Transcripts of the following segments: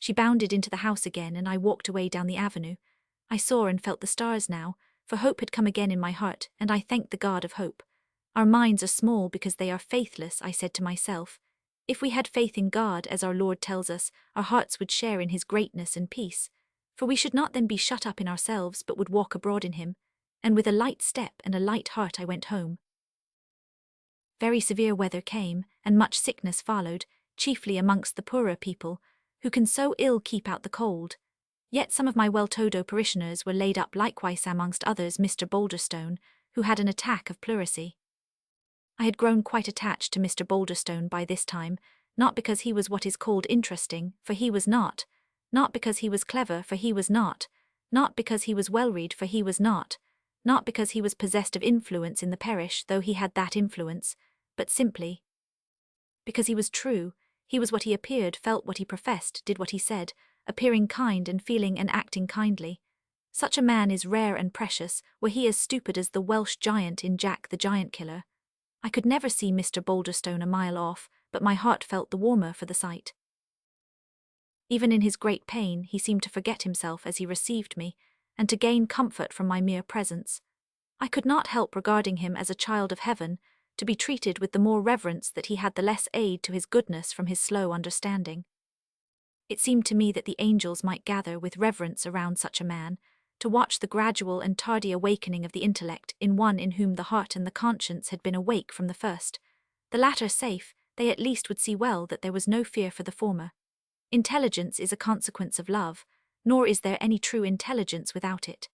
She bounded into the house again, and I walked away down the avenue. I saw and felt the stars now, for hope had come again in my heart, and I thanked the God of hope. Our minds are small because they are faithless, I said to myself. If we had faith in God, as our Lord tells us, our hearts would share in his greatness and peace. For we should not then be shut up in ourselves, but would walk abroad in him. And with a light step and a light heart I went home. Very severe weather came, and much sickness followed, chiefly amongst the poorer people, who can so ill keep out the cold. Yet some of my well-to-do parishioners were laid up likewise, amongst others Mr. Boulderstone, who had an attack of pleurisy. I had grown quite attached to Mr. Boulderstone by this time, not because he was what is called interesting, for he was not because he was clever, for he was not because he was well-read, for he was not because he was possessed of influence in the parish, though he had that influence, but simply because he was true. He was what he appeared, felt what he professed, did what he said, appearing kind and feeling and acting kindly. Such a man is rare and precious, were he as stupid as the Welsh giant in Jack the Giant Killer. I could never see Mr. Boulderstone a mile off, but my heart felt the warmer for the sight. Even in his great pain, he seemed to forget himself as he received me, and to gain comfort from my mere presence. I could not help regarding him as a child of heaven, to be treated with the more reverence that he had the less aid to his goodness from his slow understanding. It seemed to me that the angels might gather with reverence around such a man, to watch the gradual and tardy awakening of the intellect in one in whom the heart and the conscience had been awake from the first. The latter safe, they at least would see well that there was no fear for the former. Intelligence is a consequence of love, nor is there any true intelligence without it.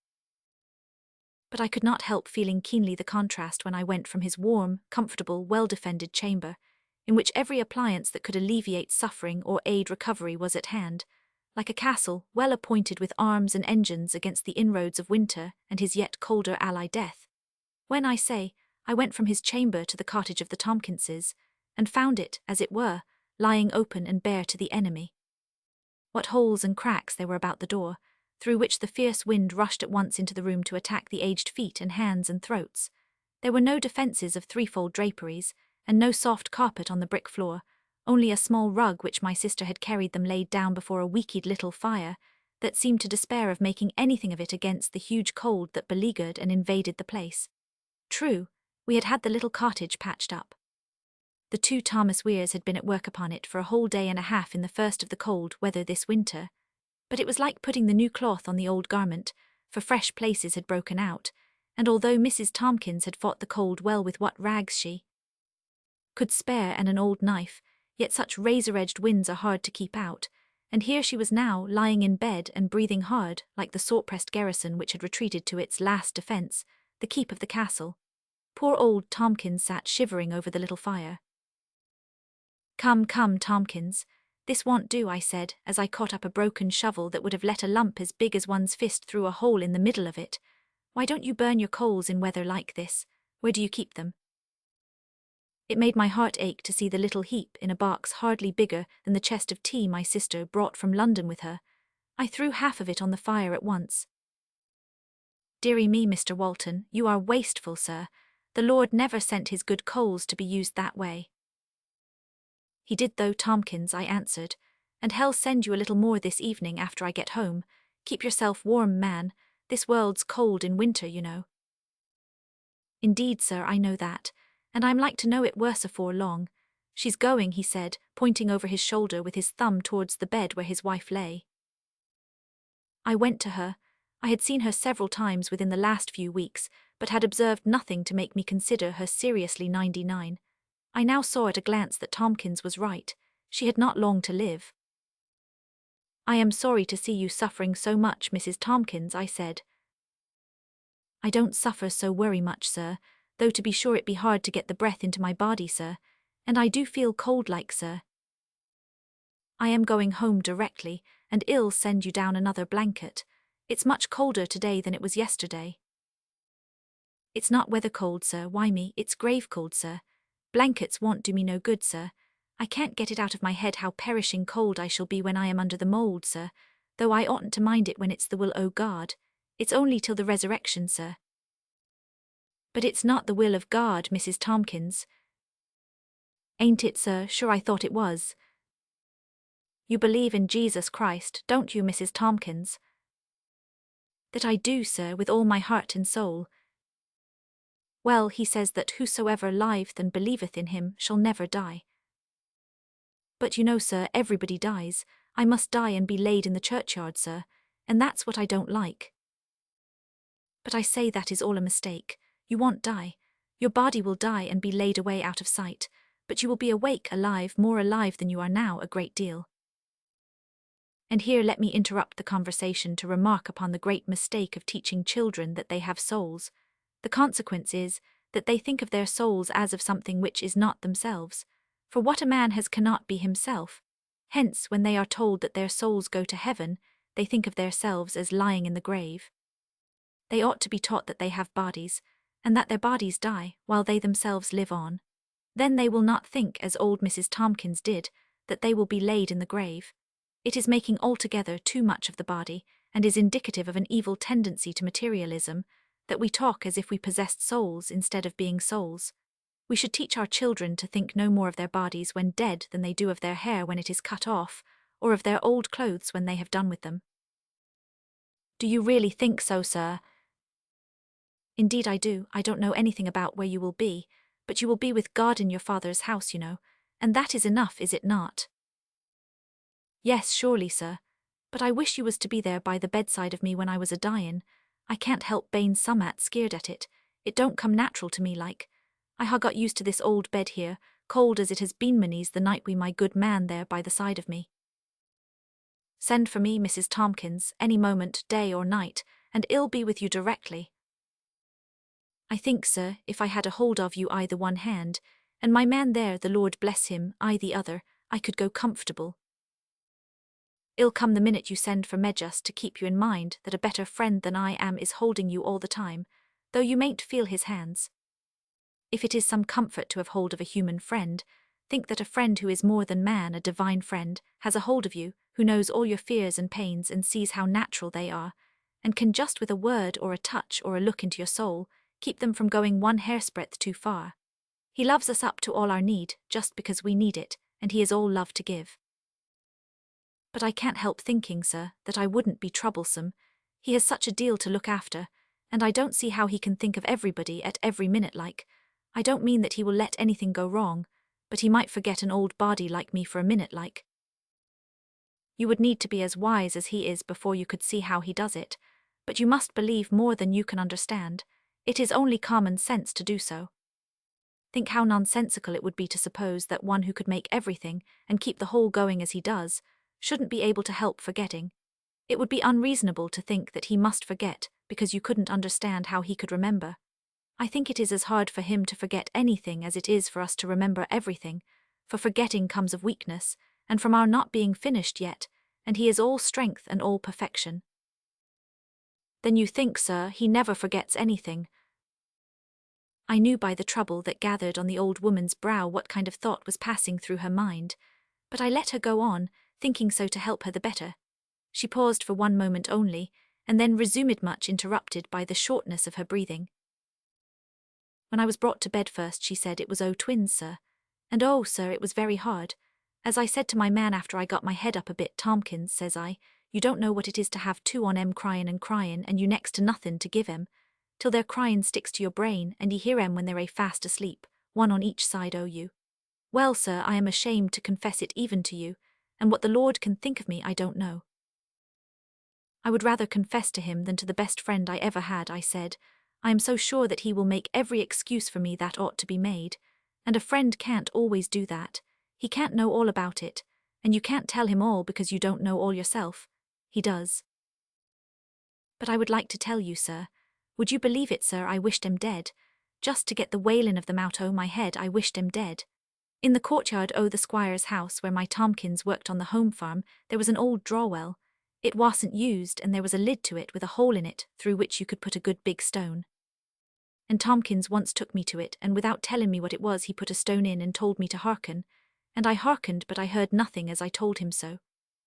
But I could not help feeling keenly the contrast when I went from his warm, comfortable, well-defended chamber, in which every appliance that could alleviate suffering or aid recovery was at hand, like a castle well appointed with arms and engines against the inroads of winter and his yet colder ally death. When I say, I went from his chamber to the cottage of the Tompkinses, and found it, as it were, lying open and bare to the enemy. What holes and cracks there were about the door, through which the fierce wind rushed at once into the room to attack the aged feet and hands and throats. There were no defences of threefold draperies, and no soft carpet on the brick floor, only a small rug which my sister had carried them laid down before a weakened little fire, that seemed to despair of making anything of it against the huge cold that beleaguered and invaded the place. True, we had had the little cottage patched up. The 2 Thomas Weires had been at work upon it for a whole day and a half in the first of the cold weather this winter, but it was like putting the new cloth on the old garment, for fresh places had broken out, and although Mrs. Tomkins had fought the cold well with what rags she could spare and an old knife, yet such razor-edged winds are hard to keep out, and here she was now lying in bed and breathing hard, like the sore-pressed garrison which had retreated to its last defence, the keep of the castle. Poor old Tomkins sat shivering over the little fire. "Come, come, Tomkins, this won't do," I said, as I caught up a broken shovel that would have let a lump as big as one's fist through a hole in the middle of it. "Why don't you burn your coals in weather like this? Where do you keep them?" It made my heart ache to see the little heap in a box hardly bigger than the chest of tea my sister brought from London with her. I threw half of it on the fire at once. "Dearie me, Mr. Walton, you are wasteful, sir. The Lord never sent his good coals to be used that way." "He did though, Tomkins," I answered, "and hell send you a little more this evening after I get home. Keep yourself warm, man. This world's cold in winter, you know." "Indeed, sir, I know that, and I'm like to know it worse afore long. She's going," he said, pointing over his shoulder with his thumb towards the bed where his wife lay. I went to her. I had seen her several times within the last few weeks, but had observed nothing to make me consider her seriously 99. I now saw at a glance that Tomkins was right. She had not long to live. "I am sorry to see you suffering so much, Mrs. Tomkins," I said. "I don't suffer so worry much, sir, though to be sure it be hard to get the breath into my body, sir, and I do feel cold like, sir. I am going home directly, and I'll send you down another blanket. It's much colder today than it was yesterday." "It's not weather cold, sir, why me, it's grave cold, sir. Blankets won't do me no good, sir. I can't get it out of my head how perishing cold I shall be when I am under the mould, sir, though I oughtn't to mind it when it's the will o' God. It's only till the resurrection, sir." "But it's not the will of God, Mrs. Tomkins." "Ain't it, sir? Sure I thought it was." You believe in Jesus Christ, don't you, Mrs. Tompkins? That I do, sir, with all my heart and soul. Well, he says that whosoever liveth and believeth in him shall never die. But you know, sir, everybody dies. I must die and be laid in the churchyard, sir, and that's what I don't like. But I say that is all a mistake. You won't die. Your body will die and be laid away out of sight, but you will be awake, alive, more alive than you are now, a great deal. And here let me interrupt the conversation to remark upon the great mistake of teaching children that they have souls. The consequence is that they think of their souls as of something which is not themselves, for what a man has cannot be himself. Hence, when they are told that their souls go to heaven, they think of themselves as lying in the grave. They ought to be taught that they have bodies, and that their bodies die while they themselves live on. Then they will not think, as old Mrs. Tompkins did, that they will be laid in the grave. It is making altogether too much of the body, and is indicative of an evil tendency to materialism, that we talk as if we possessed souls instead of being souls. We should teach our children to think no more of their bodies when dead than they do of their hair when it is cut off, or of their old clothes when they have done with them. Do you really think so, sir? Indeed I do. I don't know anything about where you will be, but you will be with God in your Father's house, you know, and that is enough, is it not? Yes, surely, sir. But I wish you was to be there by the bedside of me when I was a-dyin'. I can't help bein' summat scared at it. It don't come natural to me like. I ha' got used to this old bed here, cold as it has been many's the night wi' my good man there by the side of me. Send for me, Mrs. Tompkins, any moment, day or night, and I'll be with you directly. I think, sir, if I had a hold of you I the one hand, and my man there, the Lord bless him, I the other, I could go comfortable. I'll come the minute you send for me, just to keep you in mind that a better friend than I am is holding you all the time, though you mayn't feel his hands. If it is some comfort to have hold of a human friend, think that a friend who is more than man, a divine friend, has a hold of you, who knows all your fears and pains and sees how natural they are, and can just with a word or a touch or a look into your soul, keep them from going one hairsbreadth too far. He loves us up to all our need, just because we need it, and he is all love to give. But I can't help thinking, sir, that I wouldn't be troublesome. He has such a deal to look after, and I don't see how he can think of everybody at every minute like. I don't mean that he will let anything go wrong, but he might forget an old body like me for a minute like. You would need to be as wise as he is before you could see how he does it, but you must believe more than you can understand. It is only common sense to do so. Think how nonsensical it would be to suppose that one who could make everything and keep the whole going as he does shouldn't be able to help forgetting. It would be unreasonable to think that he must forget because you couldn't understand how he could remember. I think it is as hard for him to forget anything as it is for us to remember everything, for forgetting comes of weakness, and from our not being finished yet, and he is all strength and all perfection. Then you think, sir, he never forgets anything? I knew by the trouble that gathered on the old woman's brow what kind of thought was passing through her mind, but I let her go on, thinking so to help her the better. She paused for one moment only, and then resumed, much interrupted by the shortness of her breathing. When I was brought to bed first, she said it was twins, sir. And sir, it was very hard. As I said to my man after I got my head up a bit, Tompkins, says I, you don't know what it is to have two on 'em cryin' and you next to nothin' to give 'em, till their cryin' sticks to your brain and ye hear 'em when they're fast asleep, one on each side o' you. Well, sir, I am ashamed to confess it even to you, and what the Lord can think of me I don't know. I would rather confess to him than to the best friend I ever had, I said. I am so sure that he will make every excuse for me that ought to be made, and a friend can't always do that. He can't know all about it, and you can't tell him all because you don't know all yourself. He does. But I would like to tell you, sir. Would you believe it, sir, I wished 'em dead. Just to get the wailin' of them out o' my head, I wished 'em dead. In the courtyard o' the squire's house where my Tompkins worked on the home farm, there was an old draw-well. It wasn't used, and there was a lid to it with a hole in it through which you could put a good big stone. And Tompkins once took me to it, and without telling me what it was he put a stone in and told me to hearken. And I hearkened, but I heard nothing as I told him so.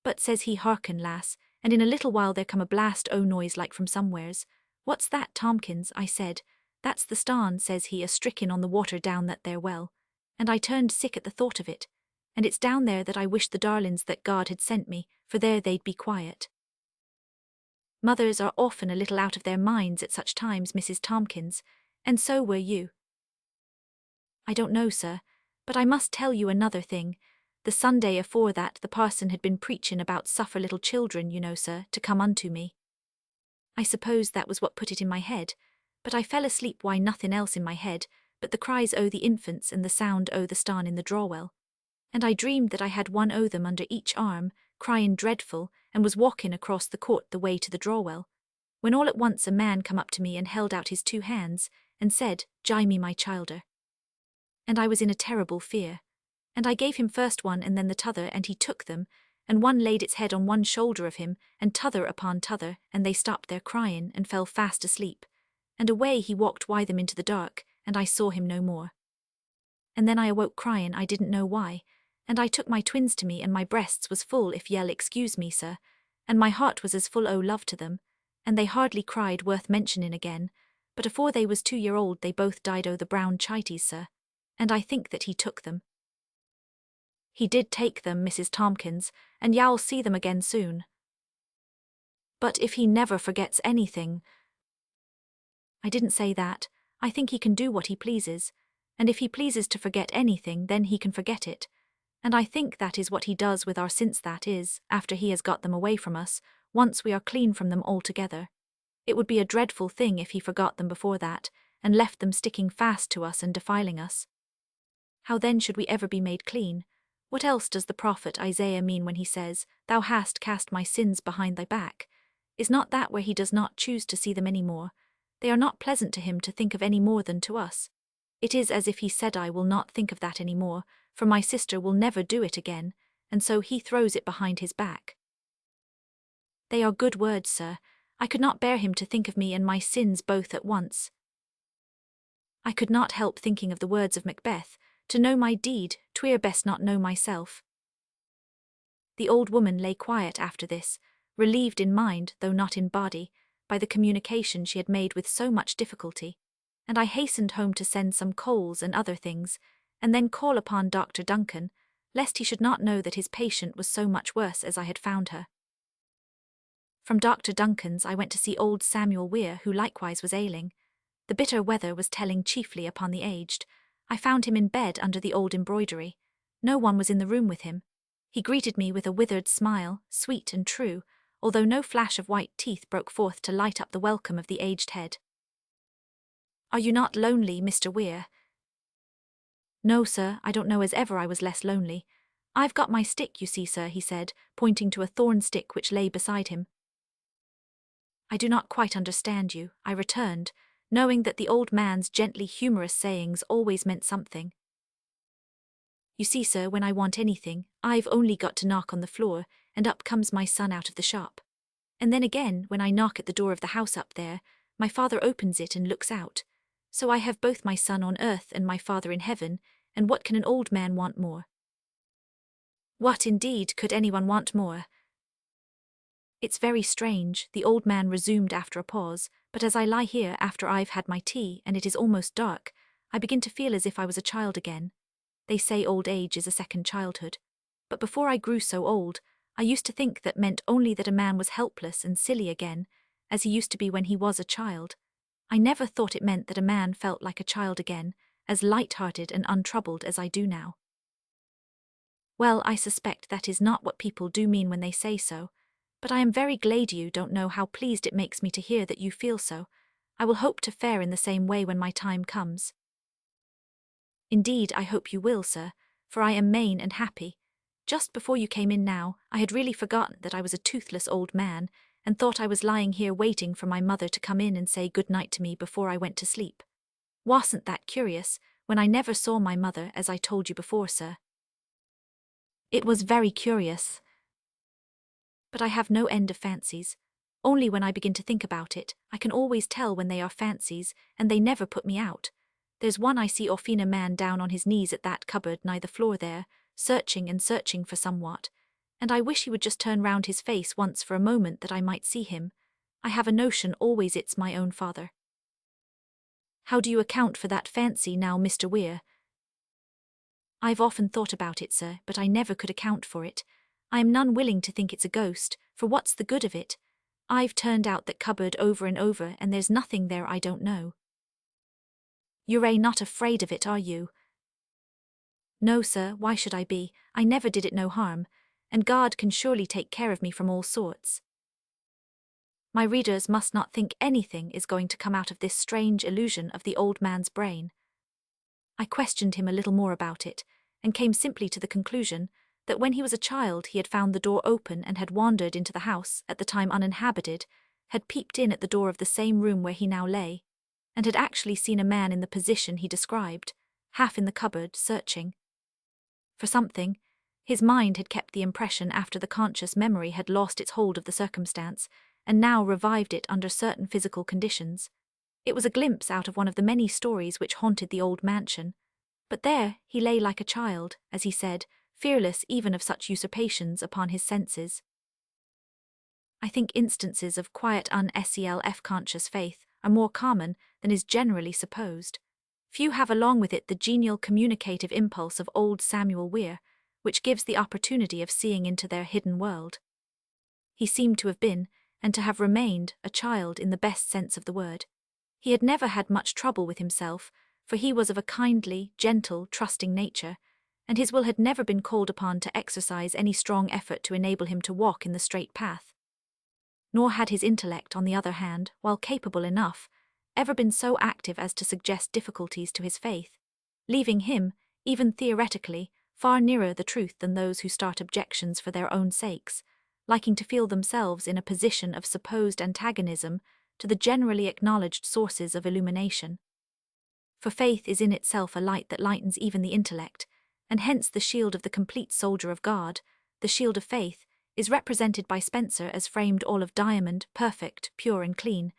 But says he, hearken, lass, and in a little while there come a blast o' noise like from somewheres. What's that, Tompkins? I said. That's the starn, says he, a stricken on the water down that there well. And I turned sick at the thought of it. and it's down there that I wish the darlings that God had sent me, for there they'd be quiet. Mothers are often a little out of their minds at such times, Mrs. Tompkins, and so were you. I don't know, sir, but I must tell you another thing. The Sunday afore that the parson had been preachin' about suffer little children, you know, sir, to come unto me. I suppose that was what put it in my head, but I fell asleep why nothin' else in my head but the cries o' the infants and the sound o' the starn in the drawwell. And I dreamed that I had one o' them under each arm, cryin' dreadful, and was walkin' across the court the way to the drawwell, when all at once a man come up to me and held out his 2 hands, and said, "Jie me my childer." And I was in a terrible fear. And I gave him first one and then the t'other, and he took them, and one laid its head on one shoulder of him, and t'other upon t'other, and they stopped their cryin' and fell fast asleep. And away he walked wi' them into the dark, and I saw him no more. And then I awoke cryin' I didn't know why, and I took my twins to me, and my breasts was full, if ye'll excuse me, sir, and my heart was as full o' love to them, and they hardly cried worth mentionin' again, but afore they was 2 year old they both died o' the brown chities, sir, and I think that he took them. He did take them, Mrs. Tompkins, and y'all see them again soon. But if he never forgets anything— I didn't say that. I think he can do what he pleases, and if he pleases to forget anything, then he can forget it, and I think that is what he does with our since, that is, after he has got them away from us, once we are clean from them altogether. It would be a dreadful thing if he forgot them before that, and left them sticking fast to us and defiling us. How then should we ever be made clean? What else does the prophet Isaiah mean when he says, "Thou hast cast my sins behind thy back"? Is not that where he does not choose to see them any more? They are not pleasant to him to think of any more than to us. It is as if he said, "I will not think of that any more, for my sister will never do it again," and so he throws it behind his back. They are good words, sir. I could not bear him to think of me and my sins both at once. I could not help thinking of the words of Macbeth, "To know my deed, 'twere best not know myself." The old woman lay quiet after this, relieved in mind, though not in body, by the communication she had made with so much difficulty, and I hastened home to send some coals and other things, and then call upon Dr. Duncan, lest he should not know that his patient was so much worse as I had found her. From Dr. Duncan's I went to see old Samuel Weir, who likewise was ailing. The bitter weather was telling chiefly upon the aged. I found him in bed under the old embroidery. No one was in the room with him. He greeted me with a withered smile, sweet and true, although no flash of white teeth broke forth to light up the welcome of the aged head. "Are you not lonely, Mr. Weir?" "No, sir, I don't know as ever I was less lonely. I've got my stick, you see, sir," he said, pointing to a thorn stick which lay beside him. "I do not quite understand you," I returned, knowing that the old man's gently humorous sayings always meant something. "You see, sir, when I want anything, I've only got to knock on the floor, and up comes my son out of the shop. And then again, when I knock at the door of the house up there, my father opens it and looks out. So I have both my son on earth and my father in heaven, and what can an old man want more?" "What, indeed, could anyone want more?" "It's very strange," the old man resumed after a pause, "but as I lie here after I've had my tea and it is almost dark, I begin to feel as if I was a child again. They say old age is a second childhood. But before I grew so old, I used to think that meant only that a man was helpless and silly again, as he used to be when he was a child. I never thought it meant that a man felt like a child again, as light-hearted and untroubled as I do now." "Well, I suspect that is not what people do mean when they say so, but I am very glad you don't know how pleased it makes me to hear that you feel so. I will hope to fare in the same way when my time comes." "Indeed, I hope you will, sir, for I am main and happy. Just before you came in now, I had really forgotten that I was a toothless old man, and thought I was lying here waiting for my mother to come in and say good night to me before I went to sleep. Wasn't that curious, when I never saw my mother, as I told you before, sir?" "It was very curious. But I have no end of fancies. Only when I begin to think about it, I can always tell when they are fancies, and they never put me out. There's one I see often a man down on his knees at that cupboard nigh the floor there, searching and searching for somewhat, and I wish he would just turn round his face once for a moment that I might see him. I have a notion always it's my own father." "How do you account for that fancy now, Mr. Weir?" I've often thought about it, sir, but I never could account for it. I am none willing to think it's a ghost, for what's the good of it? I've turned out that cupboard over and over, and there's nothing there I don't know. You're not afraid of it, are you? No, sir, why should I be? I never did it no harm, and God can surely take care of me from all sorts. My readers must not think anything is going to come out of this strange illusion of the old man's brain. I questioned him a little more about it, and came simply to the conclusion that when he was a child he had found the door open and had wandered into the house, at the time uninhabited, had peeped in at the door of the same room where he now lay, and had actually seen a man in the position he described, half in the cupboard, searching for something. His mind had kept the impression after the conscious memory had lost its hold of the circumstance, and now revived it under certain physical conditions. It was a glimpse out of one of the many stories which haunted the old mansion. But there he lay like a child, as he said, fearless even of such usurpations upon his senses. I think instances of quiet unself conscious faith are more common than is generally supposed. Few have along with it the genial communicative impulse of old Samuel Weir, which gives the opportunity of seeing into their hidden world. He seemed to have been, and to have remained, a child in the best sense of the word. He had never had much trouble with himself, for he was of a kindly, gentle, trusting nature, and his will had never been called upon to exercise any strong effort to enable him to walk in the straight path. Nor had his intellect, on the other hand, while capable enough, ever been so active as to suggest difficulties to his faith, leaving him, even theoretically, far nearer the truth than those who start objections for their own sakes, liking to feel themselves in a position of supposed antagonism to the generally acknowledged sources of illumination. For faith is in itself a light that lightens even the intellect, and hence the shield of the complete soldier of God, the shield of faith, is represented by Spencer as framed all of diamond, perfect, pure and clean,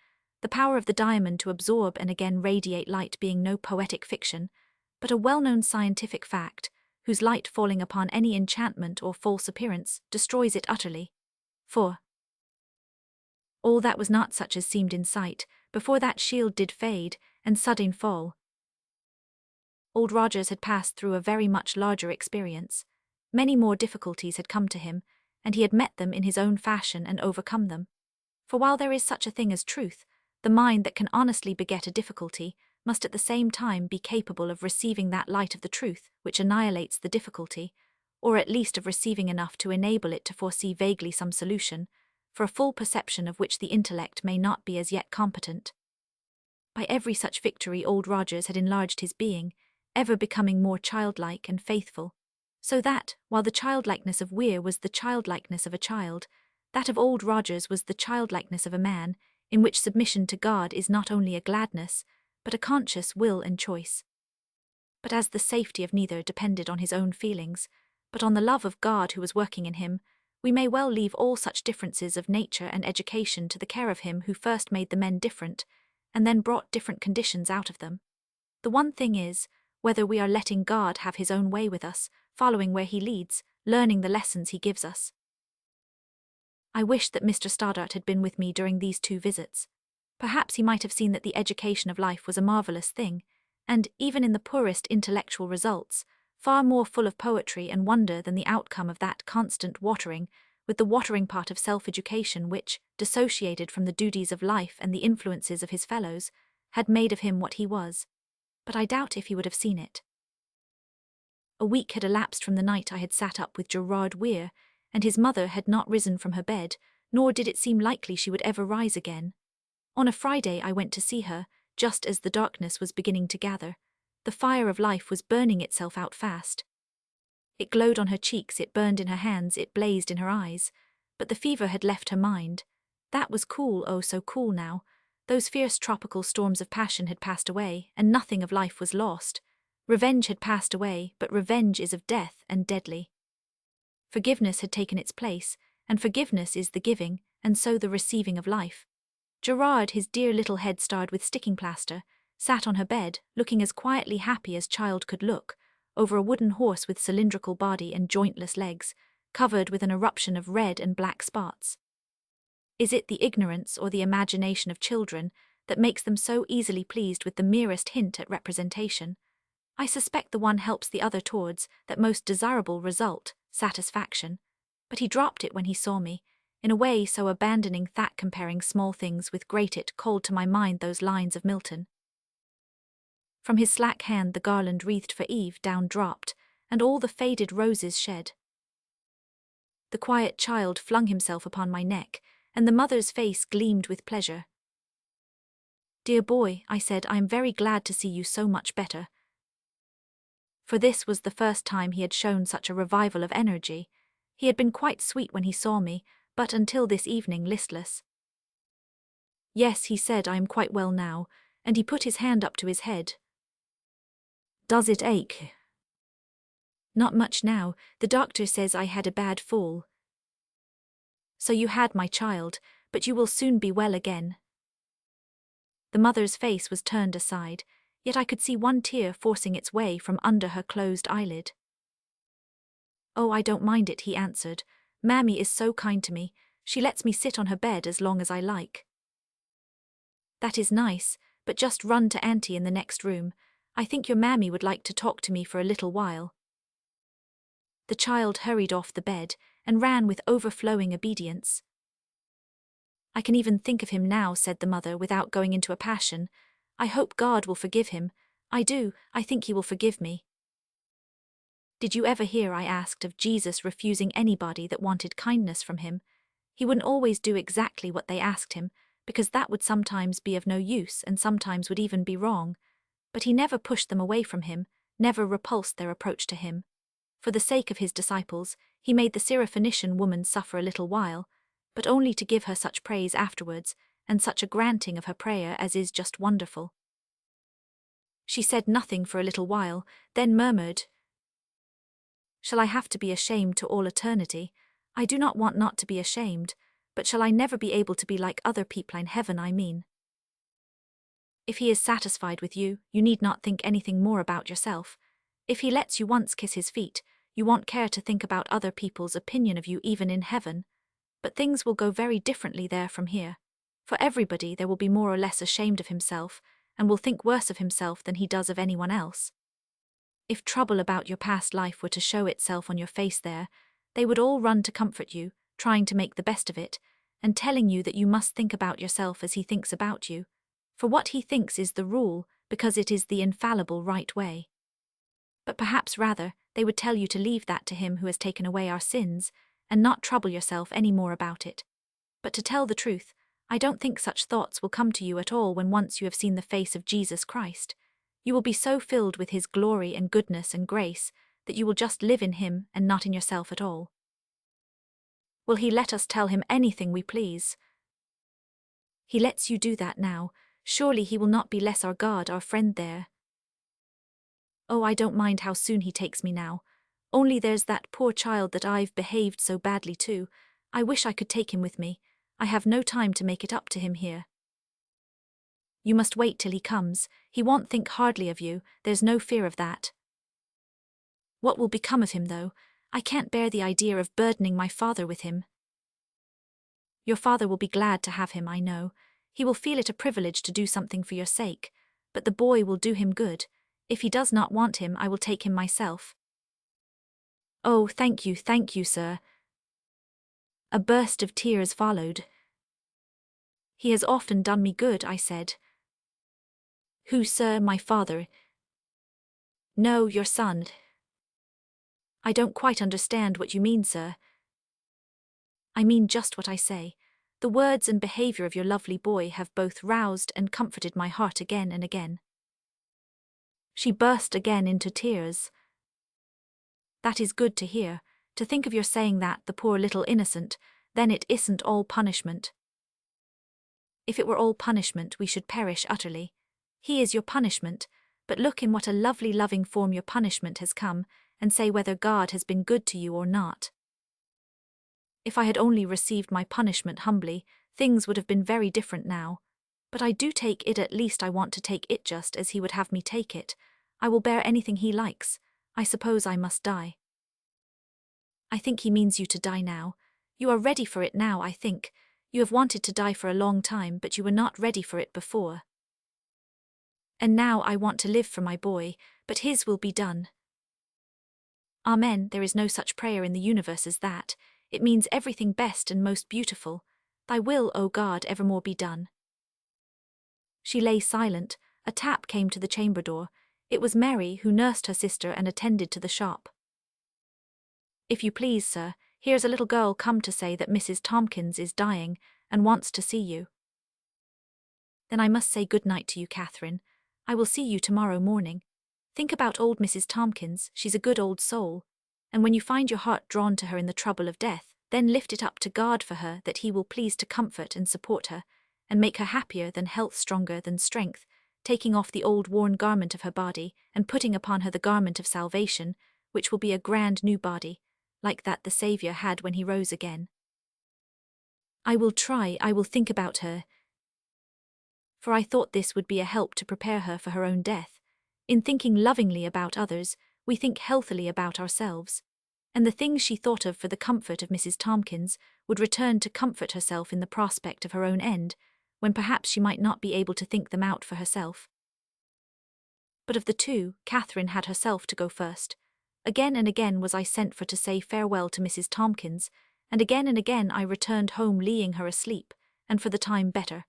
the power of the diamond to absorb and again radiate light being no poetic fiction, but a well-known scientific fact, whose light falling upon any enchantment or false appearance destroys it utterly. For all that was not such as seemed in sight, before that shield did fade, and sudden fall. Old Rogers had passed through a very much larger experience. Many more difficulties had come to him, and he had met them in his own fashion and overcome them. For while there is such a thing as truth, the mind that can honestly beget a difficulty must at the same time be capable of receiving that light of the truth which annihilates the difficulty, or at least of receiving enough to enable it to foresee vaguely some solution, for a full perception of which the intellect may not be as yet competent. By every such victory old Rogers had enlarged his being, ever becoming more childlike and faithful, so that, while the childlikeness of Weir was the childlikeness of a child, that of old Rogers was the childlikeness of a man, in which submission to God is not only a gladness, but a conscious will and choice. But as the safety of neither depended on his own feelings, but on the love of God who was working in him, we may well leave all such differences of nature and education to the care of him who first made the men different, and then brought different conditions out of them. The one thing is, whether we are letting God have his own way with us, following where he leads, learning the lessons he gives us. I wish that Mr. Stoddart had been with me during these 2 visits. Perhaps he might have seen that the education of life was a marvellous thing, and, even in the poorest intellectual results, far more full of poetry and wonder than the outcome of that constant watering, with the watering part of self-education which, dissociated from the duties of life and the influences of his fellows, had made of him what he was. But I doubt if he would have seen it. A week had elapsed from the night I had sat up with Gerard Weir, and his mother had not risen from her bed, nor did it seem likely she would ever rise again. On a Friday I went to see her, just as the darkness was beginning to gather. The fire of life was burning itself out fast. It glowed on her cheeks, it burned in her hands, it blazed in her eyes. But the fever had left her mind. That was cool, oh so cool now. Those fierce tropical storms of passion had passed away, and nothing of life was lost. Revenge had passed away, but revenge is of death and deadly. Forgiveness had taken its place, and forgiveness is the giving, and so the receiving of life. Gerard, his dear little head starred with sticking plaster, sat on her bed, looking as quietly happy as child could look, over a wooden horse with cylindrical body and jointless legs, covered with an eruption of red and black spots. Is it the ignorance or the imagination of children that makes them so easily pleased with the merest hint at representation? I suspect the one helps the other towards that most desirable result, satisfaction. But he dropped it when he saw me, in a way so abandoning that comparing small things with great it called to my mind those lines of Milton. From his slack hand the garland wreathed for Eve down dropped, and all the faded roses shed. The quiet child flung himself upon my neck, and the mother's face gleamed with pleasure. "Dear boy," I said, "I am very glad to see you so much better." For this was the first time he had shown such a revival of energy. He had been quite sweet when he saw me, but until this evening listless. "Yes," he said, "I am quite well now," and he put his hand up to his head. "Does it ache?" "Not much now. The doctor says I had a bad fall." "So you had, my child, but you will soon be well again." The mother's face was turned aside, yet I could see one tear forcing its way from under her closed eyelid. "Oh, I don't mind it," he answered. "Mammy is so kind to me. She lets me sit on her bed as long as I like." "That is nice, but just run to Auntie in the next room. I think your mammy would like to talk to me for a little while." The child hurried off the bed and ran with overflowing obedience. "I can even think of him now," said the mother without going into a passion. "I hope God will forgive him. I do, I think he will forgive me." "Did you ever hear," I asked, "of Jesus refusing anybody that wanted kindness from him? He wouldn't always do exactly what they asked him, because that would sometimes be of no use and sometimes would even be wrong. But he never pushed them away from him, never repulsed their approach to him. For the sake of his disciples, he made the Syrophoenician woman suffer a little while, but only to give her such praise afterwards, and such a granting of her prayer as is just wonderful. She said nothing for a little while, then murmured, 'Shall I have to be ashamed to all eternity? I do not want not to be ashamed, but shall I never be able to be like other people in heaven, I mean?' If he is satisfied with you, you need not think anything more about yourself. If he lets you once kiss his feet, you won't care to think about other people's opinion of you even in heaven. But things will go very differently there from here. For everybody there will be more or less ashamed of himself, and will think worse of himself than he does of anyone else. If trouble about your past life were to show itself on your face there, they would all run to comfort you, trying to make the best of it, and telling you that you must think about yourself as he thinks about you. For what he thinks is the rule, because it is the infallible right way. But perhaps rather, they would tell you to leave that to him who has taken away our sins, and not trouble yourself any more about it. But to tell the truth, I don't think such thoughts will come to you at all when once you have seen the face of Jesus Christ. You will be so filled with his glory and goodness and grace that you will just live in him and not in yourself at all. Will he let us tell him anything we please? He lets you do that now. Surely he will not be less our God, our friend there. Oh, I don't mind how soon he takes me now. Only there's that poor child that I've behaved so badly to. I wish I could take him with me. I have no time to make it up to him here. You must wait till he comes. He won't think hardly of you, there's no fear of that. What will become of him, though? I can't bear the idea of burdening my father with him. Your father will be glad to have him, I know. He will feel it a privilege to do something for your sake, but the boy will do him good. If he does not want him, I will take him myself. Oh, thank you, sir. A burst of tears followed. He has often done me good, I said. Who, sir, my father? No, your son. I don't quite understand what you mean, sir. I mean just what I say. The words and behavior of your lovely boy have both roused and comforted my heart again and again. She burst again into tears. That is good to hear. To think of your saying that, the poor little innocent, then it isn't all punishment. If it were all punishment, we should perish utterly. He is your punishment, but look in what a lovely loving form your punishment has come, and say whether God has been good to you or not. If I had only received my punishment humbly, things would have been very different now. But I do take it, at least I want to take it just as he would have me take it. I will bear anything he likes. I suppose I must die. I think he means you to die now. You are ready for it now, I think. You have wanted to die for a long time, but you were not ready for it before. And now I want to live for my boy, but his will be done. Amen. There is no such prayer in the universe as that. It means everything best and most beautiful. Thy will, O God, evermore be done. She lay silent. A tap came to the chamber door. It was Mary, who nursed her sister and attended to the shop. If you please, sir, here's a little girl come to say that Mrs. Tompkins is dying and wants to see you. Then I must say good night to you, Catherine. I will see you tomorrow morning. Think about old Mrs. Tompkins, she's a good old soul. And when you find your heart drawn to her in the trouble of death, then lift it up to God for her, that he will please to comfort and support her, and make her happier than health, stronger than strength, taking off the old worn garment of her body, and putting upon her the garment of salvation, which will be a grand new body, like that the Saviour had when he rose again. I will think about her, for I thought this would be a help to prepare her for her own death. In thinking lovingly about others, we think healthily about ourselves. And the things she thought of for the comfort of Mrs. Tompkins would return to comfort herself in the prospect of her own end, when perhaps she might not be able to think them out for herself. But of the two, Catherine had herself to go first. Again and again was I sent for to say farewell to Mrs. Tompkins, and again I returned home leaving her asleep, and for the time better.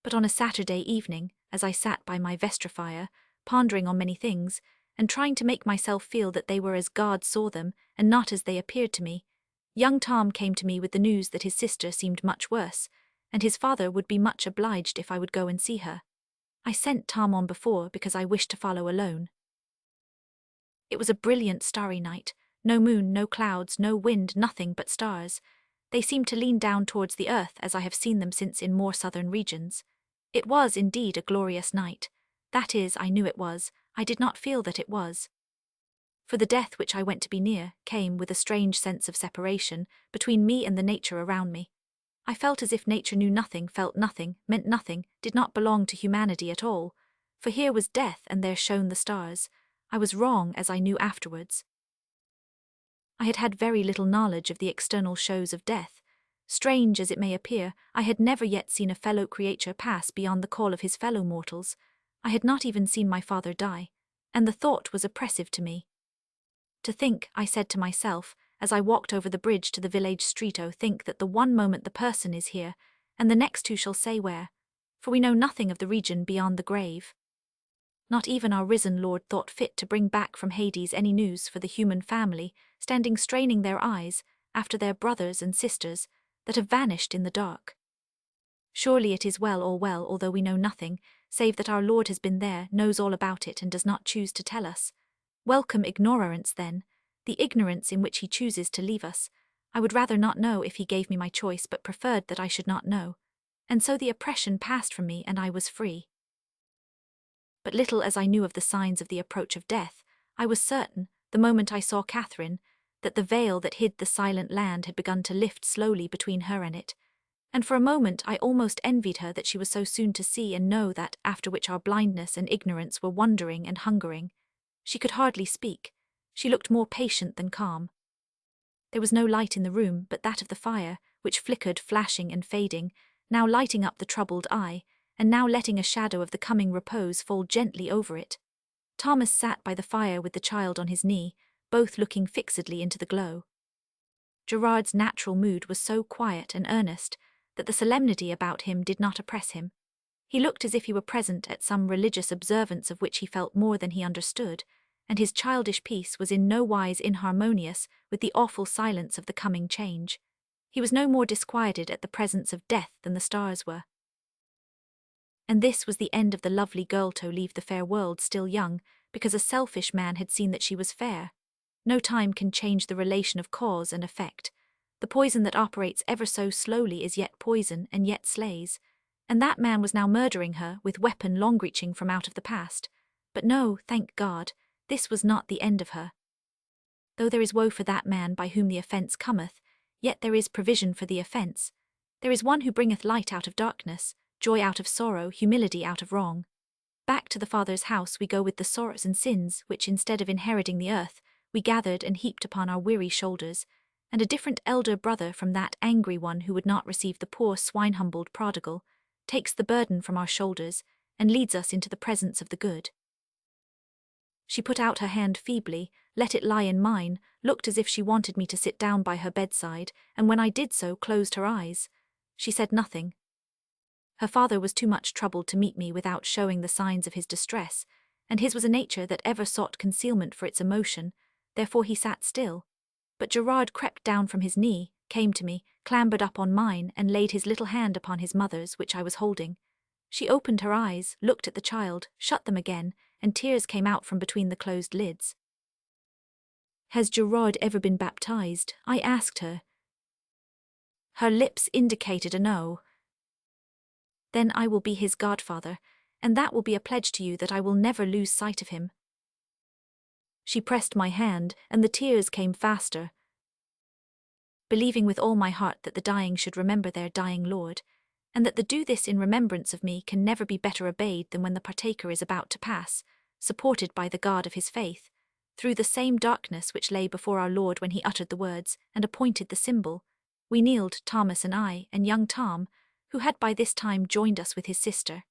But on a Saturday evening, as I sat by my vestry fire, pondering on many things, and trying to make myself feel that they were as God saw them, and not as they appeared to me, young Tom came to me with the news that his sister seemed much worse, and his father would be much obliged if I would go and see her. I sent Tom on before because I wished to follow alone. It was a brilliant starry night, no moon, no clouds, no wind, nothing but stars. They seemed to lean down towards the earth as I have seen them since in more southern regions. It was indeed a glorious night. That is, I knew it was, I did not feel that it was. For the death which I went to be near came with a strange sense of separation between me and the nature around me. I felt as if nature knew nothing, felt nothing, meant nothing, did not belong to humanity at all. For here was death and there shone the stars. I was wrong, as I knew afterwards. I had had very little knowledge of the external shows of death. Strange as it may appear, I had never yet seen a fellow creature pass beyond the call of his fellow mortals. I had not even seen my father die, and the thought was oppressive to me. To think, I said to myself, as I walked over the bridge to the village street, oh, think that the one moment the person is here, and the next who shall say where? For we know nothing of the region beyond the grave. Not even our risen Lord thought fit to bring back from Hades any news for the human family, standing straining their eyes after their brothers and sisters that have vanished in the dark. Surely it is well, all well, although we know nothing, save that our Lord has been there, knows all about it, and does not choose to tell us. Welcome ignorance, then, the ignorance in which he chooses to leave us. I would rather not know if he gave me my choice, but preferred that I should not know. And so the oppression passed from me, and I was free. But little as I knew of the signs of the approach of death, I was certain, the moment I saw Catherine, that the veil that hid the silent land had begun to lift slowly between her and it. And for a moment I almost envied her that she was so soon to see and know that, after which our blindness and ignorance were wondering and hungering. She could hardly speak. She looked more patient than calm. There was no light in the room but that of the fire, which flickered, flashing and fading, now lighting up the troubled eye, and now letting a shadow of the coming repose fall gently over it. Thomas sat by the fire with the child on his knee, both looking fixedly into the glow. Gerard's natural mood was so quiet and earnest that the solemnity about him did not oppress him. He looked as if he were present at some religious observance of which he felt more than he understood, and his childish peace was in no wise inharmonious with the awful silence of the coming change. He was no more disquieted at the presence of death than the stars were. And this was the end of the lovely girl to leave the fair world still young, because a selfish man had seen that she was fair. No time can change the relation of cause and effect. The poison that operates ever so slowly is yet poison and yet slays. And that man was now murdering her with weapon long-reaching from out of the past. But no, thank God, this was not the end of her. Though there is woe for that man by whom the offence cometh, yet there is provision for the offence. There is one who bringeth light out of darkness, joy out of sorrow, humility out of wrong. Back to the Father's house we go with the sorrows and sins which, instead of inheriting the earth, we gathered and heaped upon our weary shoulders, and a different elder brother from that angry one who would not receive the poor swine-humbled prodigal, takes the burden from our shoulders, and leads us into the presence of the good. She put out her hand feebly, let it lie in mine, looked as if she wanted me to sit down by her bedside, and when I did so, closed her eyes. She said nothing. Her father was too much troubled to meet me without showing the signs of his distress, and his was a nature that ever sought concealment for its emotion, therefore he sat still. But Gerard crept down from his knee, came to me, clambered up on mine, and laid his little hand upon his mother's, which I was holding. She opened her eyes, looked at the child, shut them again, and tears came out from between the closed lids. "Has Gerard ever been baptized?" I asked her. Her lips indicated a no. "Then I will be his godfather, and that will be a pledge to you that I will never lose sight of him." She pressed my hand, and the tears came faster. "Believing with all my heart that the dying should remember their dying Lord, and that the do this in remembrance of me can never be better obeyed than when the partaker is about to pass, supported by the God of his faith, through the same darkness which lay before our Lord when he uttered the words and appointed the symbol, we kneeled, Thomas and I, and young Tom, who had by this time joined us with his sister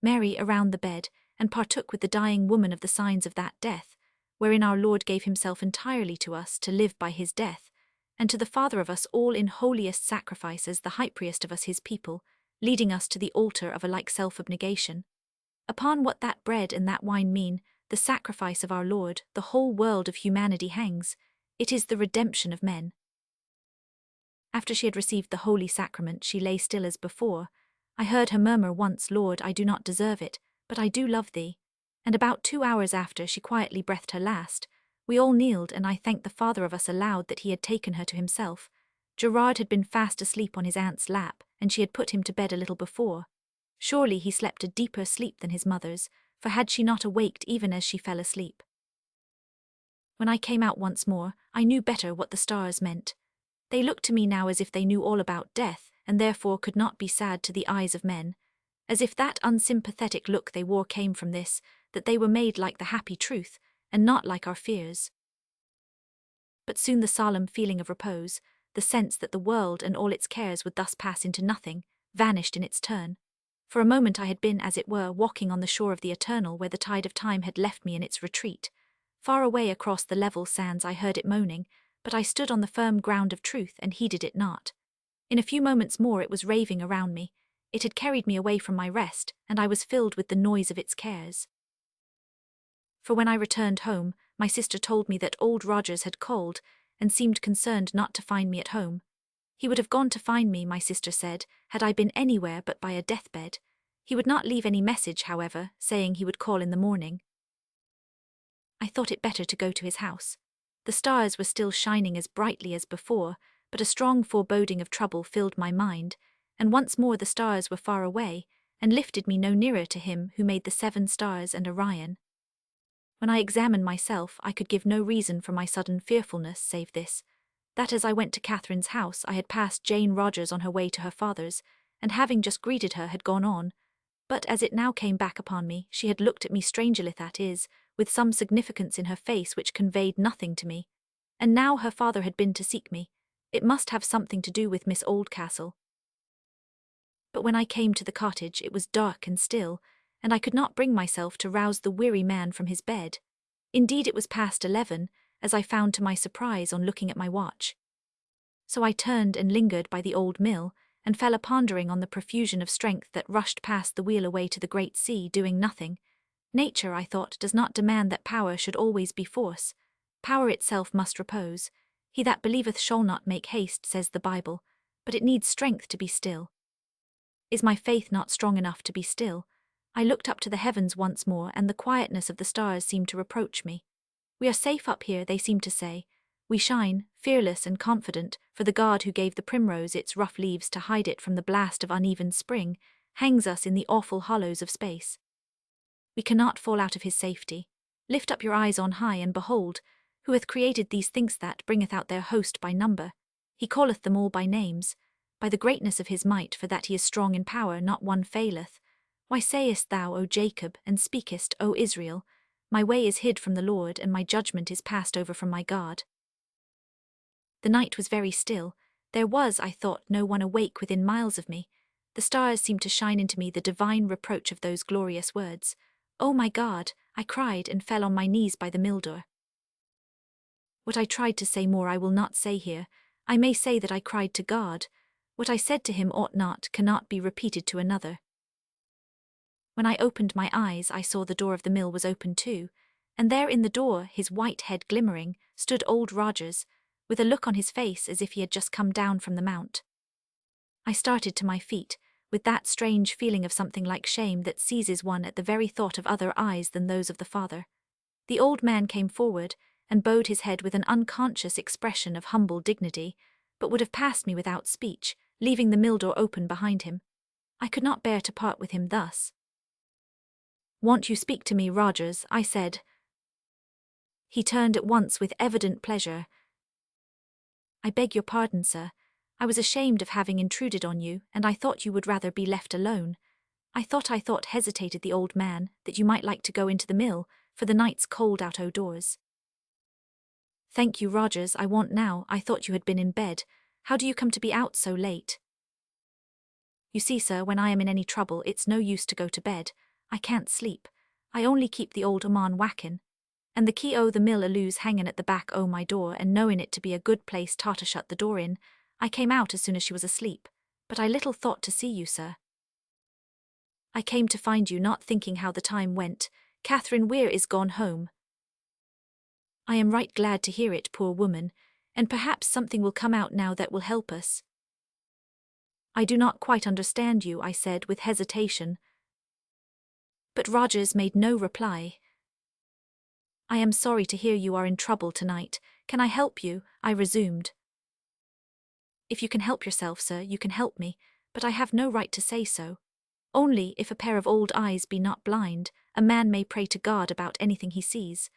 Mary around the bed, and partook with the dying woman of the signs of that death, wherein our Lord gave himself entirely to us to live by his death, and to the Father of us all in holiest sacrifice as the high priest of us his people, leading us to the altar of a like self-abnegation. Upon what that bread and that wine mean, the sacrifice of our Lord, the whole world of humanity hangs. It is the redemption of men. After she had received the holy sacrament, she lay still as before. I heard her murmur once, "Lord, I do not deserve it, but I do love thee." And about 2 hours after, she quietly breathed her last. We all kneeled, and I thanked the Father of us aloud that he had taken her to himself. Gerard had been fast asleep on his aunt's lap, and she had put him to bed a little before. Surely he slept a deeper sleep than his mother's, for had she not awaked even as she fell asleep? When I came out once more, I knew better what the stars meant. They looked to me now as if they knew all about death, and therefore could not be sad to the eyes of men, as if that unsympathetic look they wore came from this, that they were made like the happy truth, and not like our fears. But soon the solemn feeling of repose, the sense that the world and all its cares would thus pass into nothing, vanished in its turn. For a moment I had been, as it were, walking on the shore of the eternal where the tide of time had left me in its retreat. Far away across the level sands I heard it moaning, but I stood on the firm ground of truth and heeded it not. In a few moments more it was raving around me. It had carried me away from my rest, and I was filled with the noise of its cares. For when I returned home, my sister told me that old Rogers had called, and seemed concerned not to find me at home. He would have gone to find me, my sister said, had I been anywhere but by a deathbed. He would not leave any message, however, saying he would call in the morning. I thought it better to go to his house. The stars were still shining as brightly as before, but a strong foreboding of trouble filled my mind, and once more the stars were far away, and lifted me no nearer to him who made the 7 stars and Orion. When I examined myself, I could give no reason for my sudden fearfulness save this, that as I went to Catherine's house I had passed Jane Rogers on her way to her father's, and having just greeted her had gone on, but as it now came back upon me, she had looked at me strangely, that is, with some significance in her face which conveyed nothing to me, and now her father had been to seek me. It must have something to do with Miss Oldcastle. But when I came to the cottage it was dark and still, and I could not bring myself to rouse the weary man from his bed. Indeed it was past 11, as I found to my surprise on looking at my watch. So I turned and lingered by the old mill, and fell a-pondering on the profusion of strength that rushed past the wheel away to the great sea, doing nothing. Nature, I thought, does not demand that power should always be force. Power itself must repose. He that believeth shall not make haste, says the Bible, but it needs strength to be still. Is my faith not strong enough to be still? I looked up to the heavens once more, and the quietness of the stars seemed to reproach me. We are safe up here, they seem to say. We shine, fearless and confident, for the God who gave the primrose its rough leaves to hide it from the blast of uneven spring, hangs us in the awful hollows of space. We cannot fall out of his safety. Lift up your eyes on high, and behold, who hath created these things that bringeth out their host by number. He calleth them all by names, by the greatness of his might, for that he is strong in power, not one faileth. Why sayest thou, O Jacob, and speakest, O Israel, my way is hid from the Lord, and my judgment is passed over from my God? The night was very still. There was, I thought, no one awake within miles of me. The stars seemed to shine into me the divine reproach of those glorious words. "Oh my God," I cried and fell on my knees by the mill door. What I tried to say more I will not say here. I may say that I cried to God. What I said to him cannot be repeated to another. When I opened my eyes, I saw the door of the mill was open too, and there in the door, his white head glimmering, stood old Rogers, with a look on his face as if he had just come down from the mount. I started to my feet, with that strange feeling of something like shame that seizes one at the very thought of other eyes than those of the father. The old man came forward, and bowed his head with an unconscious expression of humble dignity, but would have passed me without speech, leaving the mill door open behind him. I could not bear to part with him thus. "Won't you speak to me, Rogers?" I said. He turned at once with evident pleasure. "I beg your pardon, sir. I was ashamed of having intruded on you, and I thought you would rather be left alone. I thought, hesitated the old man, that you might like to go into the mill, for the night's cold out o' doors." "Thank you, Rogers, I won't now. I thought you had been in bed. How do you come to be out so late?" "You see, sir, when I am in any trouble, it's no use to go to bed. I can't sleep. I only keep the old oman whackin'. And the key o' the mill aloose hangin' at the back o' my door, and knowing it to be a good place to shut the door in, I came out as soon as she was asleep. But I little thought to see you, sir. I came to find you, not thinking how the time went. Catherine Weir is gone home." "I am right glad to hear it, poor woman, and perhaps something will come out now that will help us." "I do not quite understand you," I said with hesitation. But Rogers made no reply. "I am sorry to hear you are in trouble tonight. Can I help you?" I resumed. "If you can help yourself, sir, you can help me, but I have no right to say so. Only, if a pair of old eyes be not blind, a man may pray to God about anything he sees.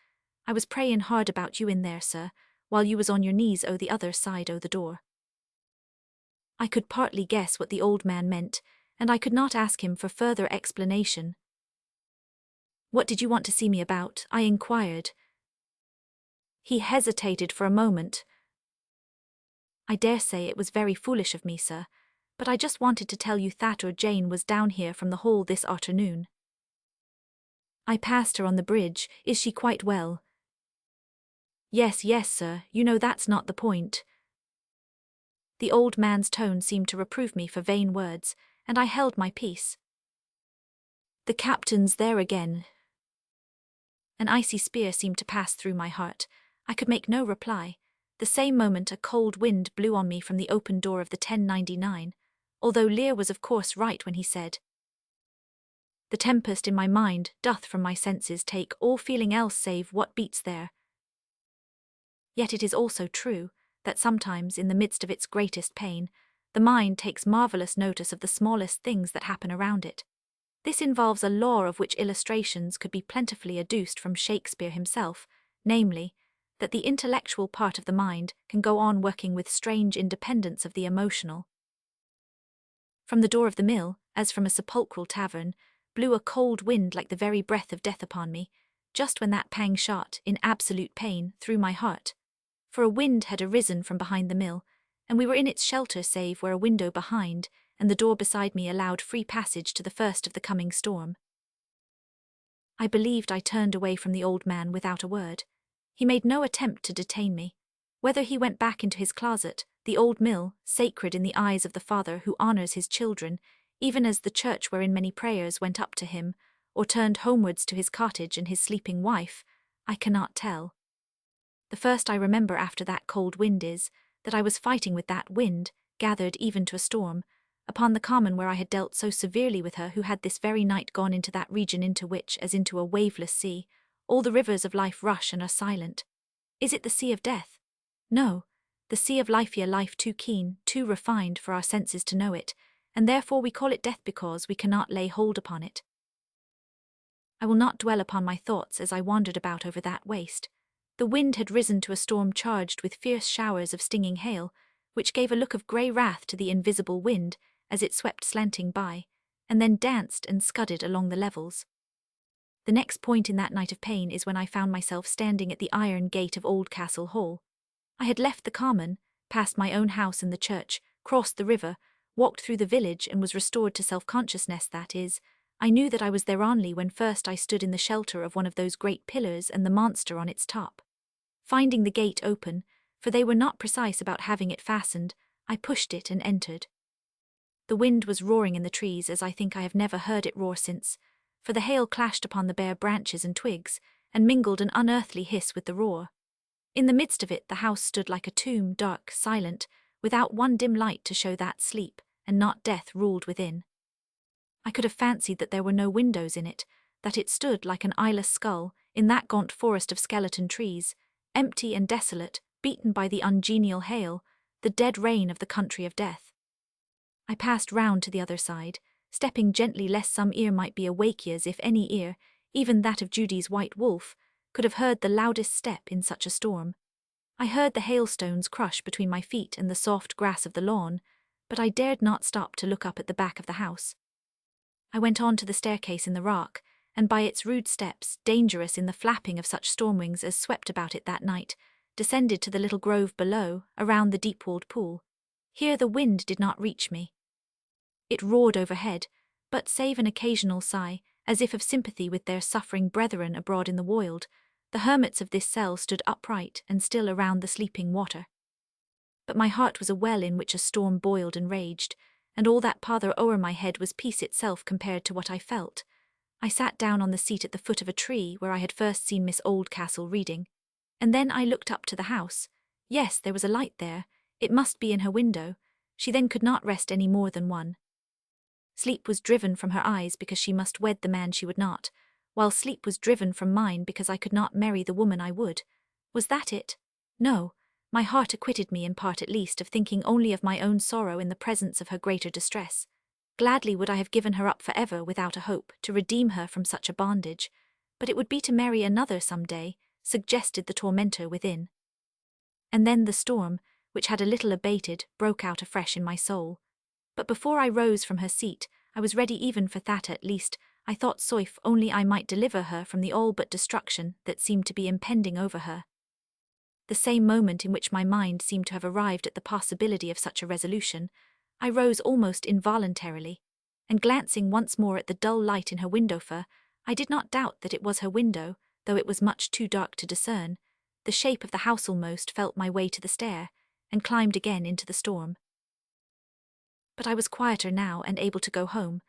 I was prayin' hard about you in there, sir, while you was on your knees o' the other side o' the door." I could partly guess what the old man meant, and I could not ask him for further explanation. "What did you want to see me about?" I inquired. He hesitated for a moment. "I dare say it was very foolish of me, sir, but I just wanted to tell you Thatcher Jane was down here from the Hall this afternoon. I passed her on the bridge. Is she quite well?" Yes, sir, you know that's not the point." The old man's tone seemed to reprove me for vain words, and I held my peace. "The captain's there again." An icy spear seemed to pass through my heart. I could make no reply. The same moment a cold wind blew on me from the open door of the 1099, although Lear was of course right when he said, "The tempest in my mind doth from my senses take all feeling else save what beats there." Yet it is also true that sometimes, in the midst of its greatest pain, the mind takes marvellous notice of the smallest things that happen around it. This involves a law of which illustrations could be plentifully adduced from Shakespeare himself, namely, that the intellectual part of the mind can go on working with strange independence of the emotional. From the door of the mill, as from a sepulchral tavern, blew a cold wind like the very breath of death upon me, just when that pang shot, in absolute pain, through my heart. For a wind had arisen from behind the mill, and we were in its shelter save where a window behind and the door beside me allowed free passage to the first of the coming storm. I believed I turned away from the old man without a word. He made no attempt to detain me. Whether he went back into his closet, the old mill, sacred in the eyes of the Father who honours his children, even as the church wherein many prayers went up to him, or turned homewards to his cottage and his sleeping wife, I cannot tell. The first I remember after that cold wind is, that I was fighting with that wind, gathered even to a storm, upon the common where I had dealt so severely with her who had this very night gone into that region into which, as into a waveless sea, all the rivers of life rush and are silent. Is it the sea of death? No, the sea of life, life too keen, too refined for our senses to know it, and therefore we call it death because we cannot lay hold upon it. I will not dwell upon my thoughts as I wandered about over that waste. The wind had risen to a storm charged with fierce showers of stinging hail, which gave a look of grey wrath to the invisible wind as it swept slanting by, and then danced and scudded along the levels. The next point in that night of pain is when I found myself standing at the iron gate of Oldcastle Hall. I had left the common, passed my own house and the church, crossed the river, walked through the village and was restored to self-consciousness, that is. I knew that I was there only when first I stood in the shelter of one of those great pillars and the monster on its top. Finding the gate open, for they were not precise about having it fastened, I pushed it and entered. The wind was roaring in the trees as I think I have never heard it roar since, for the hail clashed upon the bare branches and twigs, and mingled an unearthly hiss with the roar. In the midst of it the house stood like a tomb, dark, silent, without one dim light to show that sleep, and not death, ruled within. I could have fancied that there were no windows in it, that it stood like an eyeless skull, in that gaunt forest of skeleton trees, empty and desolate, beaten by the ungenial hail, the dead rain of the country of death. I passed round to the other side, stepping gently lest some ear might be awake, as if any ear, even that of Judy's white wolf, could have heard the loudest step in such a storm. I heard the hailstones crush between my feet and the soft grass of the lawn, but I dared not stop to look up at the back of the house. I went on to the staircase in the rock, and by its rude steps, dangerous in the flapping of such storm wings as swept about it that night, descended to the little grove below, around the deep-walled pool. Here the wind did not reach me. It roared overhead, but save an occasional sigh, as if of sympathy with their suffering brethren abroad in the wold, the hermits of this cell stood upright and still around the sleeping water. But my heart was a well in which a storm boiled and raged, and all that pother o'er my head was peace itself compared to what I felt. I sat down on the seat at the foot of a tree where I had first seen Miss Oldcastle reading, and then I looked up to the house. Yes, there was a light there. It must be in her window. She then could not rest any more than one. Sleep was driven from her eyes because she must wed the man she would not, while sleep was driven from mine because I could not marry the woman I would. Was that it? No. My heart acquitted me in part at least of thinking only of my own sorrow in the presence of her greater distress. Gladly would I have given her up forever without a hope to redeem her from such a bondage, but it would be to marry another some day, suggested the tormentor within. And then the storm, which had a little abated, broke out afresh in my soul. But before I rose from her seat, I was ready even for that at least. I thought if only I might deliver her from the all but destruction that seemed to be impending over her. The same moment in which my mind seemed to have arrived at the possibility of such a resolution, I rose almost involuntarily, and glancing once more at the dull light in her window, for I did not doubt that it was her window, though it was much too dark to discern, the shape of the house almost felt my way to the stair, and climbed again into the storm. But I was quieter now and able to go home.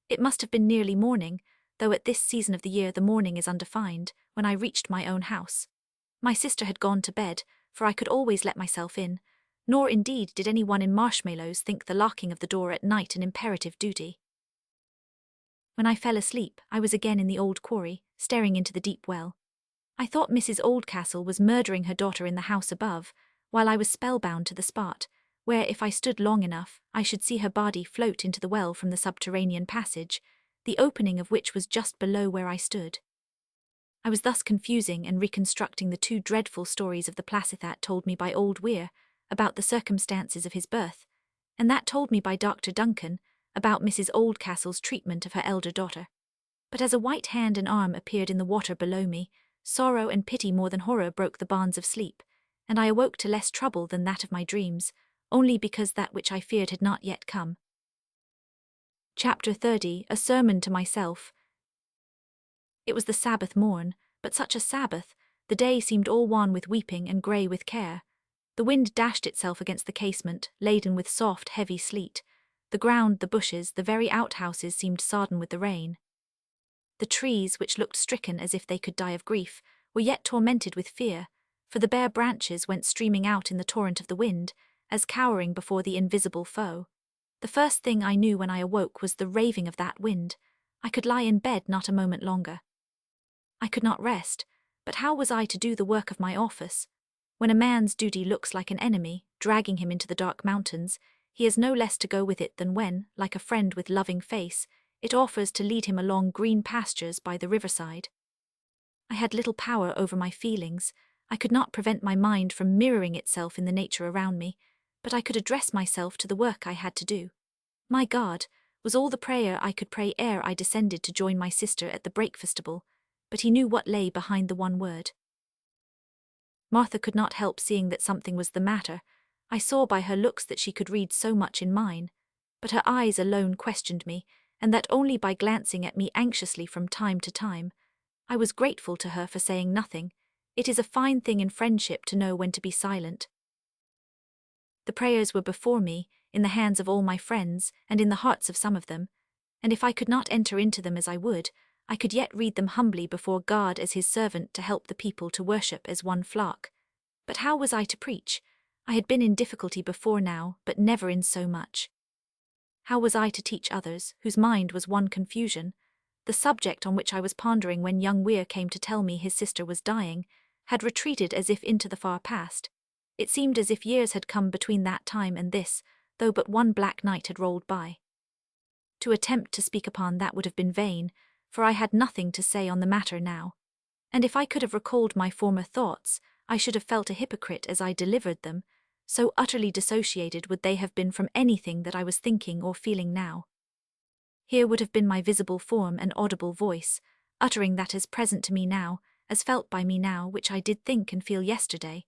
It must have been nearly morning, though at this season of the year the morning is undefined, when I reached my own house. My sister had gone to bed, for I could always let myself in, nor indeed did any one in Marshmallows think the locking of the door at night an imperative duty. When I fell asleep, I was again in the old quarry, staring into the deep well. I thought Mrs. Oldcastle was murdering her daughter in the house above, while I was spellbound to the spot, where if I stood long enough, I should see her body float into the well from the subterranean passage, the opening of which was just below where I stood. I was thus confusing and reconstructing the two dreadful stories of the Placithat told me by old Weir, about the circumstances of his birth, and that told me by Dr. Duncan, about Mrs. Oldcastle's treatment of her elder daughter. But as a white hand and arm appeared in the water below me, sorrow and pity more than horror broke the bonds of sleep, and I awoke to less trouble than that of my dreams, only because that which I feared had not yet come. Chapter 30. A Sermon to Myself. It was the Sabbath morn, but such a Sabbath, the day seemed all wan with weeping and grey with care. The wind dashed itself against the casement, laden with soft, heavy sleet. The ground, the bushes, the very outhouses seemed sodden with the rain. The trees, which looked stricken as if they could die of grief, were yet tormented with fear, for the bare branches went streaming out in the torrent of the wind, as cowering before the invisible foe. The first thing I knew when I awoke was the raving of that wind. I could lie in bed not a moment longer. I could not rest, but how was I to do the work of my office? When a man's duty looks like an enemy, dragging him into the dark mountains, he has no less to go with it than when, like a friend with loving face, it offers to lead him along green pastures by the riverside. I had little power over my feelings. I could not prevent my mind from mirroring itself in the nature around me, but I could address myself to the work I had to do. My God was all the prayer I could pray ere I descended to join my sister at the breakfastable, but he knew what lay behind the one word. Martha could not help seeing that something was the matter. I saw by her looks that she could read so much in mine. but her eyes alone questioned me, and that only by glancing at me anxiously from time to time. I was grateful to her for saying nothing. It is a fine thing in friendship to know when to be silent. The prayers were before me, in the hands of all my friends, and in the hearts of some of them, and if I could not enter into them as I would, I could yet read them humbly before God as his servant to help the people to worship as one flock. But how was I to preach? I had been in difficulty before now, but never in so much. How was I to teach others, whose mind was one confusion? The subject on which I was pondering when young Weir came to tell me his sister was dying had retreated as if into the far past. It seemed as if years had come between that time and this, though but one black night had rolled by. To attempt to speak upon that would have been vain, for I had nothing to say on the matter now. And if I could have recalled my former thoughts, I should have felt a hypocrite as I delivered them, so utterly dissociated would they have been from anything that I was thinking or feeling now. Here would have been my visible form and audible voice, uttering that as present to me now, as felt by me now, which I did think and feel yesterday,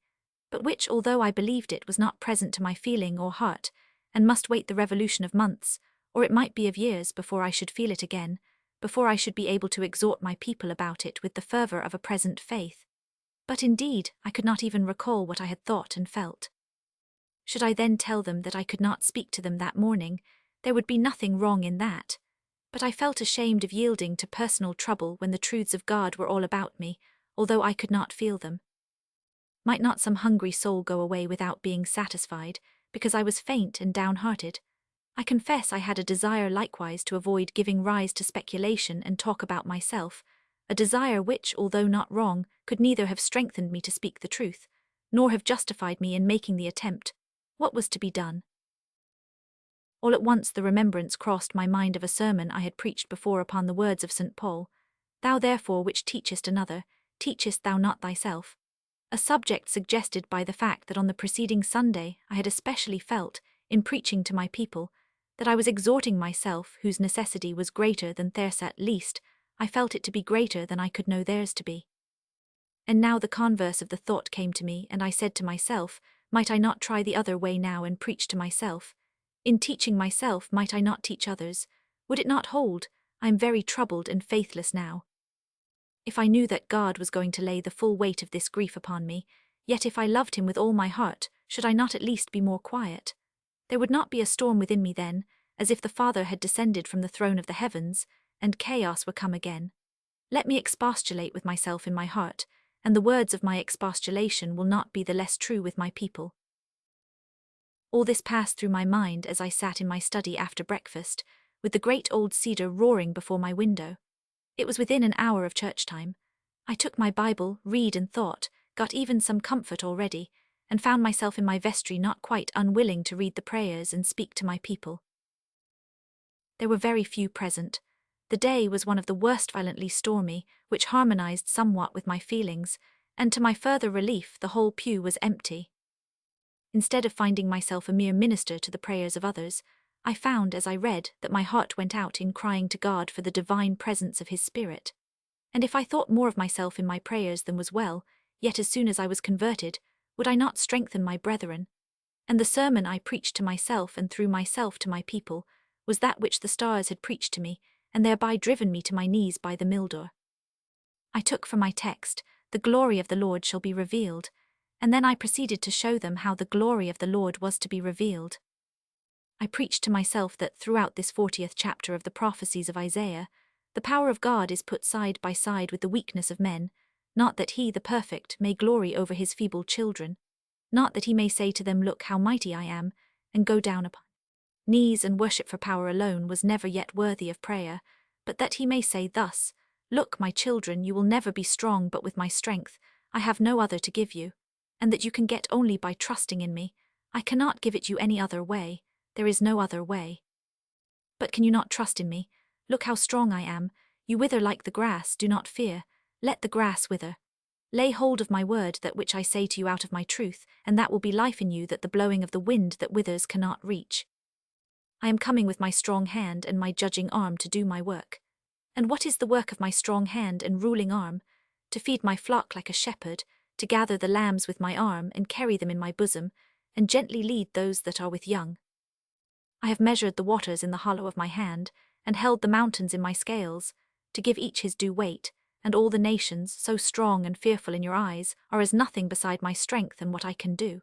but which, although I believed it, was not present to my feeling or heart, and must wait the revolution of months, or it might be of years, before I should feel it again, before I should be able to exhort my people about it with the fervour of a present faith. But indeed, I could not even recall what I had thought and felt. Should I then tell them that I could not speak to them that morning, there would be nothing wrong in that. But I felt ashamed of yielding to personal trouble when the truths of God were all about me, although I could not feel them. Might not some hungry soul go away without being satisfied, because I was faint and downhearted? I confess I had a desire likewise to avoid giving rise to speculation and talk about myself, a desire which, although not wrong, could neither have strengthened me to speak the truth, nor have justified me in making the attempt. What was to be done? All at once the remembrance crossed my mind of a sermon I had preached before upon the words of St. Paul, "Thou therefore which teachest another, teachest thou not thyself?" A subject suggested by the fact that on the preceding Sunday I had especially felt, in preaching to my people, that I was exhorting myself, whose necessity was greater than theirs, at least, I felt it to be greater than I could know theirs to be. And now the converse of the thought came to me, and I said to myself, might I not try the other way now and preach to myself? In teaching myself, might I not teach others? Would it not hold? I am very troubled and faithless now. If I knew that God was going to lay the full weight of this grief upon me, yet if I loved him with all my heart, should I not at least be more quiet? There would not be a storm within me then, as if the Father had descended from the throne of the heavens, and chaos were come again. Let me expostulate with myself in my heart, and the words of my expostulation will not be the less true with my people. All this passed through my mind as I sat in my study after breakfast, with the great old cedar roaring before my window. It was within an hour of church time. I took my Bible, read and thought, got even some comfort already, and found myself in my vestry not quite unwilling to read the prayers and speak to my people. There were very few present. The day was one of the worst, violently stormy, which harmonized somewhat with my feelings, and to my further relief the whole pew was empty. Instead of finding myself a mere minister to the prayers of others, I found, as I read, that my heart went out in crying to God for the divine presence of his Spirit. And if I thought more of myself in my prayers than was well, yet as soon as I was converted, would I not strengthen my brethren? And the sermon I preached to myself and through myself to my people was that which the stars had preached to me, and thereby driven me to my knees by the milder. I took for my text, "The glory of the Lord shall be revealed," and then I proceeded to show them how the glory of the Lord was to be revealed. I preached to myself that throughout this 40th chapter of the prophecies of Isaiah, the power of God is put side by side with the weakness of men, not that he, the perfect, may glory over his feeble children, not that he may say to them, "Look how mighty I am," and go down upon knees and worship for power alone was never yet worthy of prayer, but that he may say thus, "Look, my children, you will never be strong but with my strength, I have no other to give you, and that you can get only by trusting in me, I cannot give it you any other way, there is no other way. But can you not trust in me? Look how strong I am, you wither like the grass, do not fear, let the grass wither. Lay hold of my word, that which I say to you out of my truth, and that will be life in you that the blowing of the wind that withers cannot reach. I am coming with my strong hand and my judging arm to do my work. And what is the work of my strong hand and ruling arm? To feed my flock like a shepherd, to gather the lambs with my arm and carry them in my bosom, and gently lead those that are with young. I have measured the waters in the hollow of my hand, and held the mountains in my scales, to give each his due weight, and all the nations, so strong and fearful in your eyes, are as nothing beside my strength and what I can do.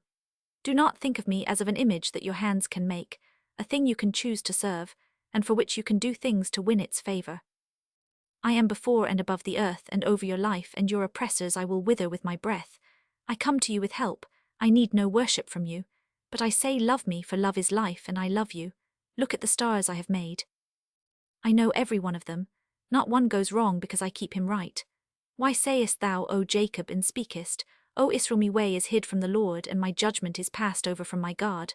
Do not think of me as of an image that your hands can make, a thing you can choose to serve, and for which you can do things to win its favor. I am before and above the earth, and over your life and your oppressors I will wither with my breath. I come to you with help, I need no worship from you, but I say love me, for love is life, and I love you. Look at the stars I have made. I know every one of them, not one goes wrong because I keep him right. Why sayest thou, O Jacob, and speakest, O Israel, my way is hid from the Lord, and my judgment is passed over from my God?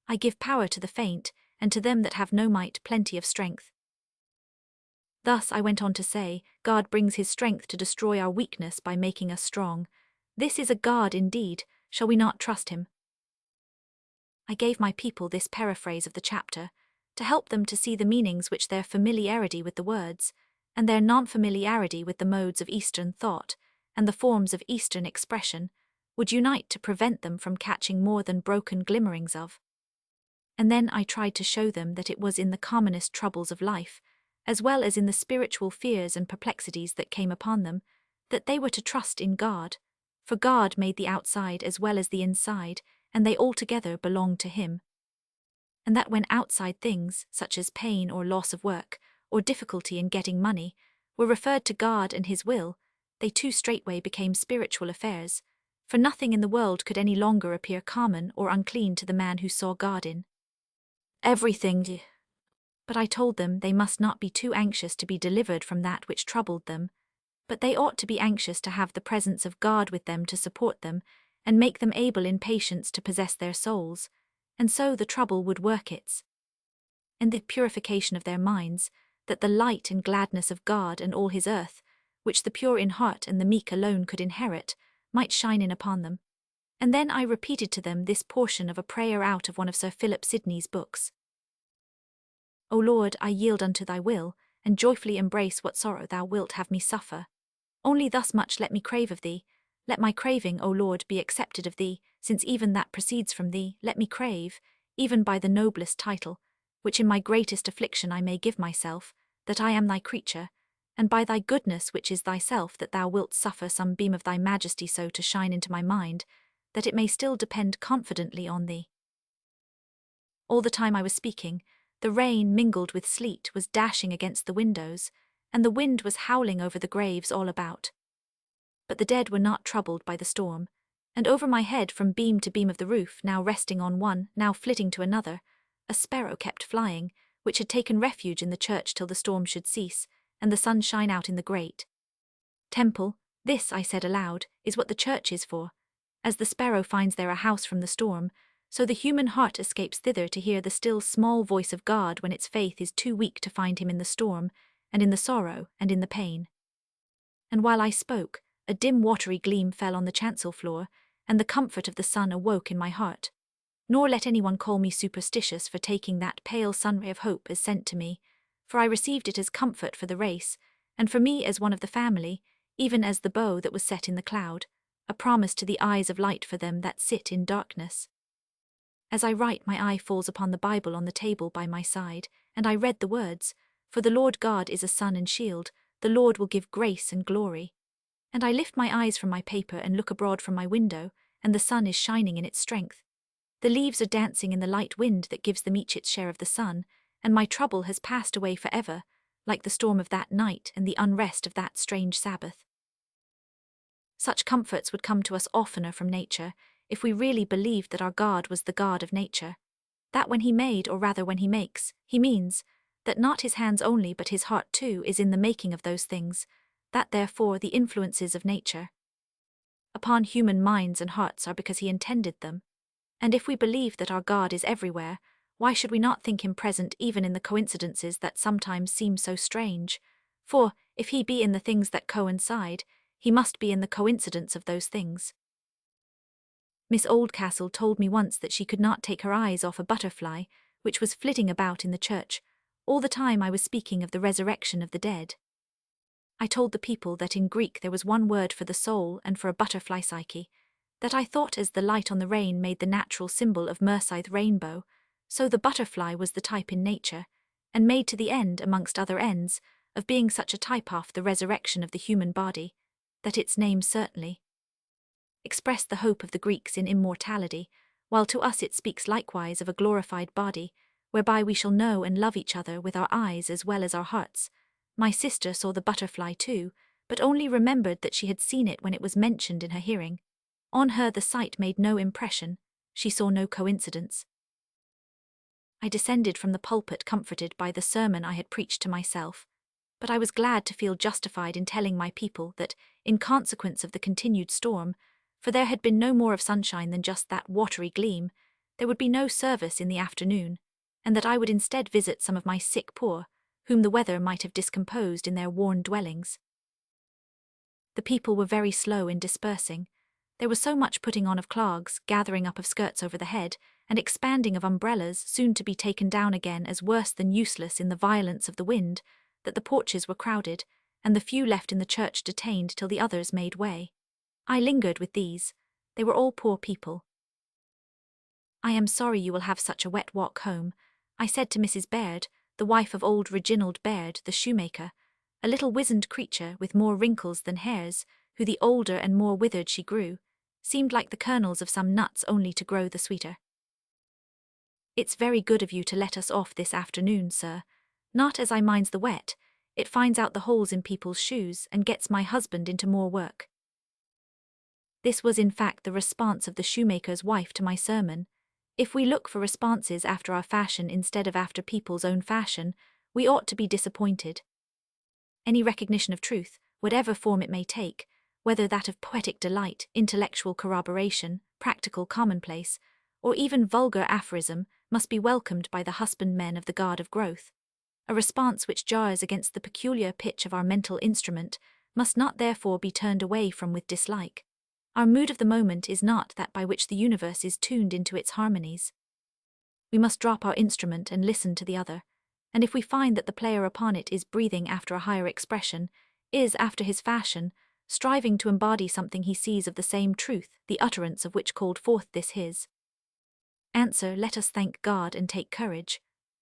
I give power to the faint, and to them that have no might plenty of strength. Thus I went on to say, God brings his strength to destroy our weakness by making us strong. This is a God indeed, shall we not trust him? I gave my people this paraphrase of the chapter, to help them to see the meanings which their familiarity with the words, and their non-familiarity with the modes of Eastern thought, and the forms of Eastern expression, would unite to prevent them from catching more than broken glimmerings of. And then I tried to show them that it was in the commonest troubles of life, as well as in the spiritual fears and perplexities that came upon them, that they were to trust in God, for God made the outside as well as the inside, and they altogether belonged to him. And that when outside things, such as pain or loss of work, or difficulty in getting money, were referred to God and his will, they too straightway became spiritual affairs, for nothing in the world could any longer appear common or unclean to the man who saw God in everything. But I told them they must not be too anxious to be delivered from that which troubled them, but they ought to be anxious to have the presence of God with them to support them, and make them able in patience to possess their souls, and so the trouble would work its. And the purification of their minds, that the light and gladness of God and all his earth, which the pure in heart and the meek alone could inherit, might shine in upon them. And then I repeated to them this portion of a prayer out of one of Sir Philip Sidney's books. O Lord, I yield unto thy will, and joyfully embrace what sorrow thou wilt have me suffer. Only thus much let me crave of thee. Let my craving, O Lord, be accepted of thee, since even that proceeds from thee. Let me crave, even by the noblest title, which in my greatest affliction I may give myself, that I am thy creature, and by thy goodness which is thyself, that thou wilt suffer some beam of thy majesty so to shine into my mind, that it may still depend confidently on thee. All the time I was speaking, the rain mingled with sleet was dashing against the windows, and the wind was howling over the graves all about. But the dead were not troubled by the storm, and over my head from beam to beam of the roof, now resting on one, now flitting to another, a sparrow kept flying, which had taken refuge in the church till the storm should cease, and the sun shine out in the great temple. This, I said aloud, is what the church is for. As the sparrow finds there a house from the storm, so the human heart escapes thither to hear the still small voice of God when its faith is too weak to find him in the storm, and in the sorrow, and in the pain. And while I spoke, a dim watery gleam fell on the chancel floor, and the comfort of the sun awoke in my heart. Nor let anyone call me superstitious for taking that pale sunray of hope as sent to me, for I received it as comfort for the race, and for me as one of the family, even as the bow that was set in the cloud, a promise to the eyes of light for them that sit in darkness. As I write, my eye falls upon the Bible on the table by my side, and I read the words, For the Lord God is a sun and shield, the Lord will give grace and glory. And I lift my eyes from my paper and look abroad from my window, and the sun is shining in its strength. The leaves are dancing in the light wind that gives them each its share of the sun, and my trouble has passed away forever, like the storm of that night and the unrest of that strange Sabbath. Such comforts would come to us oftener from nature, if we really believed that our God was the God of nature. That when he made, or rather when he makes, he means, that not his hands only but his heart too is in the making of those things, that therefore the influences of nature upon human minds and hearts are because he intended them. And if we believe that our God is everywhere, why should we not think him present even in the coincidences that sometimes seem so strange? For, if he be in the things that coincide, he must be in the coincidence of those things. Miss Oldcastle told me once that she could not take her eyes off a butterfly, which was flitting about in the church, all the time I was speaking of the resurrection of the dead. I told the people that in Greek there was one word for the soul and for a butterfly psyche, that I thought as the light on the rain made the natural symbol of Merseythe rainbow, So the butterfly was the type in nature, and made to the end, amongst other ends, of being such a type of the resurrection of the human body, that its name certainly expressed the hope of the Greeks in immortality, while to us it speaks likewise of a glorified body, whereby we shall know and love each other with our eyes as well as our hearts. My sister saw the butterfly too, but only remembered that she had seen it when it was mentioned in her hearing. On her the sight made no impression, she saw no coincidence. I descended from the pulpit comforted by the sermon I had preached to myself, but I was glad to feel justified in telling my people that, in consequence of the continued storm, for there had been no more of sunshine than just that watery gleam, there would be no service in the afternoon, and that I would instead visit some of my sick poor, whom the weather might have discomposed in their worn dwellings. The people were very slow in dispersing. There was so much putting on of clogs, gathering up of skirts over the head, and expanding of umbrellas soon to be taken down again as worse than useless in the violence of the wind, that the porches were crowded, and the few left in the church detained till the others made way. I lingered with these. They were all poor people. "I am sorry you will have such a wet walk home," I said to Mrs. Baird, the wife of old Reginald Baird, the shoemaker, a little wizened creature with more wrinkles than hairs, who the older and more withered she grew, seemed like the kernels of some nuts only to grow the sweeter. "It's very good of you to let us off this afternoon, sir. Not as I minds the wet, it finds out the holes in people's shoes and gets my husband into more work." This was in fact the response of the shoemaker's wife to my sermon. If we look for responses after our fashion instead of after people's own fashion, we ought to be disappointed. Any recognition of truth, whatever form it may take, whether that of poetic delight, intellectual corroboration, practical commonplace, or even vulgar aphorism, must be welcomed by the husbandmen of the God of growth. A response which jars against the peculiar pitch of our mental instrument must not therefore be turned away from with dislike. Our mood of the moment is not that by which the universe is tuned into its harmonies. We must drop our instrument and listen to the other, and if we find that the player upon it is breathing after a higher expression, is, after his fashion, striving to embody something he sees of the same truth, the utterance of which called forth this his answer, let us thank God and take courage.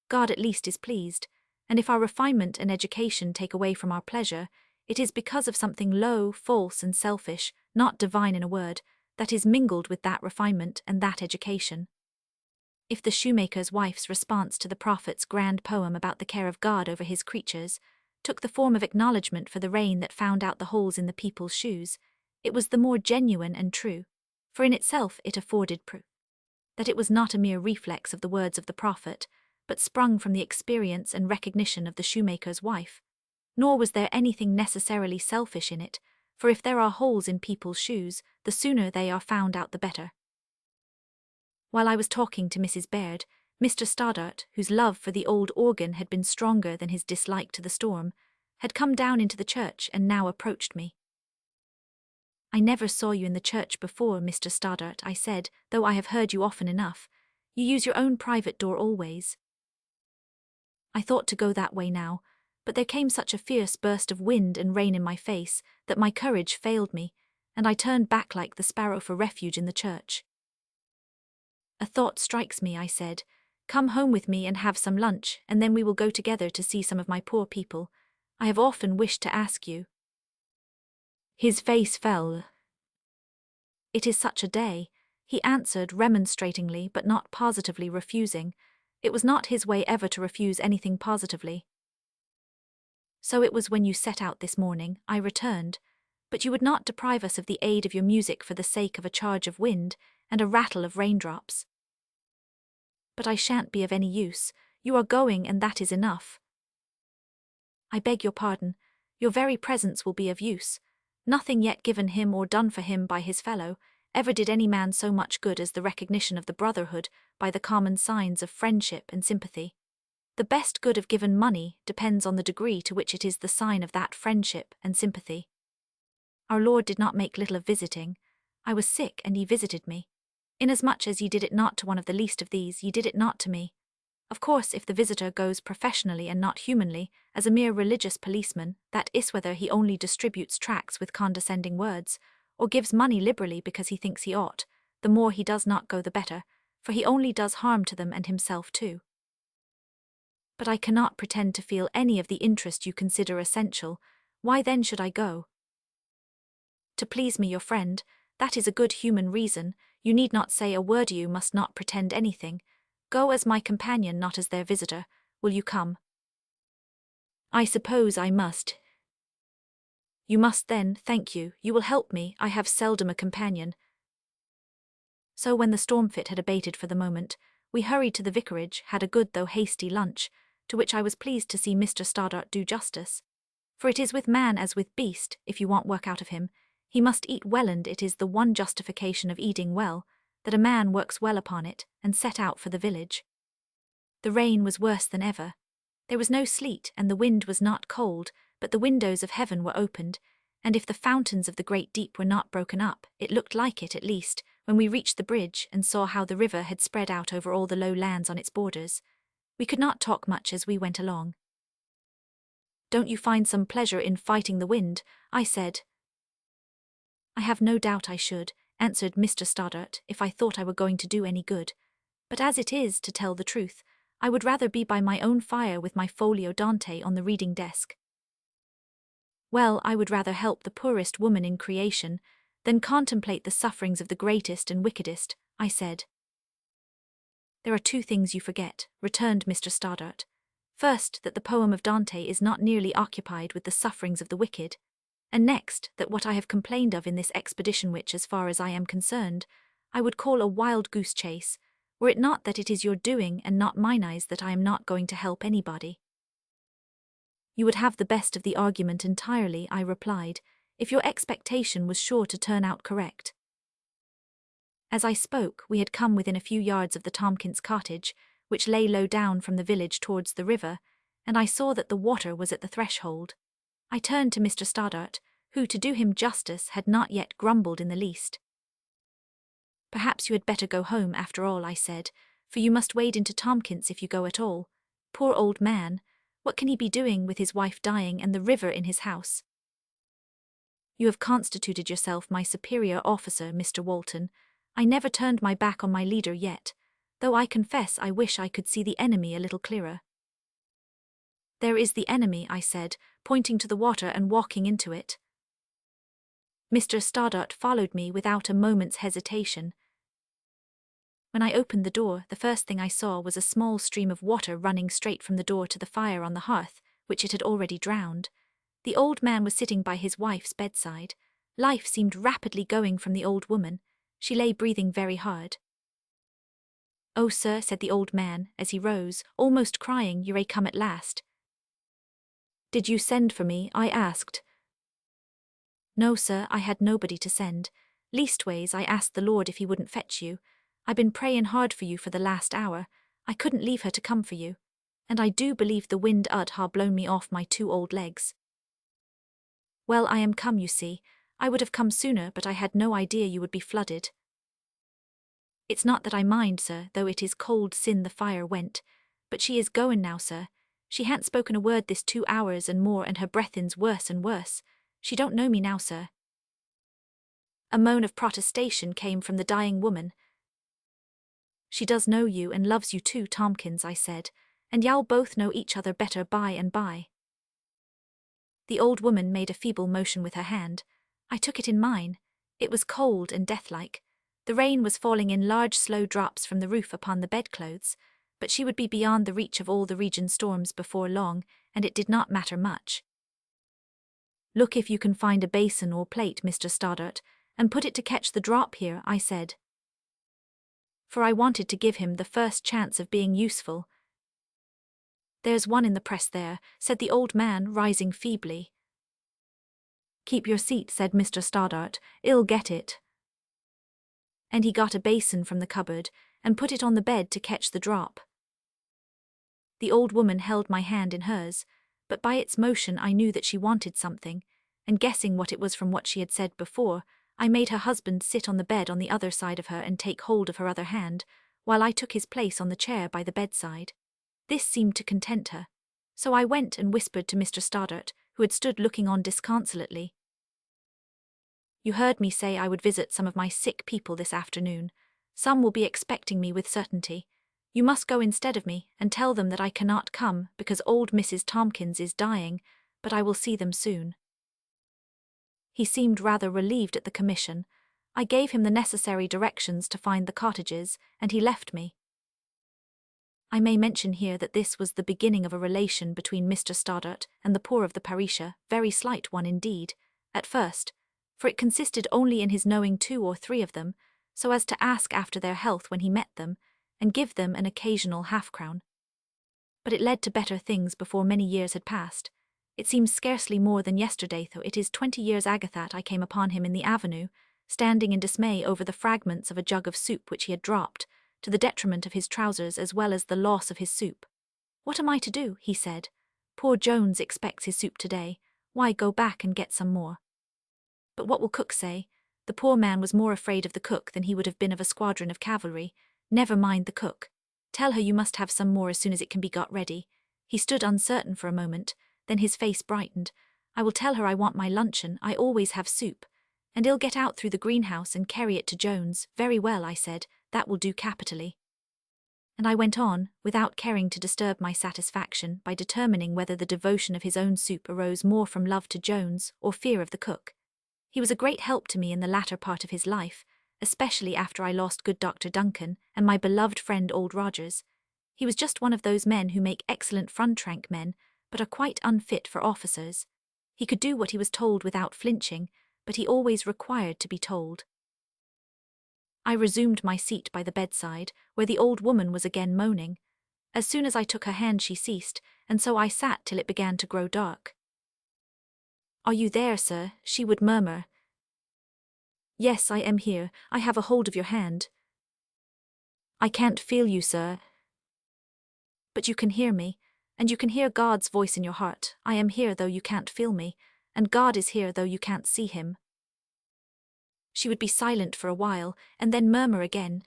God at least is pleased, and if our refinement and education take away from our pleasure, it is because of something low, false, and selfish, not divine in a word, that is mingled with that refinement and that education. If the shoemaker's wife's response to the prophet's grand poem about the care of God over his creatures took the form of acknowledgment for the rain that found out the holes in the people's shoes, it was the more genuine and true, for in itself it afforded proof that it was not a mere reflex of the words of the prophet, but sprung from the experience and recognition of the shoemaker's wife. Nor was there anything necessarily selfish in it, for if there are holes in people's shoes, the sooner they are found out the better. While I was talking to Mrs. Baird, Mr. Stoddart, whose love for the old organ had been stronger than his dislike to the storm, had come down into the church and now approached me. "I never saw you in the church before, Mr. Stoddart," I said, "though I have heard you often enough. You use your own private door always." I thought to go that way now, but there came such a fierce burst of wind and rain in my face that my courage failed me, and I turned back like the sparrow for refuge in the church. "A thought strikes me," I said. "Come home with me and have some lunch, and then we will go together to see some of my poor people. I have often wished to ask you." His face fell. "It is such a day," he answered remonstratingly but not positively refusing. It was not his way ever to refuse anything positively. "So it was when you set out this morning," I returned, "but you would not deprive us of the aid of your music for the sake of a charge of wind and a rattle of raindrops." "But I shan't be of any use. You are going, and that is enough." "I beg your pardon. Your very presence will be of use. Nothing yet given him or done for him by his fellow ever did any man so much good as the recognition of the brotherhood by the common signs of friendship and sympathy. The best good of given money depends on the degree to which it is the sign of that friendship and sympathy. Our Lord did not make little of visiting. I was sick, and ye visited me. Inasmuch as ye did it not to one of the least of these, ye did it not to me. Of course, if the visitor goes professionally and not humanly, as a mere religious policeman, that is whether he only distributes tracts with condescending words, or gives money liberally because he thinks he ought, the more he does not go the better, for he only does harm to them and himself too. But I cannot pretend to feel any of the interest you consider essential. Why then should I go? To please me, your friend, that is a good human reason. You need not say a word, you must not pretend anything. Go as my companion, not as their visitor. Will you come? I suppose I must. You must then, thank you, you will help me, I have seldom a companion. So when the storm fit had abated for the moment, we hurried to the vicarage, had a good though hasty lunch, to which I was pleased to see Mr. Stoddart do justice. For it is with man as with beast, if you want work out of him, he must eat well, and it is the one justification of eating well, that a man works well upon it, and set out for the village. The rain was worse than ever. There was no sleet, and the wind was not cold, but the windows of heaven were opened, and if the fountains of the great deep were not broken up, it looked like it at least, when we reached the bridge and saw how the river had spread out over all the low lands on its borders. We could not talk much as we went along. Don't you find some pleasure in fighting the wind? I said. I have no doubt I should, answered Mr. Stoddart, if I thought I were going to do any good. But as it is, to tell the truth, I would rather be by my own fire with my folio Dante on the reading desk. Well, I would rather help the poorest woman in creation than contemplate the sufferings of the greatest and wickedest, I said. There are two things you forget, returned Mr. Stoddart. First, that the poem of Dante is not nearly occupied with the sufferings of the wicked, and next, that what I have complained of in this expedition, which, as far as I am concerned, I would call a wild goose chase, were it not that it is your doing and not mine eyes that I am not going to help anybody. You would have the best of the argument entirely, I replied, if your expectation was sure to turn out correct. As I spoke, we had come within a few yards of the Tompkins cottage, which lay low down from the village towards the river, and I saw that the water was at the threshold. I turned to Mr. Stoddart, who, to do him justice, had not yet grumbled in the least. Perhaps you had better go home after all, I said, for you must wade into Tompkins if you go at all. Poor old man, what can he be doing with his wife dying and the river in his house? You have constituted yourself my superior officer, Mr. Walton. I never turned my back on my leader yet, though I confess I wish I could see the enemy a little clearer. There is the enemy, I said, pointing to the water and walking into it. Mr. Stoddart followed me without a moment's hesitation. When I opened the door, the first thing I saw was a small stream of water running straight from the door to the fire on the hearth, which it had already drowned. The old man was sitting by his wife's bedside. Life seemed rapidly going from the old woman. She lay breathing very hard. "Oh, sir," said the old man, as he rose, almost crying, "you're come at last." "Did you send for me?" I asked. "No, sir, I had nobody to send. Leastways, I asked the Lord if he wouldn't fetch you. I been prayin' hard for you for the last hour. I couldn't leave her to come for you. And I do believe the wind 'ud ha' blown me off my two old legs. Well, I am come, you see. I would have come sooner, but I had no idea you would be flooded. It's not that I mind, sir, though it is cold sin the fire went. But she is goin' now, sir. She han't spoken a word this 2 hours and more, and her breathin's worse and worse. She don't know me now, sir." A moan of protestation came from the dying woman. "She does know you and loves you too, Tompkins," I said, "and y'all both know each other better by and by." The old woman made a feeble motion with her hand. I took it in mine. It was cold and deathlike. The rain was falling in large slow drops from the roof upon the bedclothes, but she would be beyond the reach of all the region storms before long, and it did not matter much. "Look if you can find a basin or plate, Mr. Stoddart, and put it to catch the drop here," I said. For I wanted to give him the first chance of being useful. "There's one in the press there," said the old man, rising feebly. "Keep your seat," said Mr. Stoddart, "I'll get it." And he got a basin from the cupboard, and put it on the bed to catch the drop. The old woman held my hand in hers, but by its motion I knew that she wanted something, and guessing what it was from what she had said before, I made her husband sit on the bed on the other side of her and take hold of her other hand, while I took his place on the chair by the bedside. This seemed to content her, so I went and whispered to Mr. Stoddart, who had stood looking on disconsolately. "You heard me say I would visit some of my sick people this afternoon, Some will be expecting me with certainty. You must go instead of me, and tell them that I cannot come because old Mrs. Tompkins is dying, but I will see them soon." He seemed rather relieved at the commission. I gave him the necessary directions to find the cottages, and he left me. I may mention here that this was the beginning of a relation between Mr. Stoddart and the poor of the parish, a very slight one indeed, at first, for it consisted only in his knowing 2 or 3 of them, so as to ask after their health when he met them, and give them an occasional half-crown. But it led to better things before many years had passed. It seems scarcely more than yesterday, though it is 20 years ago, that I came upon him in the avenue, standing in dismay over the fragments of a jug of soup which he had dropped, to the detriment of his trousers as well as the loss of his soup. "What am I to do?" he said. "Poor Jones expects his soup today. Why, go back and get some more." But what will cook say? The poor man was more afraid of the cook than he would have been of a squadron of cavalry. Never mind the cook. Tell her you must have some more as soon as it can be got ready. He stood uncertain for a moment, then his face brightened. "I will tell her I want my luncheon, I always have soup. And he'll get out through the greenhouse and carry it to Jones." "Very well," I said, "that will do capitally." And I went on, without caring to disturb my satisfaction by determining whether the devotion of his own soup arose more from love to Jones or fear of the cook. He was a great help to me in the latter part of his life, especially after I lost good Dr. Duncan and my beloved friend old Rogers. He was just one of those men who make excellent front rank men, but are quite unfit for officers. He could do what he was told without flinching, but he always required to be told. I resumed my seat by the bedside, where the old woman was again moaning. As soon as I took her hand she ceased, and so I sat till it began to grow dark. "Are you there, sir?" she would murmur. "Yes, I am here. I have a hold of your hand." "I can't feel you, sir." "But you can hear me, and you can hear God's voice in your heart. I am here though you can't feel me, and God is here though you can't see him." She would be silent for a while, and then murmur again.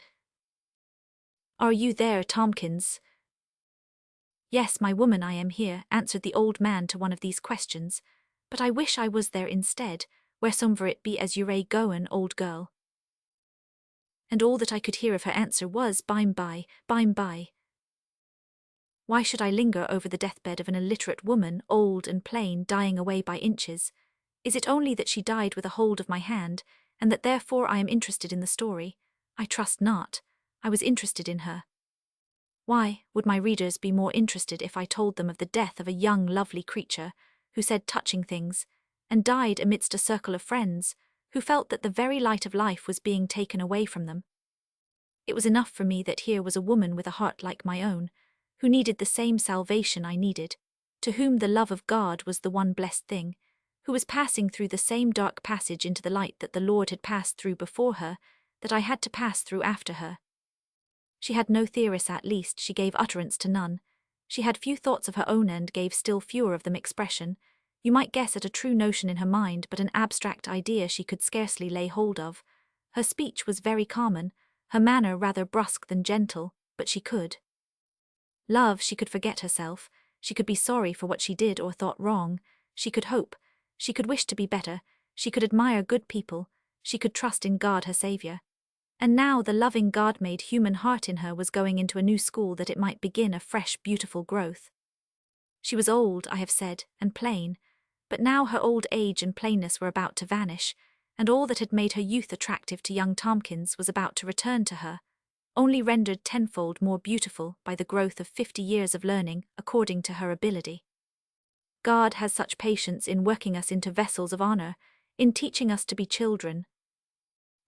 "Are you there, Tompkins?" "Yes, my woman, I am here," answered the old man to one of these questions, "but I wish I was there instead, wheresoever it be as you ray goin', old girl." And all that I could hear of her answer was, "Bime by, bime by." Why should I linger over the deathbed of an illiterate woman, old and plain, dying away by inches? Is it only that she died with a hold of my hand, and that therefore I am interested in the story? I trust not. I was interested in her. Why, would my readers be more interested if I told them of the death of a young lovely creature, who said touching things, and died amidst a circle of friends, who felt that the very light of life was being taken away from them? It was enough for me that here was a woman with a heart like my own, who needed the same salvation I needed, to whom the love of God was the one blessed thing, who was passing through the same dark passage into the light that the Lord had passed through before her, that I had to pass through after her. She had no theorists, at least she gave utterance to none. She had few thoughts of her own and gave still fewer of them expression. You might guess at a true notion in her mind, but an abstract idea she could scarcely lay hold of. Her speech was very common, her manner rather brusque than gentle, but she could love, she could forget herself, she could be sorry for what she did or thought wrong, she could hope, she could wish to be better, she could admire good people, she could trust in God her Saviour. And now the loving God-made human heart in her was going into a new school that it might begin a fresh beautiful growth. She was old, I have said, and plain, but now her old age and plainness were about to vanish, and all that had made her youth attractive to young Tompkins was about to return to her, only rendered tenfold more beautiful by the growth of 50 years of learning according to her ability. God has such patience in working us into vessels of honour, in teaching us to be children.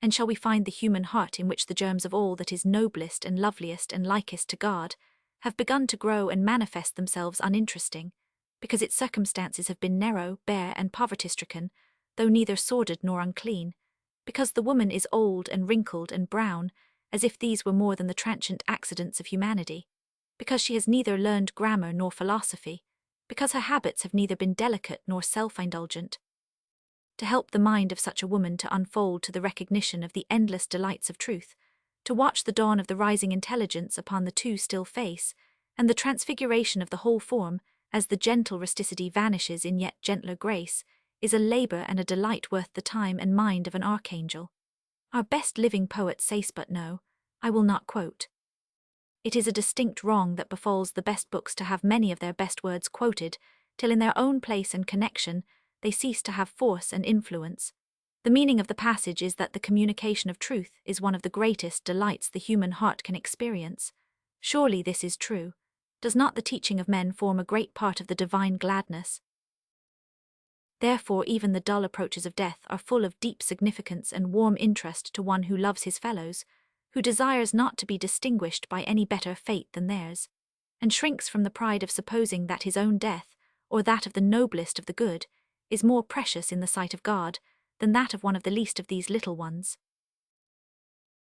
And shall we find the human heart in which the germs of all that is noblest and loveliest and likest to God have begun to grow and manifest themselves uninteresting, because its circumstances have been narrow, bare, and poverty-stricken, though neither sordid nor unclean, because the woman is old and wrinkled and brown, as if these were more than the transient accidents of humanity, because she has neither learned grammar nor philosophy, because her habits have neither been delicate nor self-indulgent. To help the mind of such a woman to unfold to the recognition of the endless delights of truth, to watch the dawn of the rising intelligence upon the too still face, and the transfiguration of the whole form, as the gentle rusticity vanishes in yet gentler grace, is a labour and a delight worth the time and mind of an archangel. Our best living poet says but no. I will not quote. It is a distinct wrong that befalls the best books to have many of their best words quoted, till in their own place and connection they cease to have force and influence. The meaning of the passage is that the communication of truth is one of the greatest delights the human heart can experience. Surely this is true. Does not the teaching of men form a great part of the divine gladness? Therefore even the dull approaches of death are full of deep significance and warm interest to one who loves his fellows, who desires not to be distinguished by any better fate than theirs, and shrinks from the pride of supposing that his own death, or that of the noblest of the good, is more precious in the sight of God than that of one of the least of these little ones.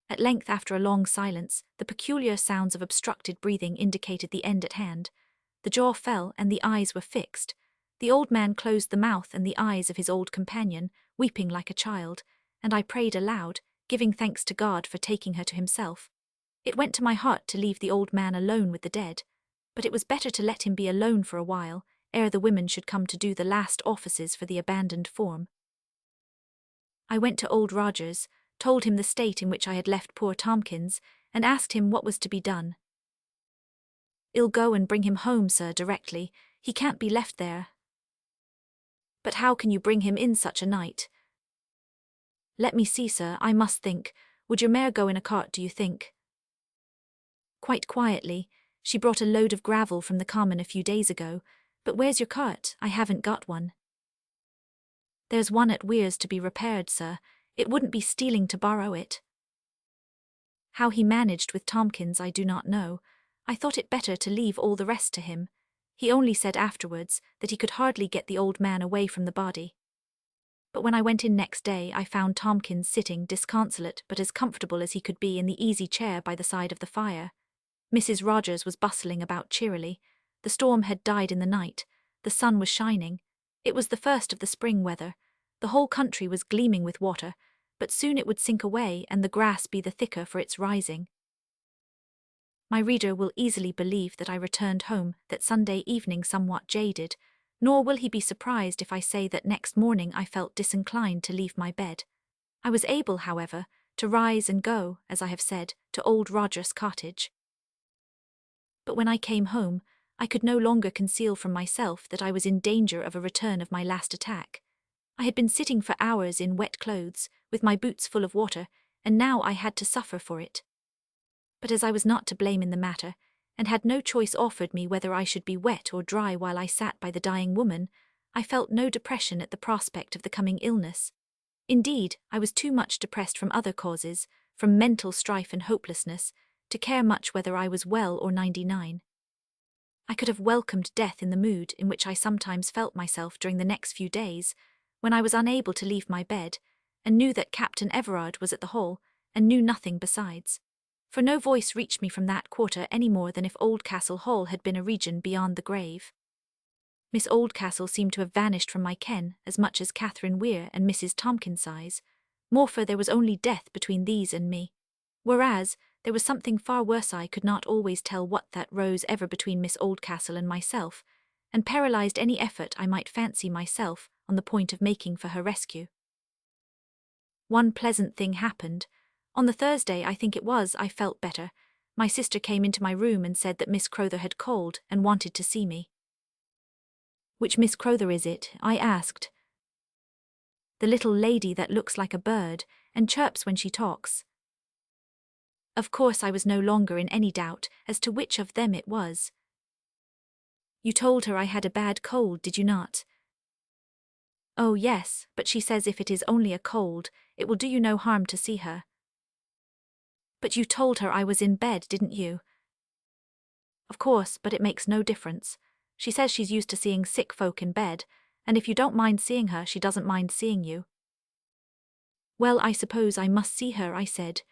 At length, after a long silence, the peculiar sounds of obstructed breathing indicated the end at hand. The jaw fell and the eyes were fixed. The old man closed the mouth and the eyes of his old companion, weeping like a child, and I prayed aloud, giving thanks to God for taking her to himself. It went to my heart to leave the old man alone with the dead, but it was better to let him be alone for a while, ere the women should come to do the last offices for the abandoned form. I went to old Rogers, told him the state in which I had left poor Tomkins, and asked him what was to be done. "I'll go and bring him home, sir, directly. He can't be left there." "But how can you bring him in such a night?" "Let me see, sir, I must think. Would your mare go in a cart, do you think?" "Quite quietly. She brought a load of gravel from the common a few days ago. But where's your cart? I haven't got one." "There's one at Weir's to be repaired, sir. It wouldn't be stealing to borrow it." How he managed with Tomkins I do not know. I thought it better to leave all the rest to him. He only said afterwards that he could hardly get the old man away from the body. But when I went in next day I found Tomkins sitting disconsolate but as comfortable as he could be in the easy chair by the side of the fire. Mrs. Rogers was bustling about cheerily. The storm had died in the night. The sun was shining. It was the first of the spring weather. The whole country was gleaming with water, but soon it would sink away and the grass be the thicker for its rising. My reader will easily believe that I returned home that Sunday evening somewhat jaded, nor will he be surprised if I say that next morning I felt disinclined to leave my bed. I was able, however, to rise and go, as I have said, to old Rogers' cottage. But when I came home, I could no longer conceal from myself that I was in danger of a return of my last attack. I had been sitting for hours in wet clothes, with my boots full of water, and now I had to suffer for it. But as I was not to blame in the matter, and had no choice offered me whether I should be wet or dry while I sat by the dying woman, I felt no depression at the prospect of the coming illness. Indeed, I was too much depressed from other causes, from mental strife and hopelessness, to care much whether I was well or 99. I could have welcomed death in the mood in which I sometimes felt myself during the next few days, when I was unable to leave my bed, and knew that Captain Everard was at the Hall, and knew nothing besides. For no voice reached me from that quarter any more than if Oldcastle Hall had been a region beyond the grave. Miss Oldcastle seemed to have vanished from my ken as much as Catherine Weir and Mrs. Tomkinsize, more for there was only death between these and me. Whereas, there was something far worse. I could not always tell what that rose ever between Miss Oldcastle and myself, and paralysed any effort I might fancy myself on the point of making for her rescue. One pleasant thing happened. On the Thursday, I think it was, I felt better. My sister came into my room and said that Miss Crowther had called and wanted to see me. "Which Miss Crowther is it?" I asked. "The little lady that looks like a bird and chirps when she talks." Of course I was no longer in any doubt as to which of them it was. "You told her I had a bad cold, did you not?" "Oh yes, but she says if it is only a cold, it will do you no harm to see her." "But you told her I was in bed, didn't you?" "Of course, but it makes no difference. She says she's used to seeing sick folk in bed, and if you don't mind seeing her, she doesn't mind seeing you." "Well, I suppose I must see her," I said.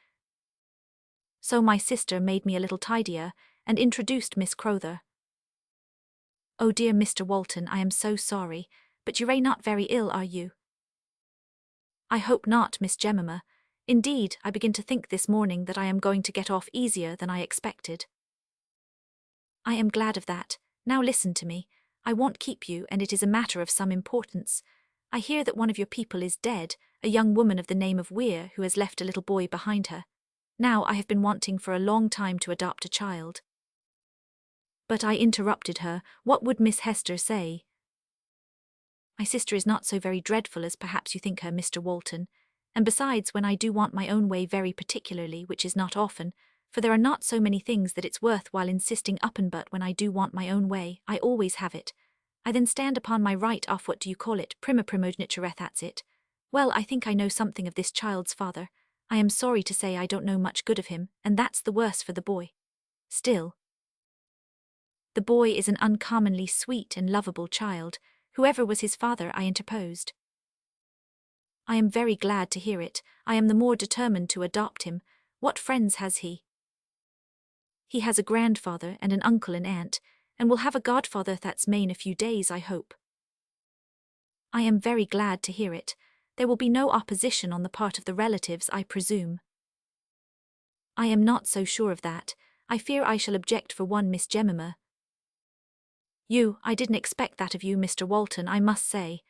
So my sister made me a little tidier, and introduced Miss Crowther. "Oh dear Mr. Walton, I am so sorry, but you're not very ill, are you?" "I hope not, Miss Jemima. Indeed, I begin to think this morning that I am going to get off easier than I expected." "I am glad of that. Now listen to me. I won't keep you, and it is a matter of some importance. I hear that one of your people is dead, a young woman of the name of Weir who has left a little boy behind her." Now I have been wanting for a long time to adopt a child. But I interrupted her. What would Miss Hester say? My sister is not so very dreadful as perhaps you think her, Mr. Walton. And besides, when I do want my own way very particularly, which is not often, for there are not so many things that it's worth while insisting upon, but when I do want my own way, I always have it. I then stand upon my right off what do you call it, primogeniture, that's it. Well, I think I know something of this child's father. I am sorry to say I don't know much good of him, and that's the worse for the boy. Still, the boy is an uncommonly sweet and lovable child. Whoever was his father, I interposed. I am very glad to hear it. I am the more determined to adopt him. What friends has he? He has a grandfather and an uncle and aunt, and will have a godfather that's in a few days, I hope. I am very glad to hear it. There will be no opposition on the part of the relatives, I presume. I am not so sure of that. I fear I shall object for one, Miss Jemima. I didn't expect that of you, Mr. Walton, I must say.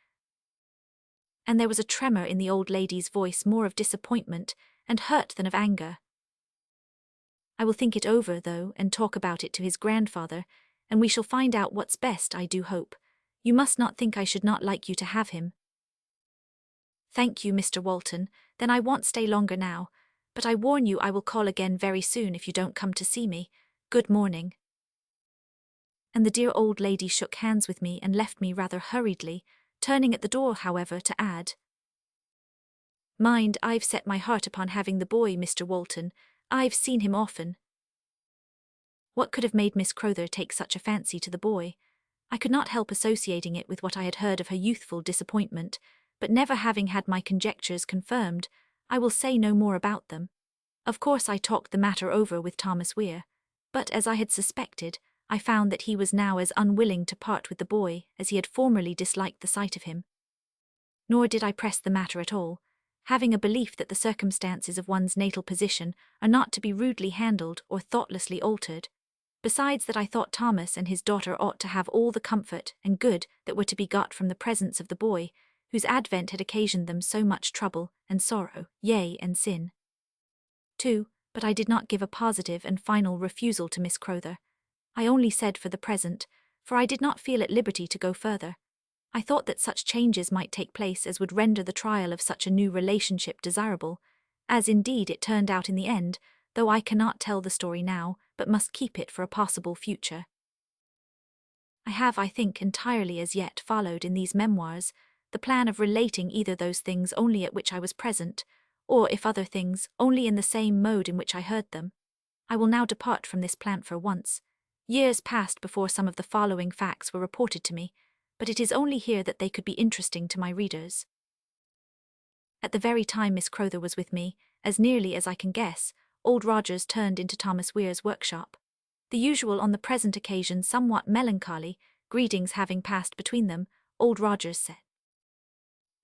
And there was a tremor in the old lady's voice, more of disappointment and hurt than of anger. I will think it over, though, and talk about it to his grandfather, and we shall find out what's best, I do hope. You must not think I should not like you to have him. Thank you, Mr. Walton, then I won't stay longer now, but I warn you I will call again very soon if you don't come to see me. Good morning. And the dear old lady shook hands with me and left me rather hurriedly, turning at the door, however, to add, Mind, I've set my heart upon having the boy, Mr. Walton. I've seen him often. What could have made Miss Crowther take such a fancy to the boy? I could not help associating it with what I had heard of her youthful disappointment, but never having had my conjectures confirmed, I will say no more about them. Of course I talked the matter over with Thomas Weir, but as I had suspected, I found that he was now as unwilling to part with the boy as he had formerly disliked the sight of him. Nor did I press the matter at all, having a belief that the circumstances of one's natal position are not to be rudely handled or thoughtlessly altered. Besides that, I thought Thomas and his daughter ought to have all the comfort and good that were to be got from the presence of the boy, whose advent had occasioned them so much trouble and sorrow, yea, and sin. 2. But I did not give a positive and final refusal to Miss Crowther. I only said for the present, for I did not feel at liberty to go further. I thought that such changes might take place as would render the trial of such a new relationship desirable, as indeed it turned out in the end, though I cannot tell the story now, but must keep it for a possible future. I have, I think, entirely as yet followed in these memoirs the plan of relating either those things only at which I was present, or, if other things, only in the same mode in which I heard them. I will now depart from this plan for once. Years passed before some of the following facts were reported to me, but it is only here that they could be interesting to my readers. At the very time Miss Crowther was with me, as nearly as I can guess, Old Rogers turned into Thomas Weir's workshop. The usual on the present occasion somewhat melancholy greetings having passed between them, Old Rogers said,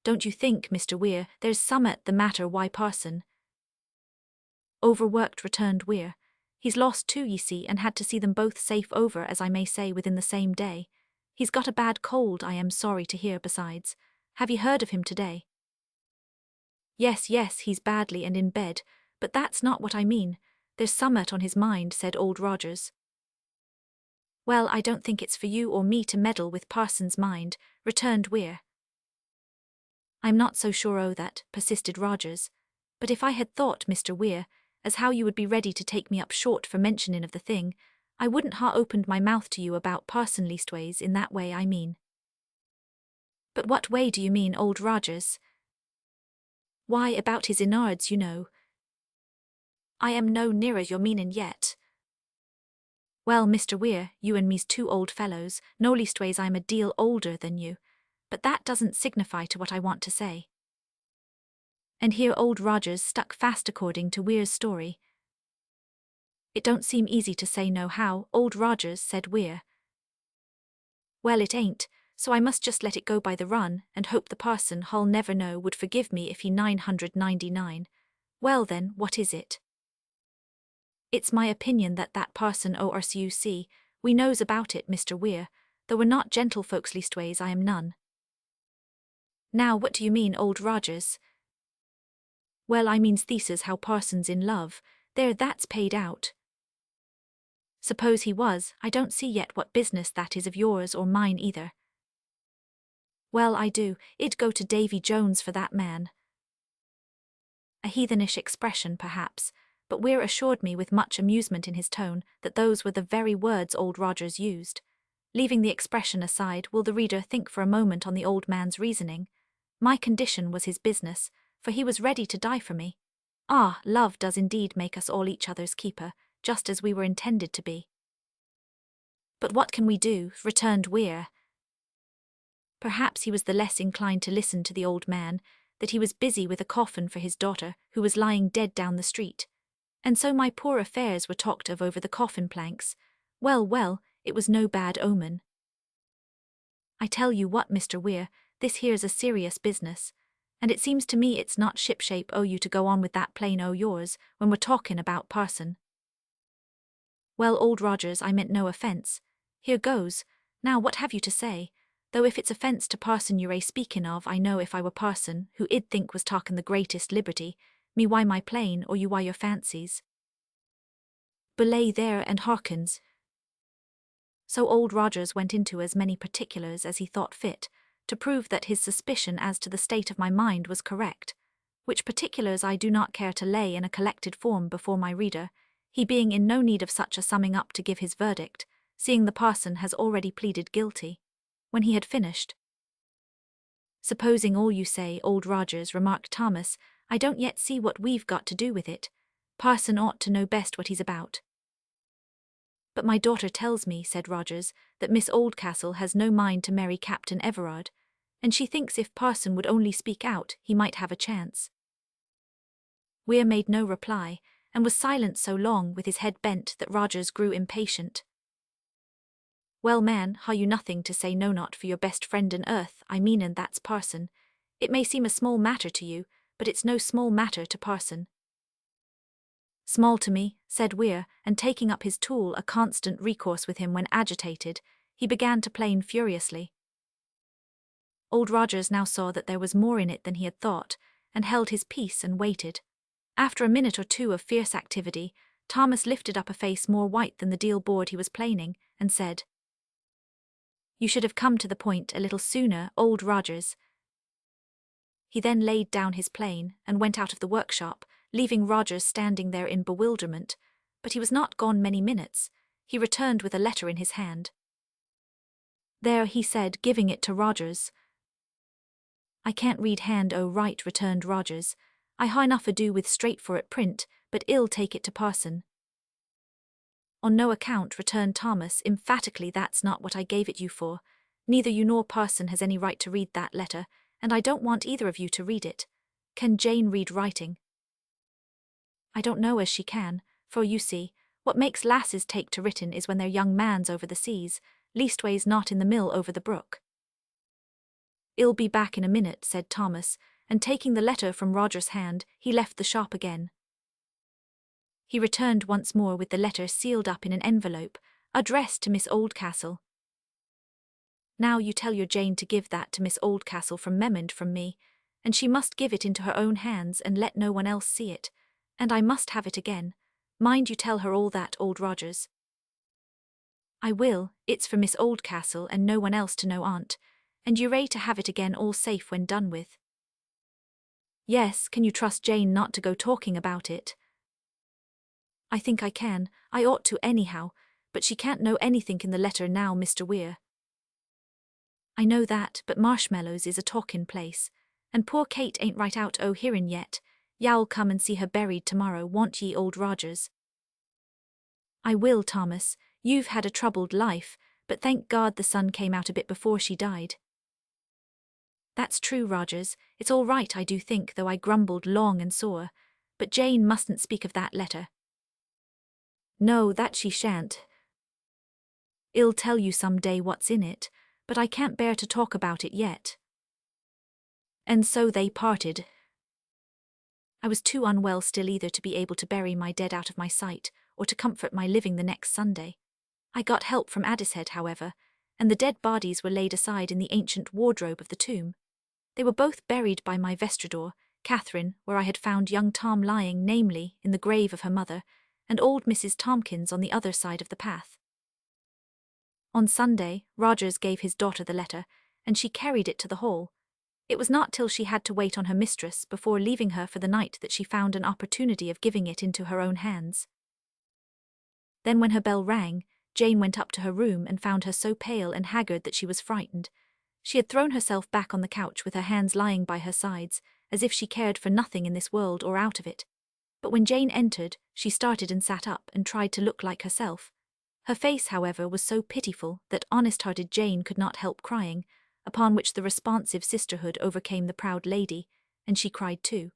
"Don't you think, Mr. Weir, there's summat the matter, why, parson?" "Overworked," returned Weir. "He's lost two, ye see, and had to see them both safe over, as I may say, within the same day. He's got a bad cold, I am sorry to hear, besides. Have ye heard of him today?" Yes, he's badly and in bed, but that's not what I mean. There's summat on his mind," said Old Rogers. "Well, I don't think it's for you or me to meddle with parson's mind," returned Weir. "I'm not so sure o' that," persisted Rogers. "But if I had thought, Mr. Weir, as how you would be ready to take me up short for mentioning of the thing, I wouldn't ha' opened my mouth to you about parson, leastways in that way I mean." "But what way do you mean, Old Rogers?" "Why, about his innards, you know." "I am no nearer your meaning yet." "Well, Mr. Weir, you and me's two old fellows, no leastways I'm a deal older than you, but that doesn't signify to what I want to say." And here Old Rogers stuck fast according to Weir's story. "It don't seem easy to say no how, Old Rogers," said Weir. "Well, it ain't, so I must just let it go by the run, and hope the parson Hull never know would forgive me if he 999. Well then, what is it?" "It's my opinion that parson o' RCUC, we knows about it, Mr. Weir, though we're not gentlefolks, leastways I am none." "Now what do you mean, Old Rogers?" "Well, I means thesis how parson's in love, There, that's paid out. Suppose he was, I don't see yet what business that is of yours or mine either. Well, I do, it'd go to Davy Jones for that man. A heathenish expression, perhaps, but Weir assured me with much amusement in his tone that those were the very words old Rogers used. Leaving the expression aside, will the reader think for a moment on the old man's reasoning? My condition was his business, for he was ready to die for me. Ah, love does indeed make us all each other's keeper, just as we were intended to be. But what can we do? Returned Weir. Perhaps he was the less inclined to listen to the old man, that he was busy with a coffin for his daughter, who was lying dead down the street. And so my poor affairs were talked of over the coffin planks. Well, well, it was no bad omen. I tell you what, Mr. Weir, this here's a serious business, and it seems to me it's not shipshape o' you to go on with that plane o' yours, when we're talkin' about parson. Well, old Rogers, I meant no offence. Here goes. Now what have you to say? Though if it's offence to parson you're speaking of, I know if I were parson, who I'd think was talkin' the greatest liberty, me why my plane, or you why your fancies. Belay there and hearkens. So old Rogers went into as many particulars as he thought fit, to prove that his suspicion as to the state of my mind was correct, which particulars I do not care to lay in a collected form before my reader, he being in no need of such a summing up to give his verdict, seeing the parson has already pleaded guilty. When he had finished, "Supposing all you say, old Rogers," remarked Thomas, "I don't yet see what we've got to do with it. Parson ought to know best what he's about." "But my daughter tells me," said Rogers, "that Miss Oldcastle has no mind to marry Captain Everard, and she thinks if parson would only speak out, he might have a chance." Weir made no reply, and was silent so long with his head bent that Rogers grew impatient. "Well, man, ha' you nothing to say? No, not for your best friend in earth, I mean, and that's parson. It may seem a small matter to you, but it's no small matter to parson." "Small to me," said Weir, and taking up his tool, a constant recourse with him when agitated, he began to plane furiously. Old Rogers now saw that there was more in it than he had thought, and held his peace and waited. After a minute or two of fierce activity, Thomas lifted up a face more white than the deal board he was planing, and said, "You should have come to the point a little sooner, old Rogers." He then laid down his plane and went out of the workshop, leaving Rogers standing there in bewilderment, but he was not gone many minutes. He returned with a letter in his hand. "There," he said, giving it to Rogers. "I can't read hand o' right," returned Rogers. "I ha' enough ado with straight-for-it print, but I'll take it to parson." "On no account," returned Thomas emphatically, "that's not what I gave it you for. Neither you nor parson has any right to read that letter, and I don't want either of you to read it. Can Jane read writing?" "I don't know as she can, for you see, what makes lasses take to written is when their young man's over the seas, leastways not in the mill over the brook." "I'll be back in a minute," said Thomas, and taking the letter from Rogers' hand, he left the shop again. He returned once more with the letter sealed up in an envelope, addressed to Miss Oldcastle. "Now you tell your Jane to give that to Miss Oldcastle from Memond from me, and she must give it into her own hands and let no one else see it, and I must have it again. Mind you tell her all that, old Rogers." "I will, it's for Miss Oldcastle and no one else to know, aunt, and you're to have it again all safe when done with." "Yes, can you trust Jane not to go talking about it?" "I think I can, I ought to anyhow, but she can't know anything in the letter now, Mr. Weir." "I know that, but Marshmallows is a talkin' place, and poor Kate ain't right out o' hearin' yet. Y'all come and see her buried tomorrow, won't ye, old Rogers?" "I will, Thomas. You've had a troubled life, but thank God the sun came out a bit before she died." "That's true, Rogers. It's all right, I do think, though I grumbled long and sore. But Jane mustn't speak of that letter." "No, that she shan't. I'll tell you some day what's in it, but I can't bear to talk about it yet." And so they parted. I was too unwell still either to be able to bury my dead out of my sight, or to comfort my living the next Sunday. I got help from Adishead, however, and the dead bodies were laid aside in the ancient wardrobe of the tomb. They were both buried by my vestrador, Catherine, where I had found young Tom lying, namely, in the grave of her mother, and old Mrs. Tompkins on the other side of the path. On Sunday, Rogers gave his daughter the letter, and she carried it to the hall. It was not till she had to wait on her mistress before leaving her for the night that she found an opportunity of giving it into her own hands. Then when her bell rang, Jane went up to her room and found her so pale and haggard that she was frightened. She had thrown herself back on the couch with her hands lying by her sides, as if she cared for nothing in this world or out of it. But when Jane entered, she started and sat up and tried to look like herself. Her face, however, was so pitiful that honest-hearted Jane could not help crying, upon which the responsive sisterhood overcame the proud lady, and she cried too.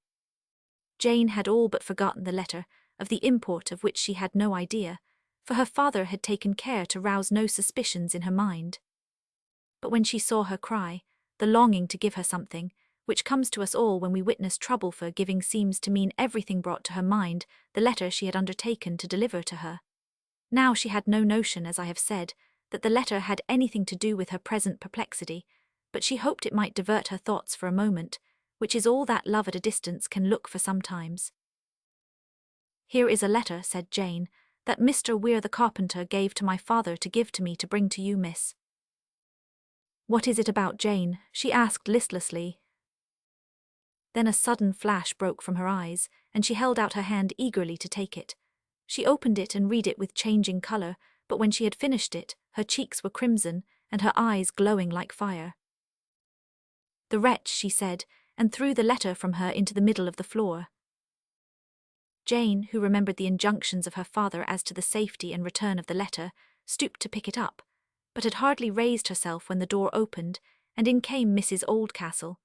Jane had all but forgotten the letter, of the import of which she had no idea, for her father had taken care to rouse no suspicions in her mind. But when she saw her cry, the longing to give her something, which comes to us all when we witness trouble for giving, seems to mean everything, brought to her mind the letter she had undertaken to deliver to her. Now she had no notion, as I have said, that the letter had anything to do with her present perplexity, but she hoped it might divert her thoughts for a moment, which is all that love at a distance can look for sometimes. "Here is a letter," said Jane, "that Mr. Weir the carpenter gave to my father to give to me to bring to you, miss." "What is it about, Jane?" she asked listlessly. Then a sudden flash broke from her eyes, and she held out her hand eagerly to take it. She opened it and read it with changing colour, but when she had finished it, her cheeks were crimson, and her eyes glowing like fire. "The wretch," she said, and threw the letter from her into the middle of the floor. Jane, who remembered the injunctions of her father as to the safety and return of the letter, stooped to pick it up, but had hardly raised herself when the door opened, and in came Mrs. Oldcastle.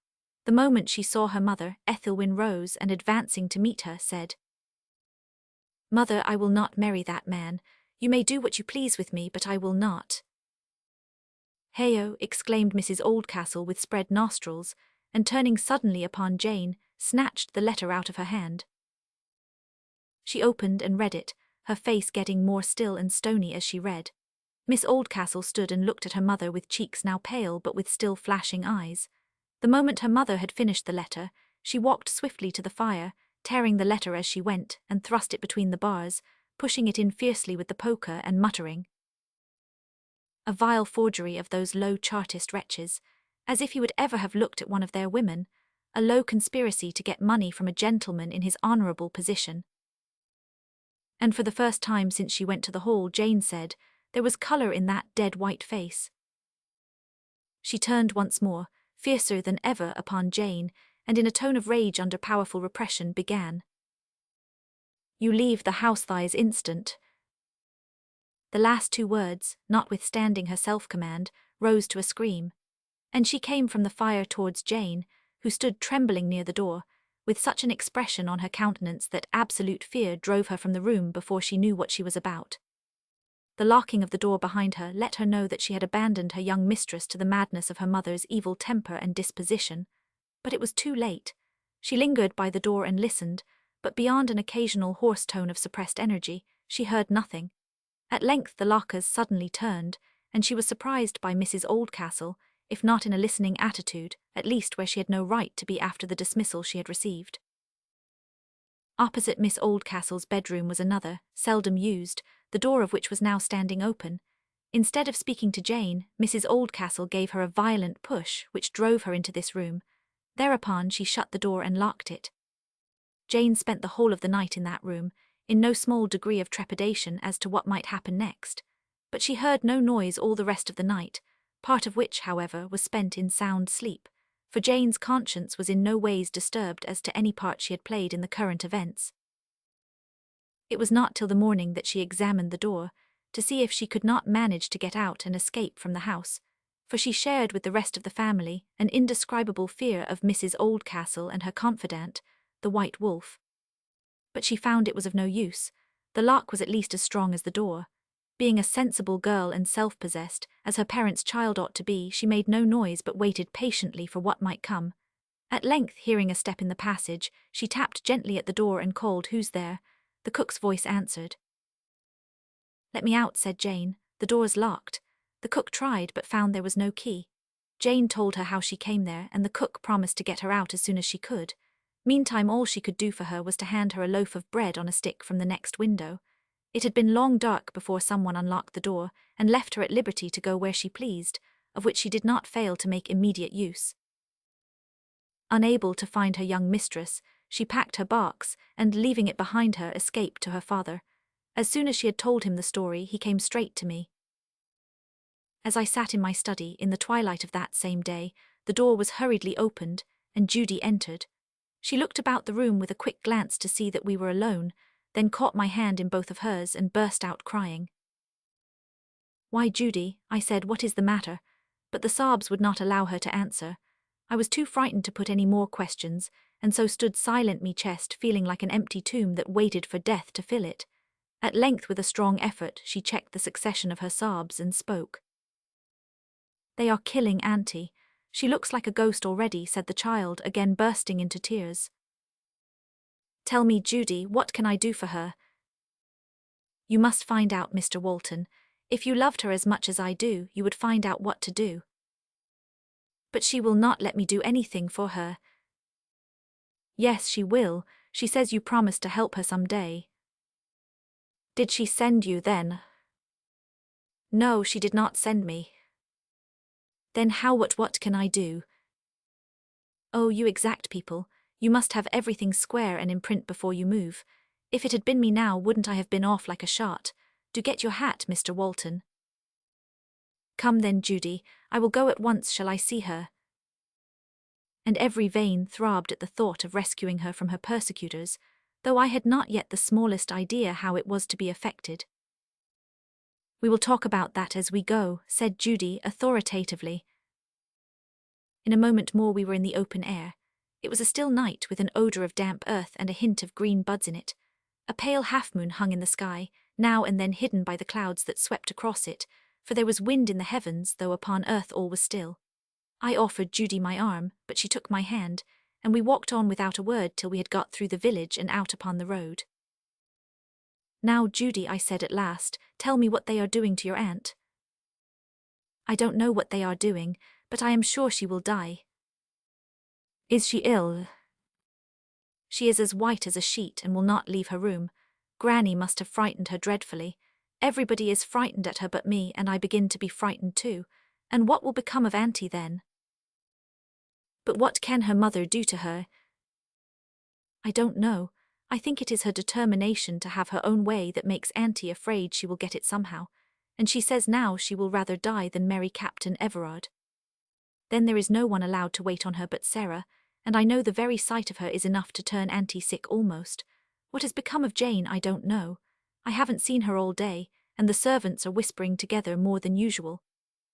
The moment she saw her mother, Ethelwyn rose and, advancing to meet her, said, "Mother, I will not marry that man. You may do what you please with me, but I will not." "Heyo!" exclaimed Mrs. Oldcastle with spread nostrils, and turning suddenly upon Jane, snatched the letter out of her hand. She opened and read it, her face getting more still and stony as she read. Miss Oldcastle stood and looked at her mother with cheeks now pale but with still flashing eyes. The moment her mother had finished the letter, she walked swiftly to the fire, tearing the letter as she went, and thrust it between the bars, pushing it in fiercely with the poker and muttering, "A vile forgery of those low Chartist wretches, as if he would ever have looked at one of their women, a low conspiracy to get money from a gentleman in his honourable position." And for the first time since she went to the hall, Jane said, there was colour in that dead white face. She turned once more, fiercer than ever, upon Jane, and in a tone of rage under powerful repression began, "You leave the house this instant." The last two words, notwithstanding her self-command, rose to a scream, and she came from the fire towards Jane, who stood trembling near the door, with such an expression on her countenance that absolute fear drove her from the room before she knew what she was about. The locking of the door behind her let her know that she had abandoned her young mistress to the madness of her mother's evil temper and disposition, but it was too late. She lingered by the door and listened, but beyond an occasional hoarse tone of suppressed energy, she heard nothing. At length the lockers suddenly turned, and she was surprised by Mrs. Oldcastle, if not in a listening attitude, at least where she had no right to be after the dismissal she had received. Opposite Miss Oldcastle's bedroom was another, seldom used, the door of which was now standing open. Instead of speaking to Jane, Mrs. Oldcastle gave her a violent push which drove her into this room. Thereupon she shut the door and locked it. Jane spent the whole of the night in that room, in no small degree of trepidation as to what might happen next, but she heard no noise all the rest of the night, part of which, however, was spent in sound sleep, for Jane's conscience was in no ways disturbed as to any part she had played in the current events. It was not till the morning that she examined the door, to see if she could not manage to get out and escape from the house, for she shared with the rest of the family an indescribable fear of Mrs. Oldcastle and her confidant, the White Wolf. But she found it was of no use. The lock was at least as strong as the door. Being a sensible girl and self-possessed, as her parents' child ought to be, she made no noise but waited patiently for what might come. At length, hearing a step in the passage, she tapped gently at the door and called, "Who's there?" The cook's voice answered. "Let me out," said Jane. "The door's locked." The cook tried, but found there was no key. Jane told her how she came there, and the cook promised to get her out as soon as she could. Meantime, all she could do for her was to hand her a loaf of bread on a stick from the next window. It had been long dark before someone unlocked the door and left her at liberty to go where she pleased, of which she did not fail to make immediate use. Unable to find her young mistress, she packed her box and, leaving it behind her, escaped to her father. As soon as she had told him the story, he came straight to me. As I sat in my study in the twilight of that same day, the door was hurriedly opened, and Judy entered. She looked about the room with a quick glance to see that we were alone, then caught my hand in both of hers and burst out crying. "Why, Judy," I said, "what is the matter?" But the sobs would not allow her to answer. I was too frightened to put any more questions, and so stood silent me chest, feeling like an empty tomb that waited for death to fill it. At length, with a strong effort, she checked the succession of her sobs and spoke. "They are killing Auntie. She looks like a ghost already," said the child, again bursting into tears. "Tell me, Judy, what can I do for her?" "You must find out, Mr. Walton. If you loved her as much as I do, you would find out what to do." "But she will not let me do anything for her." "Yes, she will. She says you promised to help her some day." "Did she send you then?" "No, she did not send me." "Then what can I do?" "Oh, you exact people. You must have everything square and in print before you move. If it had been me now, wouldn't I have been off like a shot? Do get your hat, Mr. Walton." "Come then, Judy, I will go at once. Shall I see her?" And every vein throbbed at the thought of rescuing her from her persecutors, though I had not yet the smallest idea how it was to be effected. "We will talk about that as we go," said Judy authoritatively. In a moment more we were in the open air. It was a still night with an odour of damp earth and a hint of green buds in it. A pale half-moon hung in the sky, now and then hidden by the clouds that swept across it, for there was wind in the heavens, though upon earth all was still. I offered Judy my arm, but she took my hand, and we walked on without a word till we had got through the village and out upon the road. "Now, Judy," I said at last, "tell me what they are doing to your aunt." "I don't know what they are doing, but I am sure she will die." "Is she ill?" "She is as white as a sheet and will not leave her room. Granny must have frightened her dreadfully. Everybody is frightened at her but me, and I begin to be frightened too. And what will become of Auntie then?" "But what can her mother do to her?" "I don't know. I think it is her determination to have her own way that makes Auntie afraid she will get it somehow, and she says now she will rather die than marry Captain Everard. Then there is no one allowed to wait on her but Sarah, and I know the very sight of her is enough to turn Auntie sick almost. What has become of Jane I don't know. I haven't seen her all day, and the servants are whispering together more than usual.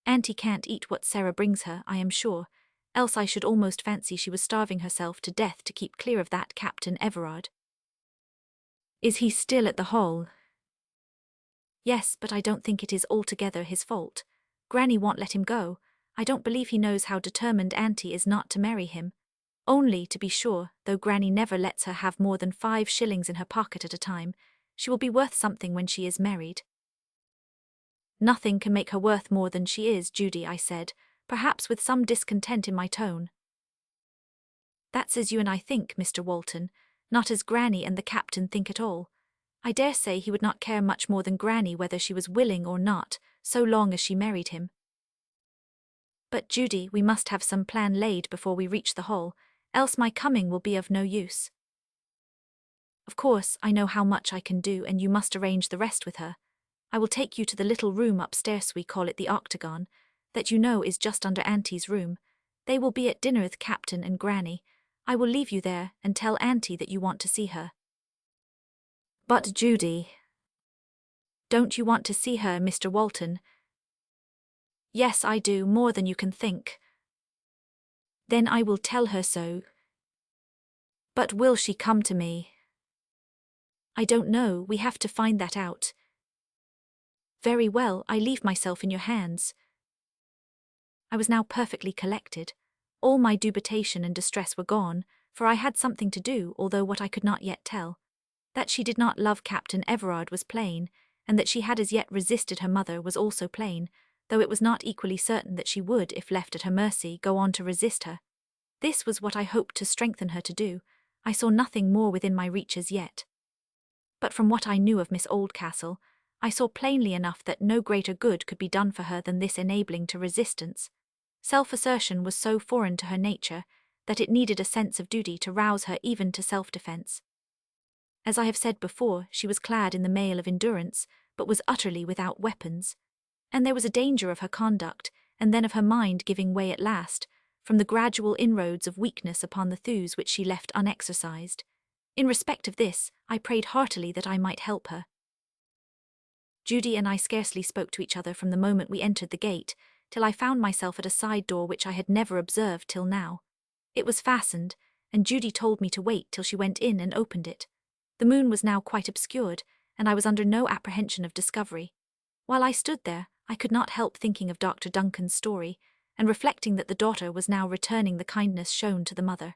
Auntie can't eat what Sarah brings her, I am sure, else I should almost fancy she was starving herself to death to keep clear of that Captain Everard." "Is he still at the Hall?" "Yes, but I don't think it is altogether his fault. Granny won't let him go. I don't believe he knows how determined Auntie is not to marry him. Only, to be sure, though Granny never lets her have more than 5 shillings in her pocket at a time, she will be worth something when she is married." "Nothing can make her worth more than she is, Judy," I said, perhaps with some discontent in my tone. "That's as you and I think, Mr. Walton, not as Granny and the Captain think at all. I dare say he would not care much more than Granny whether she was willing or not, so long as she married him. But, Judy, we must have some plan laid before we reach the Hall, else my coming will be of no use." "Of course, I know how much I can do, and you must arrange the rest with her. I will take you to the little room upstairs, we call it the Octagon, that you know is just under Auntie's room. They will be at dinner with Captain and Granny. I will leave you there, and tell Auntie that you want to see her." "But, Judy—" "Don't you want to see her, Mr. Walton?" "Yes, I do, more than you can think." "Then I will tell her so." "But will she come to me?" "I don't know, we have to find that out." "Very well, I leave myself in your hands." I was now perfectly collected. All my dubitation and distress were gone, for I had something to do, although what I could not yet tell. That she did not love Captain Everard was plain, and that she had as yet resisted her mother was also plain, though it was not equally certain that she would, if left at her mercy, go on to resist her. This was what I hoped to strengthen her to do. I saw nothing more within my reach as yet. But from what I knew of Miss Oldcastle, I saw plainly enough that no greater good could be done for her than this enabling to resistance. Self-assertion was so foreign to her nature that it needed a sense of duty to rouse her even to self-defense. As I have said before, she was clad in the mail of endurance, but was utterly without weapons. And there was a danger of her conduct, and then of her mind giving way at last, from the gradual inroads of weakness upon the thews which she left unexercised. In respect of this, I prayed heartily that I might help her. Judy and I scarcely spoke to each other from the moment we entered the gate, till I found myself at a side door which I had never observed till now. It was fastened, and Judy told me to wait till she went in and opened it. The moon was now quite obscured, and I was under no apprehension of discovery. While I stood there, I could not help thinking of Dr. Duncan's story, and reflecting that the daughter was now returning the kindness shown to the mother.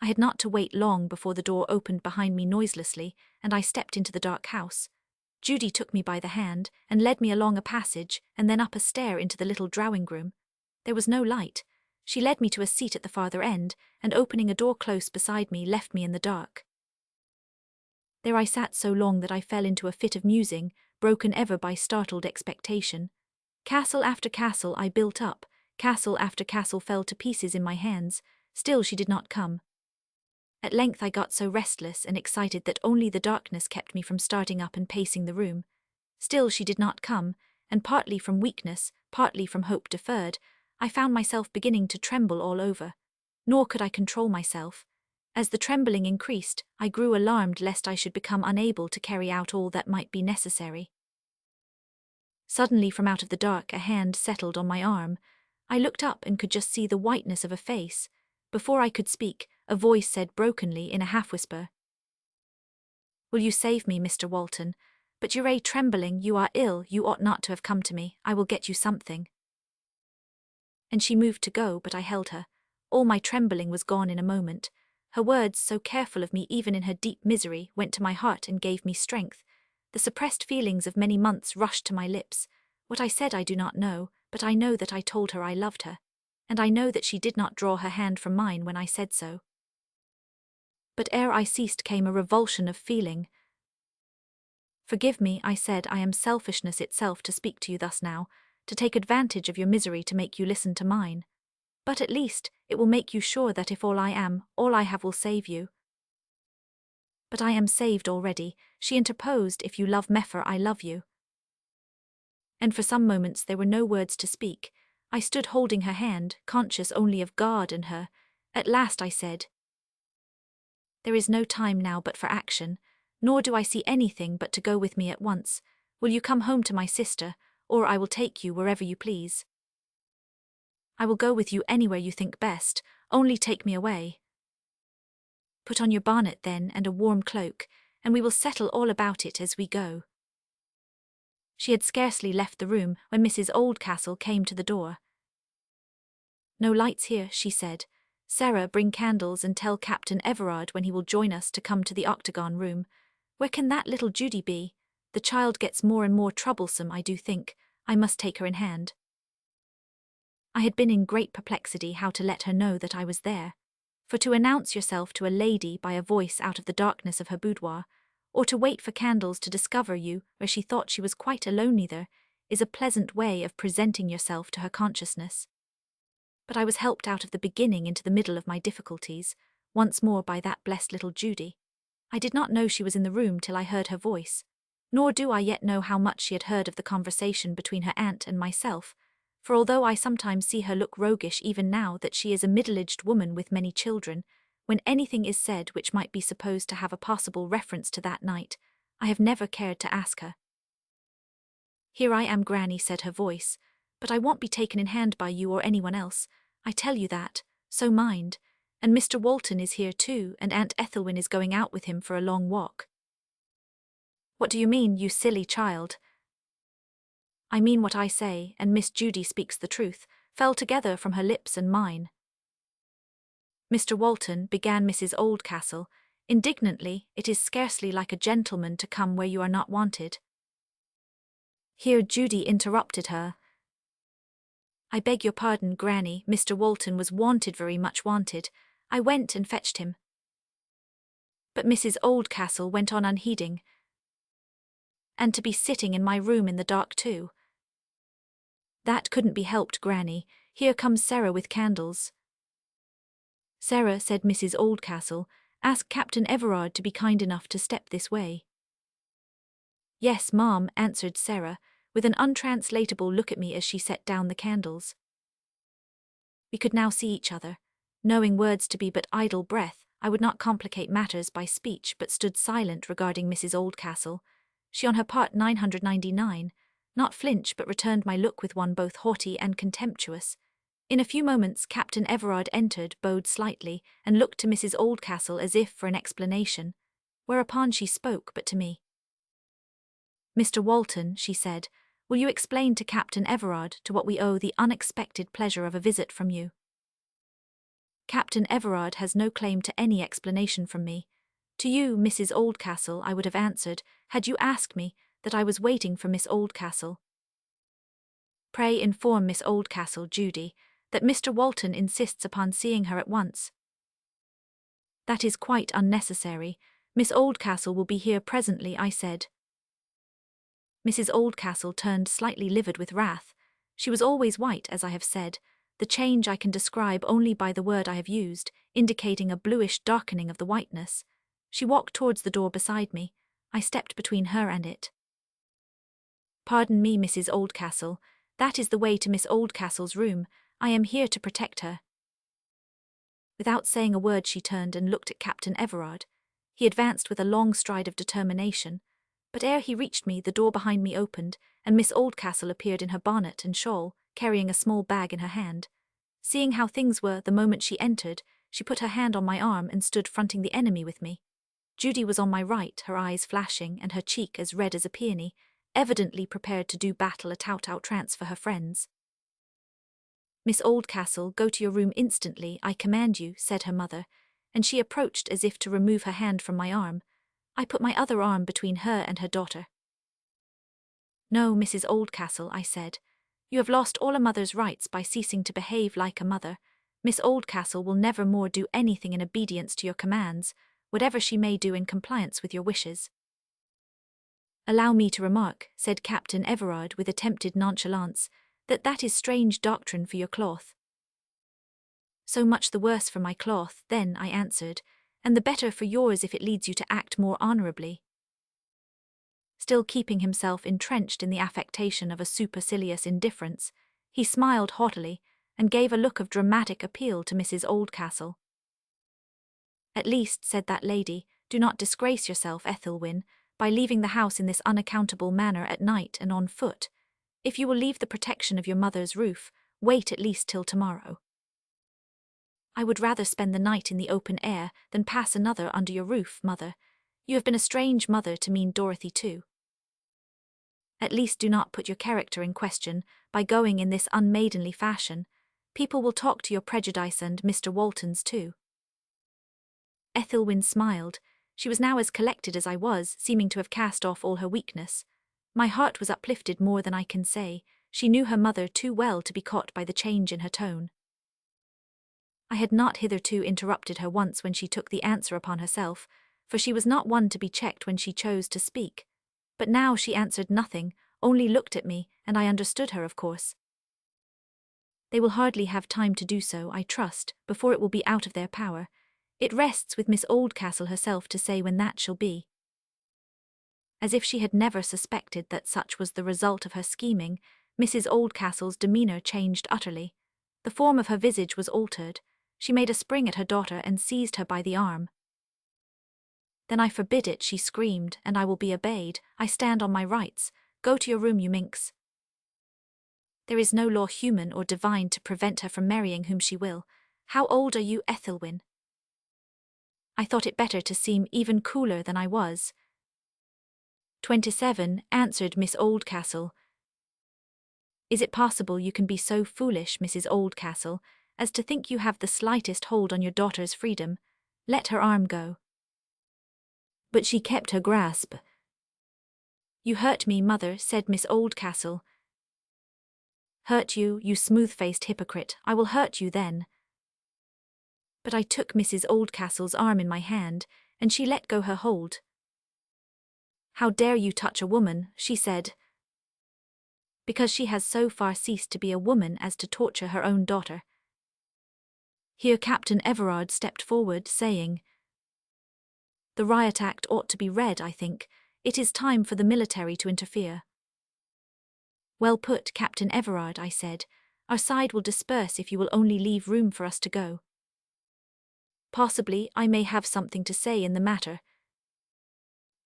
I had not to wait long before the door opened behind me noiselessly, and I stepped into the dark house. Judy took me by the hand, and led me along a passage, and then up a stair into the little drawing-room. There was no light. She led me to a seat at the farther end, and opening a door close beside me, left me in the dark. There I sat so long that I fell into a fit of musing, broken ever by startled expectation. Castle after castle I built up, castle after castle fell to pieces in my hands, still she did not come. At length I got so restless and excited that only the darkness kept me from starting up and pacing the room. Still she did not come, and partly from weakness, partly from hope deferred, I found myself beginning to tremble all over. Nor could I control myself. As the trembling increased, I grew alarmed lest I should become unable to carry out all that might be necessary. Suddenly from out of the dark a hand settled on my arm. I looked up and could just see the whiteness of a face. Before I could speak, a voice said brokenly in a half-whisper, "Will you save me, Mr. Walton? But you're trembling, you are ill, you ought not to have come to me, I will get you something." And she moved to go, but I held her. All my trembling was gone in a moment. Her words, so careful of me even in her deep misery, went to my heart and gave me strength. The suppressed feelings of many months rushed to my lips. What I said I do not know, but I know that I told her I loved her. And I know that she did not draw her hand from mine when I said so. But ere I ceased came a revulsion of feeling. "Forgive me," I said, "I am selfishness itself to speak to you thus now, to take advantage of your misery to make you listen to mine. But at least, it will make you sure that if all I am, all I have will save you." "But I am saved already," she interposed. "If you love Mepher, I love you." And for some moments there were no words to speak. I stood holding her hand, conscious only of God and her. At last I said, "There is no time now but for action, nor do I see anything but to go with me at once. Will you come home to my sister, or I will take you wherever you please?" "I will go with you anywhere you think best, only take me away." "Put on your bonnet then and a warm cloak, and we will settle all about it as we go." She had scarcely left the room when Mrs. Oldcastle came to the door. "No lights here," she said. "Sarah, bring candles and tell Captain Everard when he will join us to come to the octagon room. Where can that little Judy be? The child gets more and more troublesome, I do think. I must take her in hand." I had been in great perplexity how to let her know that I was there. For to announce yourself to a lady by a voice out of the darkness of her boudoir, or to wait for candles to discover you where she thought she was quite alone neither, is a pleasant way of presenting yourself to her consciousness. But I was helped out of the beginning into the middle of my difficulties, once more by that blessed little Judy. I did not know she was in the room till I heard her voice, nor do I yet know how much she had heard of the conversation between her aunt and myself, for although I sometimes see her look roguish even now that she is a middle-aged woman with many children, when anything is said which might be supposed to have a possible reference to that night, I have never cared to ask her. "Here I am, Granny," said her voice, "but I won't be taken in hand by you or anyone else. I tell you that, so mind. And Mr. Walton is here too, and Aunt Ethelwyn is going out with him for a long walk." "What do you mean, you silly child?" "I mean what I say, and Miss Judy speaks the truth," fell together from her lips and mine. "Mr. Walton," began Mrs. Oldcastle, indignantly, "it is scarcely like a gentleman to come where you are not wanted." Here Judy interrupted her. "I beg your pardon, Granny, Mr. Walton was wanted, very much wanted. I went and fetched him." But Mrs. Oldcastle went on unheeding. And to be sitting in my room in the dark too. That couldn't be helped, Granny. Here comes Sarah with candles. Sarah, said Mrs. Oldcastle, ask Captain Everard to be kind enough to step this way. Yes, ma'am, answered Sarah, with an untranslatable look at me as she set down the candles. We could now see each other. Knowing words to be but idle breath, I would not complicate matters by speech but stood silent regarding Mrs. Oldcastle. She on her part 999, not flinch but returned my look with one both haughty and contemptuous. In a few moments Captain Everard entered, bowed slightly, and looked to Mrs. Oldcastle as if for an explanation, whereupon she spoke but to me. Mr. Walton, she said, will you explain to Captain Everard to what we owe the unexpected pleasure of a visit from you? Captain Everard has no claim to any explanation from me. To you, Mrs. Oldcastle, I would have answered, had you asked me, that I was waiting for Miss Oldcastle. Pray inform Miss Oldcastle, Judy, that Mr. Walton insists upon seeing her at once. That is quite unnecessary. Miss Oldcastle will be here presently, I said. Mrs. Oldcastle turned slightly livid with wrath. She was always white, as I have said. The change I can describe only by the word I have used, indicating a bluish darkening of the whiteness. She walked towards the door beside me. I stepped between her and it. Pardon me, Mrs. Oldcastle. That is the way to Miss Oldcastle's room. I am here to protect her. Without saying a word she turned and looked at Captain Everard. He advanced with a long stride of determination. But ere he reached me, the door behind me opened, and Miss Oldcastle appeared in her bonnet and shawl, carrying a small bag in her hand. Seeing how things were the moment she entered, she put her hand on my arm and stood fronting the enemy with me. Judy was on my right, her eyes flashing and her cheek as red as a peony, evidently prepared to do battle a tout outrance for her friends. Miss Oldcastle, go to your room instantly, I command you, said her mother, and she approached as if to remove her hand from my arm. I put my other arm between her and her daughter. No, Mrs. Oldcastle, I said. You have lost all a mother's rights by ceasing to behave like a mother. Miss Oldcastle will never more do anything in obedience to your commands, whatever she may do in compliance with your wishes. Allow me to remark, said Captain Everard with attempted nonchalance, that is strange doctrine for your cloth. So much the worse for my cloth, then, I answered, and the better for yours if it leads you to act more honourably. Still keeping himself entrenched in the affectation of a supercilious indifference, he smiled haughtily, and gave a look of dramatic appeal to Mrs. Oldcastle. At least, said that lady, do not disgrace yourself, Ethelwyn, by leaving the house in this unaccountable manner at night and on foot. If you will leave the protection of your mother's roof, wait at least till tomorrow. I would rather spend the night in the open air than pass another under your roof, mother. You have been a strange mother to mean Dorothy too. At least do not put your character in question by going in this unmaidenly fashion. People will talk to your prejudice and Mr. Walton's too. Ethelwyn smiled. She was now as collected as I was, seeming to have cast off all her weakness. My heart was uplifted more than I can say. She knew her mother too well to be caught by the change in her tone. I had not hitherto interrupted her once when she took the answer upon herself, for she was not one to be checked when she chose to speak. But now she answered nothing, only looked at me, and I understood her, of course. They will hardly have time to do so, I trust, before it will be out of their power. It rests with Miss Oldcastle herself to say when that shall be. As if she had never suspected that such was the result of her scheming, Mrs. Oldcastle's demeanour changed utterly. The form of her visage was altered. She made a spring at her daughter and seized her by the arm. Then I forbid it, she screamed, and I will be obeyed. I stand on my rights. Go to your room, you minx. There is no law human or divine to prevent her from marrying whom she will. How old are you, Ethelwyn? I thought it better to seem even cooler than I was. 27, answered Miss Oldcastle. Is it possible you can be so foolish, Mrs. Oldcastle, as to think you have the slightest hold on your daughter's freedom? Let her arm go. But she kept her grasp. You hurt me, mother, said Miss Oldcastle. Hurt you, you smooth-faced hypocrite, I will hurt you then. But I took Mrs. Oldcastle's arm in my hand, and she let go her hold. "How dare you touch a woman," she said, "because she has so far ceased to be a woman as to torture her own daughter." Here Captain Everard stepped forward, saying, "The Riot Act ought to be read, I think. It is time for the military to interfere." "Well put, Captain Everard," I said. "Our side will disperse if you will only leave room for us to go. Possibly I may have something to say in the matter."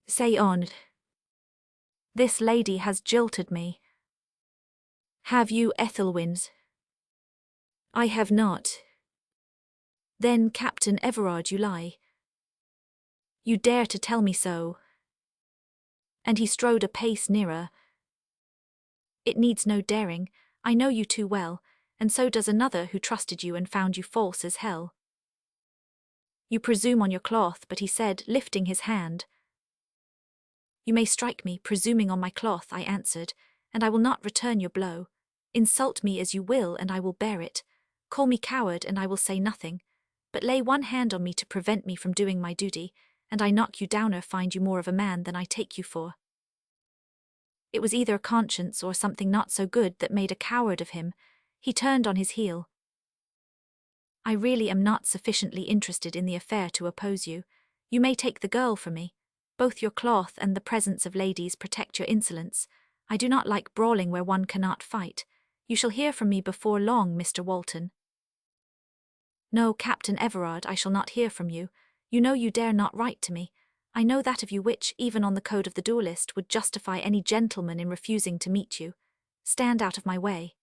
"Say on." "This lady has jilted me." "Have you, Ethelwyn?" "I have not." "Then, Captain Everard, you lie." "You dare to tell me so?" And he strode a pace nearer. "It needs no daring. I know you too well, and so does another who trusted you and found you false as hell." "You presume on your cloth," but he said, lifting his hand. "You may strike me, presuming on my cloth," I answered, "and I will not return your blow. Insult me as you will, and I will bear it. Call me coward, and I will say nothing. But lay one hand on me to prevent me from doing my duty, and I knock you down or find you more of a man than I take you for." It was either conscience or something not so good that made a coward of him. He turned on his heel. "I really am not sufficiently interested in the affair to oppose you. You may take the girl from me. Both your cloth and the presence of ladies protect your insolence. I do not like brawling where one cannot fight. You shall hear from me before long, Mr. Walton." "No, Captain Everard, I shall not hear from you. You know you dare not write to me. I know that of you which, even on the code of the duellist, would justify any gentleman in refusing to meet you. Stand out of my way."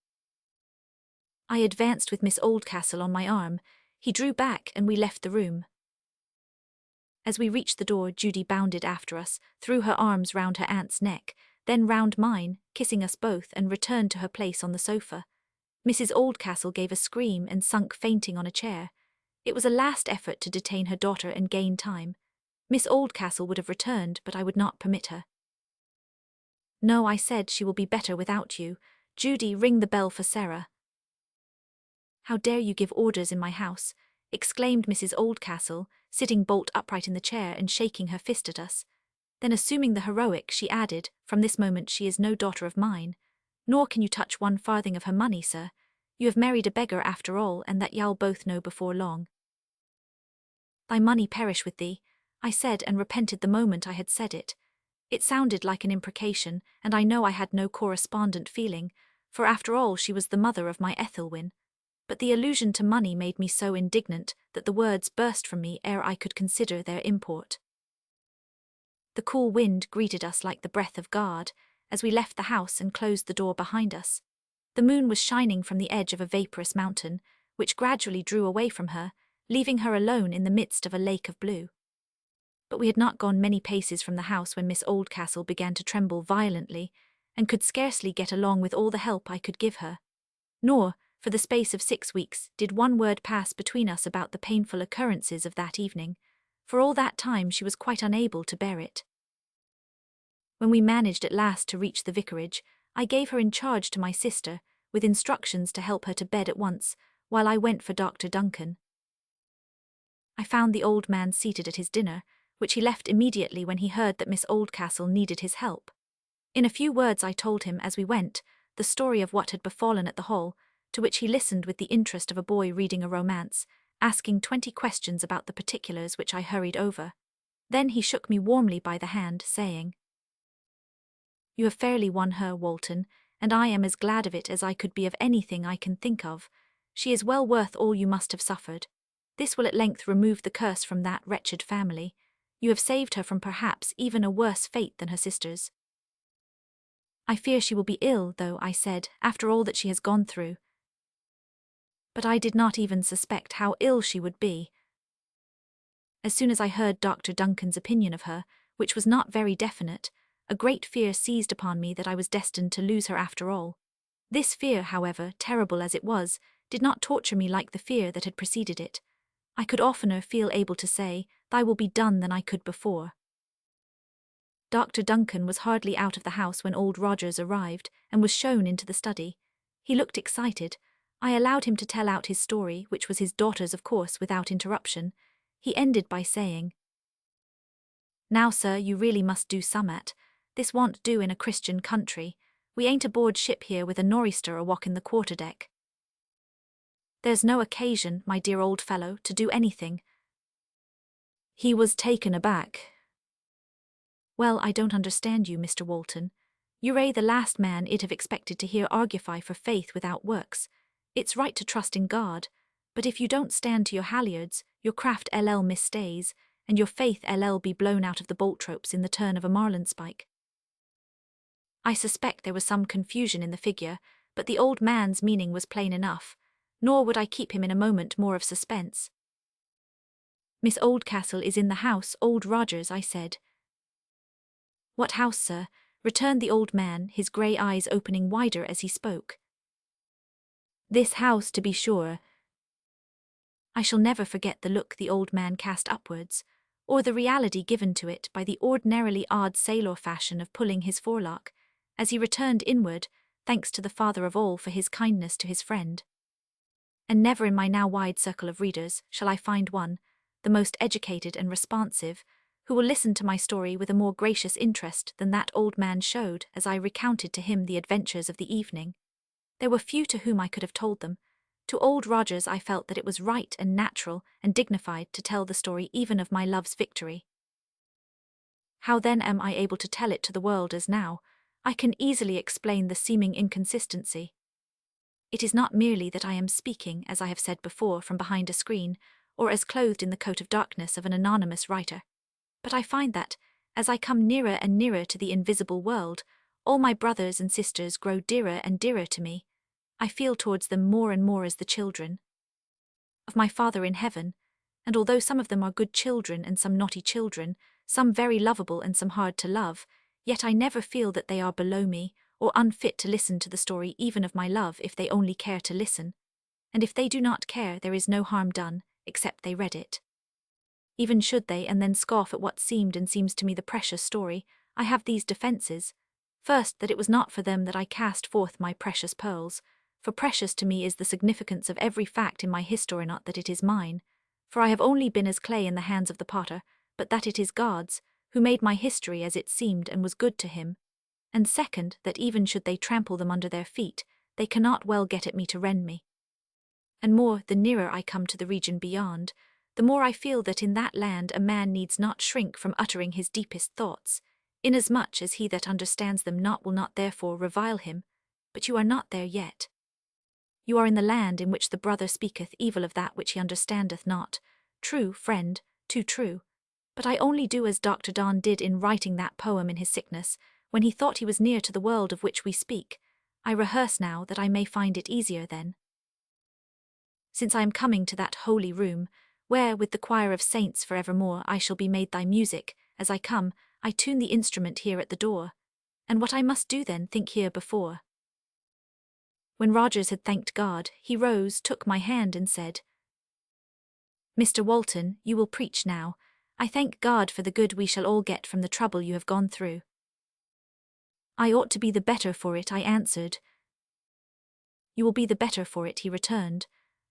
I advanced with Miss Oldcastle on my arm. He drew back, and we left the room. As we reached the door, Judy bounded after us, threw her arms round her aunt's neck, then round mine, kissing us both, and returned to her place on the sofa. Mrs. Oldcastle gave a scream and sunk fainting on a chair. It was a last effort to detain her daughter and gain time. Miss Oldcastle would have returned, but I would not permit her. "No," I said, "she will be better without you. Judy, ring the bell for Sarah." "How dare you give orders in my house?" exclaimed Mrs. Oldcastle, sitting bolt upright in the chair and shaking her fist at us. Then, assuming the heroic, she added, "From this moment she is no daughter of mine. Nor can you touch one farthing of her money, sir. You have married a beggar after all, and that y'all both know before long." "Thy money perish with thee," I said, and repented the moment I had said it. It sounded like an imprecation, and I know I had no correspondent feeling, for after all she was the mother of my Ethelwyn. But the allusion to money made me so indignant that the words burst from me ere I could consider their import. The cool wind greeted us like the breath of God, as we left the house and closed the door behind us. The moon was shining from the edge of a vaporous mountain, which gradually drew away from her, leaving her alone in the midst of a lake of blue. But we had not gone many paces from the house when Miss Oldcastle began to tremble violently, and could scarcely get along with all the help I could give her. Nor, for the space of 6 weeks, did one word pass between us about the painful occurrences of that evening. For all that time she was quite unable to bear it. When we managed at last to reach the vicarage, I gave her in charge to my sister, with instructions to help her to bed at once, while I went for Dr. Duncan. I found the old man seated at his dinner, which he left immediately when he heard that Miss Oldcastle needed his help. In a few words I told him, as we went, the story of what had befallen at the Hall, to which he listened with the interest of a boy reading a romance, asking 20 questions about the particulars which I hurried over. Then he shook me warmly by the hand, saying, "You have fairly won her, Walton, and I am as glad of it as I could be of anything I can think of. She is well worth all you must have suffered. This will at length remove the curse from that wretched family. You have saved her from perhaps even a worse fate than her sisters." "I fear she will be ill, though," I said, "after all that she has gone through." But I did not even suspect how ill she would be. As soon as I heard Dr. Duncan's opinion of her, which was not very definite, a great fear seized upon me that I was destined to lose her after all. This fear, however, terrible as it was, did not torture me like the fear that had preceded it. I could oftener feel able to say, "Thy will be done," than I could before. Dr. Duncan was hardly out of the house when old Rogers arrived, and was shown into the study. He looked excited. I allowed him to tell out his story, which was his daughter's, of course, without interruption. He ended by saying, Now, sir, you really must do summat. This won't do in a Christian country. We ain't aboard ship here with a nor'easter a walk in the quarter-deck. There's no occasion, my dear old fellow, to do anything. He was taken aback. Well, I don't understand you, Mr. Walton. You're the last man I'd have expected to hear argufy for faith without works. It's right to trust in God, but if you don't stand to your halyards, your craft misstays, and your faith be blown out of the bolt ropes in the turn of a marlinspike. I suspect there was some confusion in the figure, but the old man's meaning was plain enough, nor would I keep him in a moment more of suspense. Miss Oldcastle is in the house, Old Rogers, I said. What house, sir? Returned the old man, his grey eyes opening wider as he spoke. This house, to be sure. I shall never forget the look the old man cast upwards, or the reality given to it by the ordinarily odd sailor fashion of pulling his forelock, as he returned inward, thanks to the Father of all for his kindness to his friend. And never in my now wide circle of readers shall I find one, the most educated and responsive, who will listen to my story with a more gracious interest than that old man showed as I recounted to him the adventures of the evening. There were few to whom I could have told them. To Old Rogers I felt that it was right and natural and dignified to tell the story even of my love's victory. How then am I able to tell it to the world as now? I can easily explain the seeming inconsistency. It is not merely that I am speaking, as I have said before, from behind a screen, or as clothed in the coat of darkness of an anonymous writer, but I find that, as I come nearer and nearer to the invisible world, all my brothers and sisters grow dearer and dearer to me. I feel towards them more and more as the children of my Father in heaven, and although some of them are good children and some naughty children, some very lovable and some hard to love, yet I never feel that they are below me, or unfit to listen to the story even of my love if they only care to listen. And if they do not care, there is no harm done, except they read it. Even should they and then scoff at what seemed and seems to me the precious story, I have these defences. First, that it was not for them that I cast forth my precious pearls, for precious to me is the significance of every fact in my history, not that it is mine, for I have only been as clay in the hands of the potter, but that it is God's, who made my history as it seemed and was good to him. And second, that even should they trample them under their feet, they cannot well get at me to rend me. And more, the nearer I come to the region beyond, the more I feel that in that land a man needs not shrink from uttering his deepest thoughts, inasmuch as he that understands them not will not therefore revile him. But you are not there yet. You are in the land in which the brother speaketh evil of that which he understandeth not. True, friend, too true. But I only do as Dr. Donne did in writing that poem in his sickness, when he thought he was near to the world of which we speak. I rehearse now that I may find it easier then. Since I am coming to that holy room, where with the choir of saints for evermore I shall be made thy music, as I come, I tune the instrument here at the door. And what I must do then think here before. When Rogers had thanked God, he rose, took my hand and said, Mr. Walton, you will preach now. I thank God for the good we shall all get from the trouble you have gone through. I ought to be the better for it, I answered. You will be the better for it, he returned.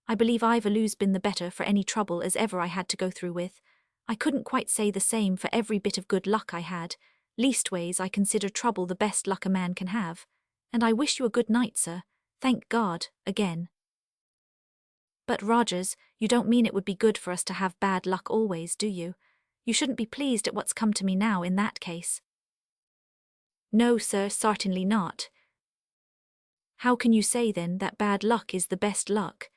I believe I've always been the better for any trouble as ever I had to go through with. I couldn't quite say the same for every bit of good luck I had. Leastways, I consider trouble the best luck a man can have. And I wish you a good night, sir. Thank God, again. But, Rogers, you don't mean it would be good for us to have bad luck always, do you? You shouldn't be pleased at what's come to me now in that case. No, sir, certainly not. How can you say, then, that bad luck is the best luck?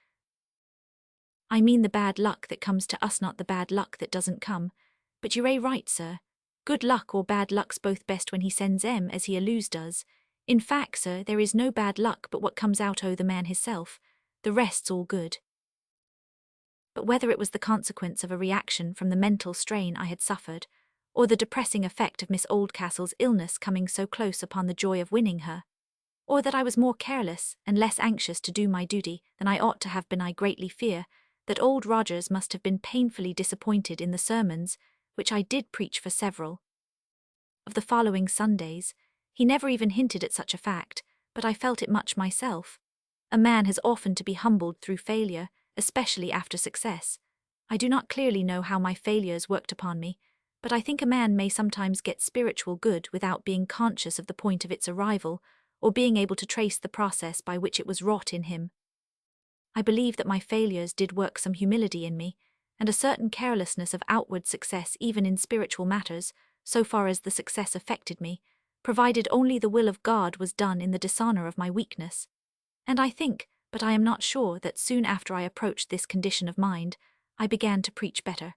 I mean the bad luck that comes to us, not the bad luck that doesn't come. But you're right, sir. Good luck or bad luck's both best when he sends as he alludes does. In fact, sir, there is no bad luck but what comes out o' the man hisself. The rest's all good. But whether it was the consequence of a reaction from the mental strain I had suffered, or the depressing effect of Miss Oldcastle's illness coming so close upon the joy of winning her, or that I was more careless and less anxious to do my duty than I ought to have been, I greatly fear that Old Rogers must have been painfully disappointed in the sermons, which I did preach for several of the following Sundays. He never even hinted at such a fact, but I felt it much myself. A man has often to be humbled through failure, especially after success. I do not clearly know how my failures worked upon me, but I think a man may sometimes get spiritual good without being conscious of the point of its arrival, or being able to trace the process by which it was wrought in him. I believe that my failures did work some humility in me, and a certain carelessness of outward success even in spiritual matters, so far as the success affected me, provided only the will of God was done in the dishonor of my weakness. And I think, but I am not sure, that soon after I approached this condition of mind, I began to preach better.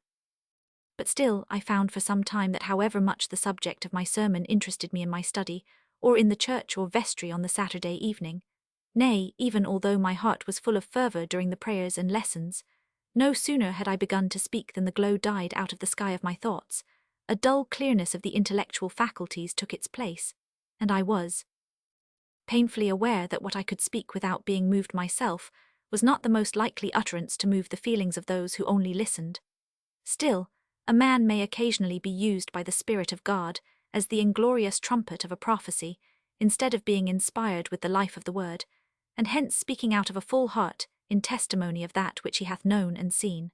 But still, I found for some time that however much the subject of my sermon interested me in my study, or in the church or vestry on the Saturday evening, nay, even although my heart was full of fervour during the prayers and lessons, no sooner had I begun to speak than the glow died out of the sky of my thoughts, a dull clearness of the intellectual faculties took its place, and I was painfully aware that what I could speak without being moved myself was not the most likely utterance to move the feelings of those who only listened. Still, a man may occasionally be used by the Spirit of God as the inglorious trumpet of a prophecy, instead of being inspired with the life of the word, and hence speaking out of a full heart in testimony of that which he hath known and seen.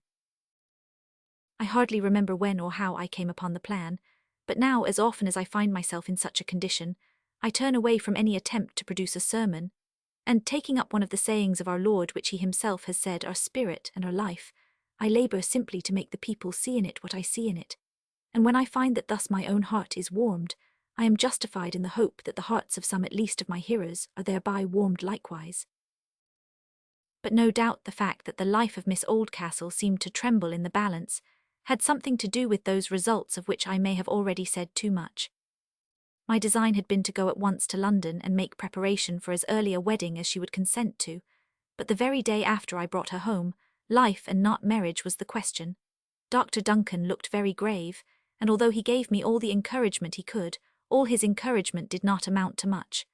I hardly remember when or how I came upon the plan, but now, as often as I find myself in such a condition, I turn away from any attempt to produce a sermon, and taking up one of the sayings of our Lord which he himself has said are spirit and are life, I labour simply to make the people see in it what I see in it, and when I find that thus my own heart is warmed, I am justified in the hope that the hearts of some at least of my hearers are thereby warmed likewise. But no doubt the fact that the life of Miss Oldcastle seemed to tremble in the balance had something to do with those results of which I may have already said too much. My design had been to go at once to London and make preparation for as early a wedding as she would consent to, but the very day after I brought her home, life and not marriage was the question. Dr. Duncan looked very grave, and although he gave me all the encouragement he could, all his encouragement did not amount to much.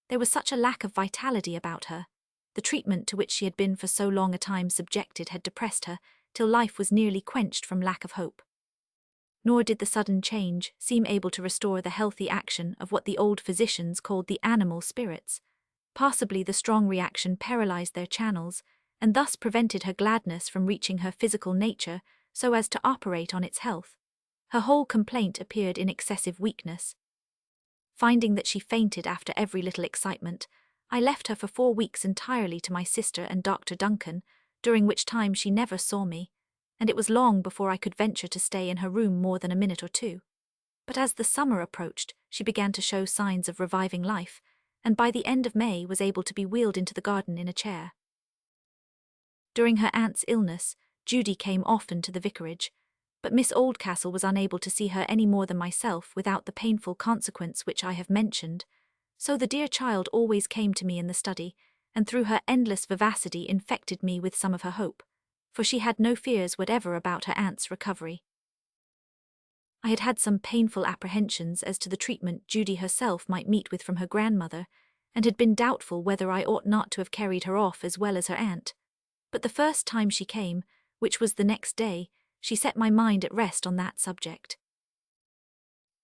There was such a lack of vitality about her. The treatment to which she had been for so long a time subjected had depressed her, till life was nearly quenched from lack of hope. Nor did the sudden change seem able to restore the healthy action of what the old physicians called the animal spirits. Possibly the strong reaction paralyzed their channels, and thus prevented her gladness from reaching her physical nature so as to operate on its health. Her whole complaint appeared in excessive weakness. Finding that she fainted after every little excitement, I left her for 4 weeks entirely to my sister and Dr. Duncan, during which time she never saw me, and it was long before I could venture to stay in her room more than a minute or two. But as the summer approached, she began to show signs of reviving life, and by the end of May was able to be wheeled into the garden in a chair. During her aunt's illness, Judy came often to the vicarage, but Miss Oldcastle was unable to see her any more than myself without the painful consequence which I have mentioned, so the dear child always came to me in the study, and through her endless vivacity infected me with some of her hope, for she had no fears whatever about her aunt's recovery. I had had some painful apprehensions as to the treatment Judy herself might meet with from her grandmother, and had been doubtful whether I ought not to have carried her off as well as her aunt. But the first time she came, which was the next day, she set my mind at rest on that subject.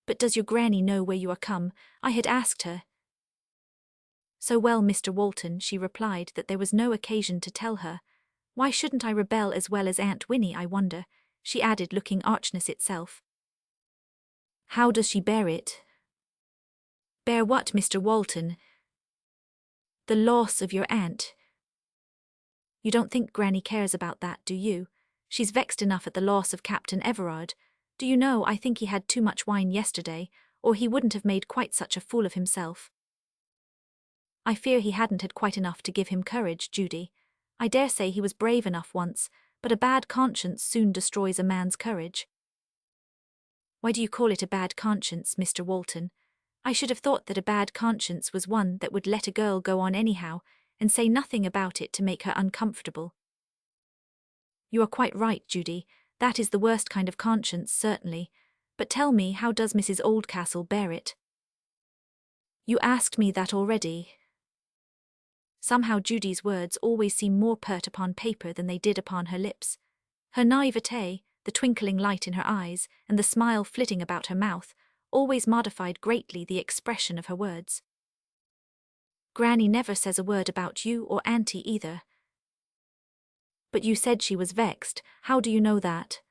"But does your granny know where you are come?" I had asked her. "So well, Mr. Walton," she replied, that there was no occasion to tell her. "Why shouldn't I rebel as well as Aunt Winnie, I wonder?" she added, looking archness itself. "How does she bear it?" "Bear what, Mr. Walton?" "The loss of your aunt." "You don't think Granny cares about that, do you? She's vexed enough at the loss of Captain Everard. Do you know, I think he had too much wine yesterday, or he wouldn't have made quite such a fool of himself." "I fear he hadn't had quite enough to give him courage, Judy. I dare say he was brave enough once, but a bad conscience soon destroys a man's courage." "Why do you call it a bad conscience, Mr. Walton? I should have thought that a bad conscience was one that would let a girl go on anyhow, and say nothing about it to make her uncomfortable." "You are quite right, Judy. That is the worst kind of conscience, certainly. But tell me, how does Mrs. Oldcastle bear it?" "You asked me that already." Somehow Judy's words always seem more pert upon paper than they did upon her lips. Her naivete, the twinkling light in her eyes, and the smile flitting about her mouth, always modified greatly the expression of her words. "Granny never says a word about you or Auntie either." "But you said she was vexed. How do you know that?"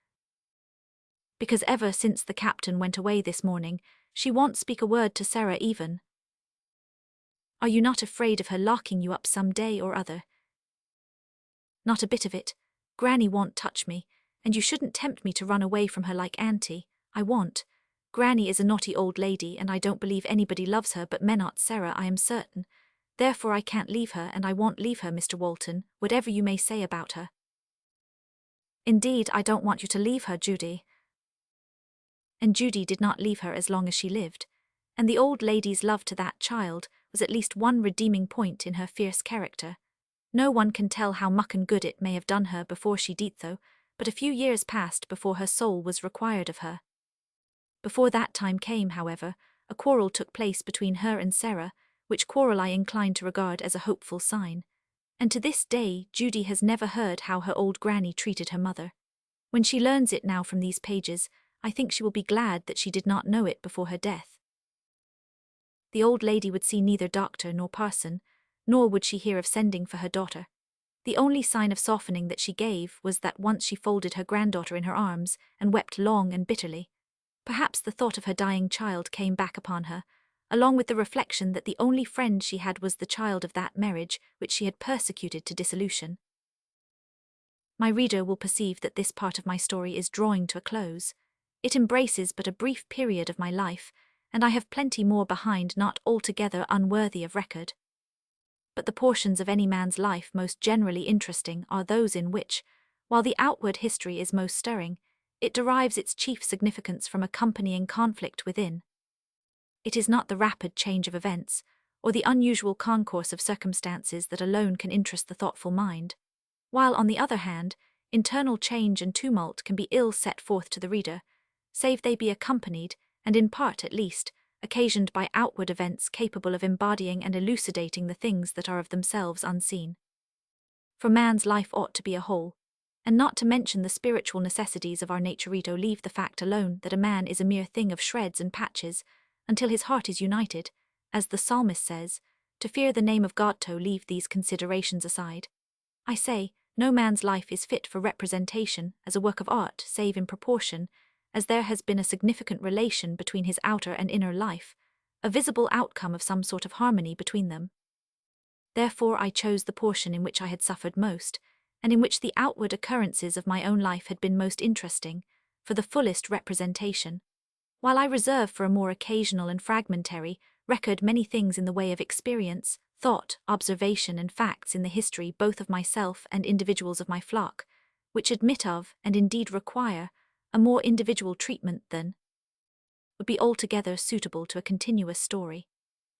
because ever since the captain went away this morning, she won't speak a word to Sarah even. Are you not afraid of her locking you up some day or other? Not a bit of it. Granny won't touch me, and you shouldn't tempt me to run away from her like Auntie. I won't. Granny is a naughty old lady, and I don't believe anybody loves her but Menot Sarah, I am certain. Therefore I can't leave her, and I won't leave her, Mr. Walton, whatever you may say about her. Indeed, I don't want you to leave her, Judy. And Judy did not leave her as long as she lived, and the old lady's love to that child was at least one redeeming point in her fierce character. No one can tell how mucken good it may have done her before she died though, but a few years passed before her soul was required of her. Before that time came, however, a quarrel took place between her and Sarah, which quarrel I incline to regard as a hopeful sign. And to this day Judy has never heard how her old granny treated her mother. When she learns it now from these pages, I think she will be glad that she did not know it before her death. The old lady would see neither doctor nor parson, nor would she hear of sending for her daughter. The only sign of softening that she gave was that once she folded her granddaughter in her arms and wept long and bitterly. Perhaps the thought of her dying child came back upon her, along with the reflection that the only friend she had was the child of that marriage which she had persecuted to dissolution. My reader will perceive that this part of my story is drawing to a close. It embraces but a brief period of my life, and I have plenty more behind not altogether unworthy of record. But the portions of any man's life most generally interesting are those in which, while the outward history is most stirring, it derives its chief significance from accompanying conflict within. It is not the rapid change of events, or the unusual concourse of circumstances that alone can interest the thoughtful mind, while, on the other hand, internal change and tumult can be ill set forth to the reader, save they be accompanied, and in part at least, occasioned by outward events capable of embodying and elucidating the things that are of themselves unseen. For man's life ought to be a whole, and not to mention the spiritual necessities of our nature leave the fact alone that a man is a mere thing of shreds and patches, until his heart is united, as the psalmist says, to fear the name of God to leave these considerations aside. I say, no man's life is fit for representation as a work of art save in proportion as there has been a significant relation between his outer and inner life, a visible outcome of some sort of harmony between them. Therefore I chose the portion in which I had suffered most, and in which the outward occurrences of my own life had been most interesting, for the fullest representation, while I reserve for a more occasional and fragmentary record many things in the way of experience, thought, observation, and facts in the history both of myself and individuals of my flock, which admit of, and indeed require, a more individual treatment than would be altogether suitable to a continuous story.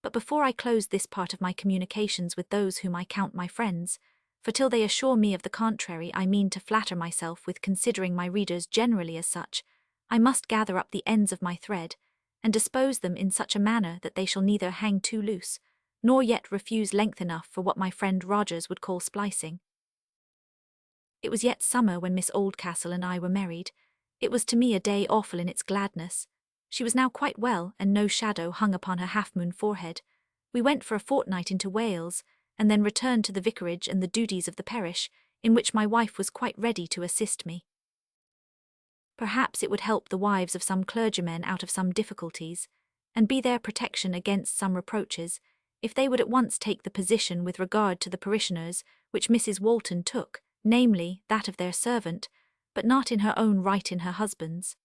But before I close this part of my communications with those whom I count my friends, for till they assure me of the contrary I mean to flatter myself with considering my readers generally as such, I must gather up the ends of my thread, and dispose them in such a manner that they shall neither hang too loose, nor yet refuse length enough for what my friend Rogers would call splicing. It was yet summer when Miss Oldcastle and I were married. It was to me a day awful in its gladness. She was now quite well, and no shadow hung upon her half-moon forehead. We went for a fortnight into Wales, and then returned to the vicarage and the duties of the parish, in which my wife was quite ready to assist me. Perhaps it would help the wives of some clergymen out of some difficulties, and be their protection against some reproaches, if they would at once take the position with regard to the parishioners which Mrs. Walton took, namely, that of their servant, but not in her own right in her husband's.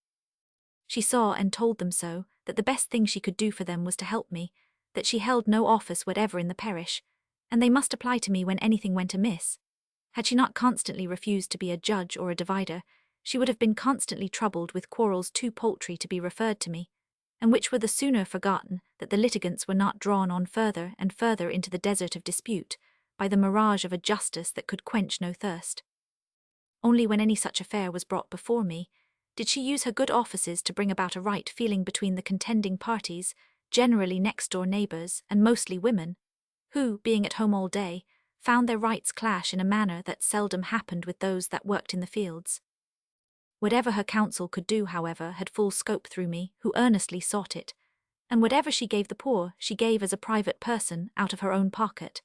She saw and told them so, that the best thing she could do for them was to help me, that she held no office whatever in the parish, and they must apply to me when anything went amiss. Had she not constantly refused to be a judge or a divider, she would have been constantly troubled with quarrels too paltry to be referred to me, and which were the sooner forgotten that the litigants were not drawn on further and further into the desert of dispute by the mirage of a justice that could quench no thirst. Only when any such affair was brought before me, did she use her good offices to bring about a right feeling between the contending parties, generally next-door neighbours, and mostly women, who, being at home all day, found their rights clash in a manner that seldom happened with those that worked in the fields. Whatever her counsel could do, however, had full scope through me, who earnestly sought it, and whatever she gave the poor, she gave as a private person, out of her own pocket.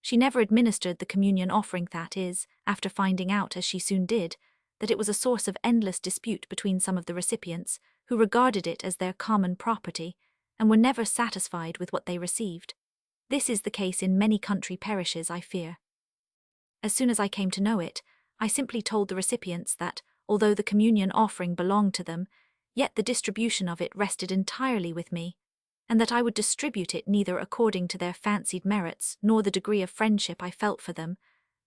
She never administered the communion offering, that is, after finding out, as she soon did, that it was a source of endless dispute between some of the recipients, who regarded it as their common property, and were never satisfied with what they received. This is the case in many country parishes, I fear. As soon as I came to know it, I simply told the recipients that, although the communion offering belonged to them, yet the distribution of it rested entirely with me, and that I would distribute it neither according to their fancied merits nor the degree of friendship I felt for them,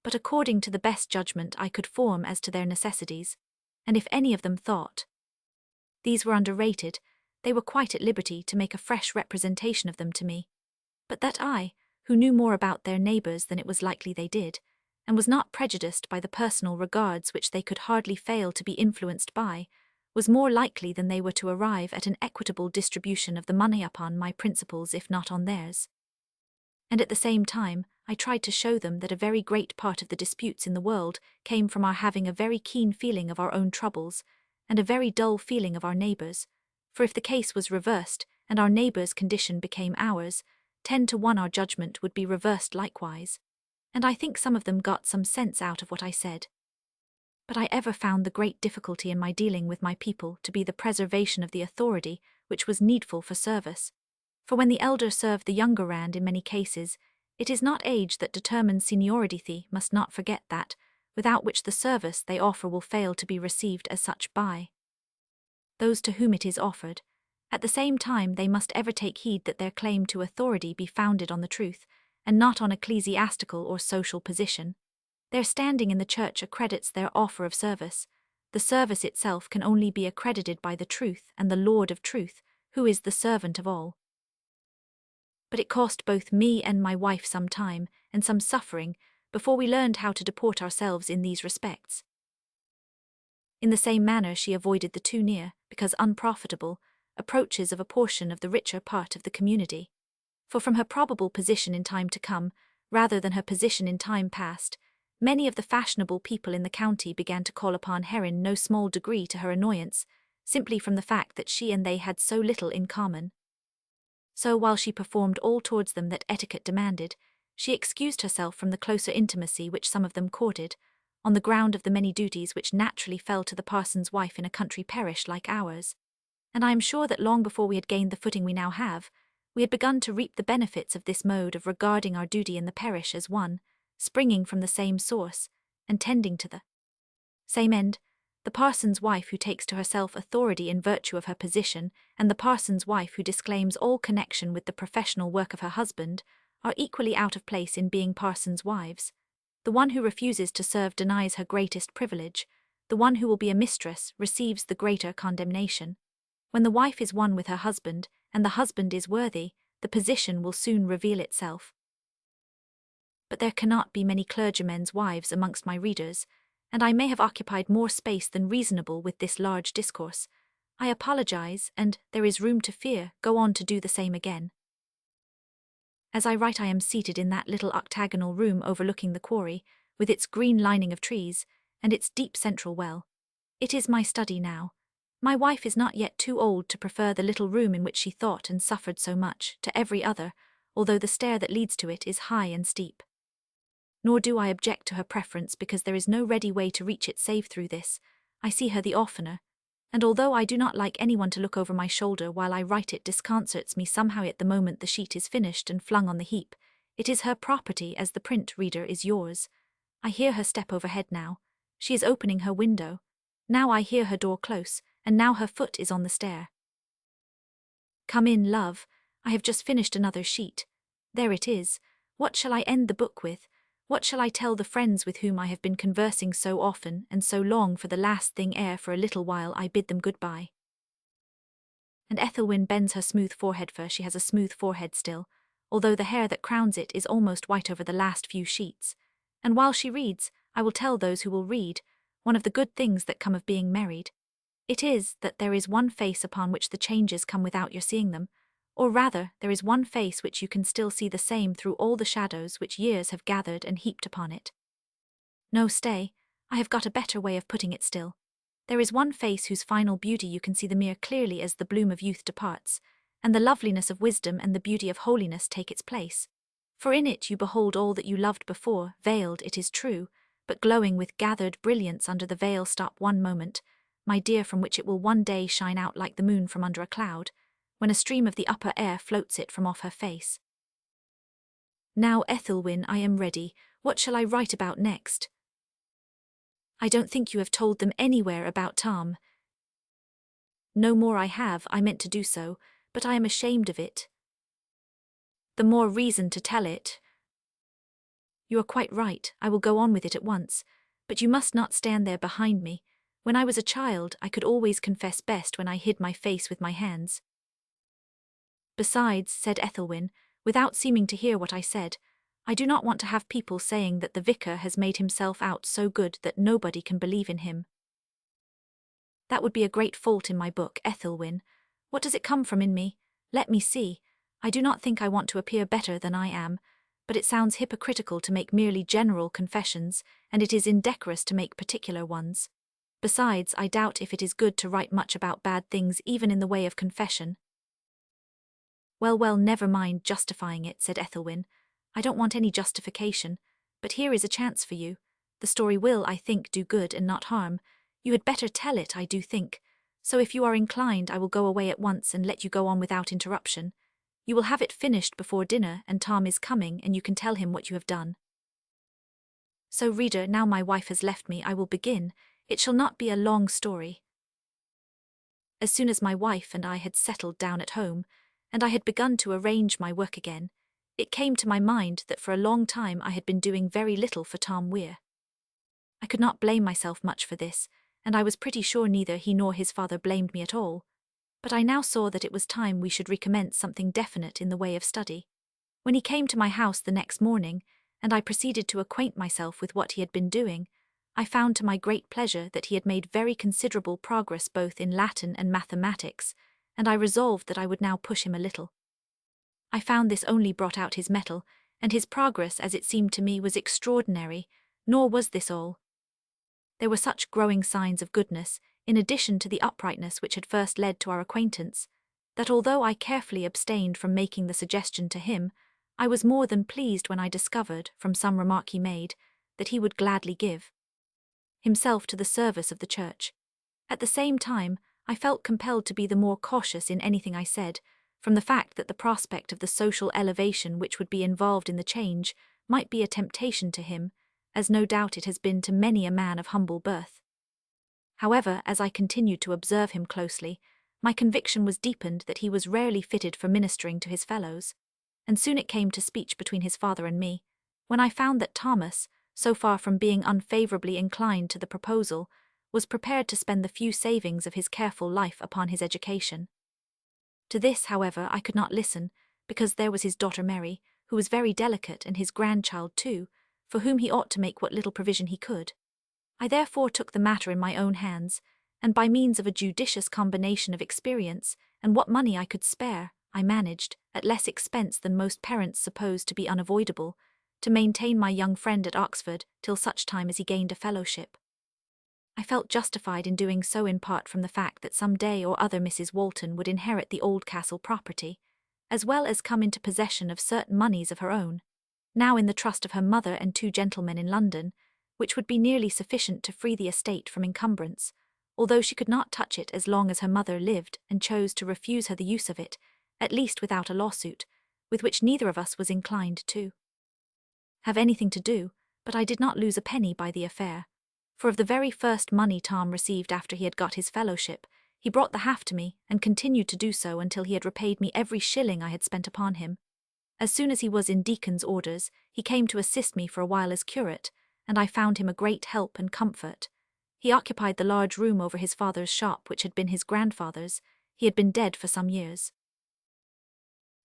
but according to the best judgment I could form as to their necessities, and if any of them thought these were underrated, they were quite at liberty to make a fresh representation of them to me. But that I, who knew more about their neighbours than it was likely they did, and was not prejudiced by the personal regards which they could hardly fail to be influenced by, was more likely than they were to arrive at an equitable distribution of the money upon my principles if not on theirs. And at the same time, I tried to show them that a very great part of the disputes in the world came from our having a very keen feeling of our own troubles, and a very dull feeling of our neighbours', for if the case was reversed, and our neighbours' condition became ours, 10 to 1 our judgment would be reversed likewise, and I think some of them got some sense out of what I said. But I ever found the great difficulty in my dealing with my people to be the preservation of the authority which was needful for service. For when the elder served the younger, and in many cases, it is not age that determines seniority. They must not forget that, without which the service they offer will fail to be received as such by those to whom it is offered. At the same time they must ever take heed that their claim to authority be founded on the truth, and not on ecclesiastical or social position. Their standing in the church accredits their offer of service. The service itself can only be accredited by the truth and the Lord of truth, who is the servant of all. But it cost both me and my wife some time and some suffering before we learned how to deport ourselves in these respects. In the same manner she avoided the too near, because unprofitable, approaches of a portion of the richer part of the community. For from her probable position in time to come, rather than her position in time past, many of the fashionable people in the county began to call upon her in no small degree to her annoyance, simply from the fact that she and they had so little in common. So while she performed all towards them that etiquette demanded, she excused herself from the closer intimacy which some of them courted, on the ground of the many duties which naturally fell to the parson's wife in a country parish like ours. And I am sure that long before we had gained the footing we now have, we had begun to reap the benefits of this mode of regarding our duty in the parish as one, springing from the same source, and tending to the same end. The parson's wife who takes to herself authority in virtue of her position, and the parson's wife who disclaims all connection with the professional work of her husband, are equally out of place in being parsons' wives. The one who refuses to serve denies her greatest privilege. The one who will be a mistress receives the greater condemnation. When the wife is one with her husband, and the husband is worthy, the position will soon reveal itself. But there cannot be many clergymen's wives amongst my readers, and I may have occupied more space than reasonable with this large discourse. I apologize, and, there is room to fear, go on to do the same again. As I write I am seated in that little octagonal room overlooking the quarry, with its green lining of trees, and its deep central well. It is my study now. My wife is not yet too old to prefer the little room in which she thought and suffered so much, to every other, although the stair that leads to it is high and steep. Nor do I object to her preference because there is no ready way to reach it save through this. I see her the oftener, and although I do not like anyone to look over my shoulder while I write, it disconcerts me somehow at the moment the sheet is finished and flung on the heap. It is her property as the print, reader, is yours. I hear her step overhead now. She is opening her window. Now I hear her door close, and now her foot is on the stair. Come in, love. I have just finished another sheet. There it is. What shall I end the book with? What shall I tell the friends with whom I have been conversing so often and so long for the last thing ere for a little while I bid them good-bye? And Ethelwyn bends her smooth forehead, for she has a smooth forehead still, although the hair that crowns it is almost white over the last few sheets. And while she reads, I will tell those who will read, one of the good things that come of being married. It is that there is one face upon which the changes come without your seeing them, or rather, there is one face which you can still see the same through all the shadows which years have gathered and heaped upon it. No, stay, I have got a better way of putting it still. There is one face whose final beauty you can see the mere clearly as the bloom of youth departs, and the loveliness of wisdom and the beauty of holiness take its place. For in it you behold all that you loved before, veiled, it is true, but glowing with gathered brilliance under the veil. Stop one moment, my dear, from which it will one day shine out like the moon from under a cloud, when a stream of the upper air floats it from off her face. Now, Ethelwyn, I am ready. What shall I write about next? I don't think you have told them anywhere about Tom. No more I have. I meant to do so, but I am ashamed of it. The more reason to tell it. You are quite right. I will go on with it at once, but you must not stand there behind me. When I was a child, I could always confess best when I hid my face with my hands. Besides, said Ethelwyn, without seeming to hear what I said, I do not want to have people saying that the vicar has made himself out so good that nobody can believe in him. That would be a great fault in my book, Ethelwyn. What does it come from in me? Let me see. I do not think I want to appear better than I am, but it sounds hypocritical to make merely general confessions, and it is indecorous to make particular ones. Besides, I doubt if it is good to write much about bad things even in the way of confession. Well, never mind justifying it, said Ethelwyn. I don't want any justification, but here is a chance for you. The story will, I think, do good and not harm. You had better tell it, I do think. So if you are inclined, I will go away at once and let you go on without interruption. You will have it finished before dinner, and Tom is coming, and you can tell him what you have done. So, reader, now my wife has left me, I will begin. It shall not be a long story. As soon as my wife and I had settled down at home, and I had begun to arrange my work again, it came to my mind that for a long time I had been doing very little for Tom Weir. I could not blame myself much for this, and I was pretty sure neither he nor his father blamed me at all. But I now saw that it was time we should recommence something definite in the way of study. When he came to my house the next morning, and I proceeded to acquaint myself with what he had been doing, I found to my great pleasure that he had made very considerable progress both in Latin and mathematics, and I resolved that I would now push him a little. I found this only brought out his mettle, and his progress, as it seemed to me, was extraordinary. Nor was this all. There were such growing signs of goodness, in addition to the uprightness which had first led to our acquaintance, that although I carefully abstained from making the suggestion to him, I was more than pleased when I discovered, from some remark he made, that he would gladly give himself to the service of the church. At the same time, I felt compelled to be the more cautious in anything I said, from the fact that the prospect of the social elevation which would be involved in the change might be a temptation to him, as no doubt it has been to many a man of humble birth. However, as I continued to observe him closely, my conviction was deepened that he was rarely fitted for ministering to his fellows, and soon it came to speech between his father and me, when I found that Thomas, so far from being unfavourably inclined to the proposal, was prepared to spend the few savings of his careful life upon his education. To this, however, I could not listen, because there was his daughter Mary, who was very delicate, and his grandchild too, for whom he ought to make what little provision he could. I therefore took the matter in my own hands, and by means of a judicious combination of experience and what money I could spare, I managed, at less expense than most parents suppose to be unavoidable, to maintain my young friend at Oxford till such time as he gained a fellowship. I felt justified in doing so in part from the fact that some day or other Mrs. Walton would inherit the Oldcastle property, as well as come into possession of certain moneys of her own, now in the trust of her mother and two gentlemen in London, which would be nearly sufficient to free the estate from encumbrance, although she could not touch it as long as her mother lived and chose to refuse her the use of it, at least without a lawsuit, with which neither of us was inclined to have anything to do. But I did not lose a penny by the affair, for of the very first money Tom received after he had got his fellowship, he brought the half to me, and continued to do so until he had repaid me every shilling I had spent upon him. As soon as he was in deacon's orders, he came to assist me for a while as curate, and I found him a great help and comfort. He occupied the large room over his father's shop, which had been his grandfather's. He had been dead for some years.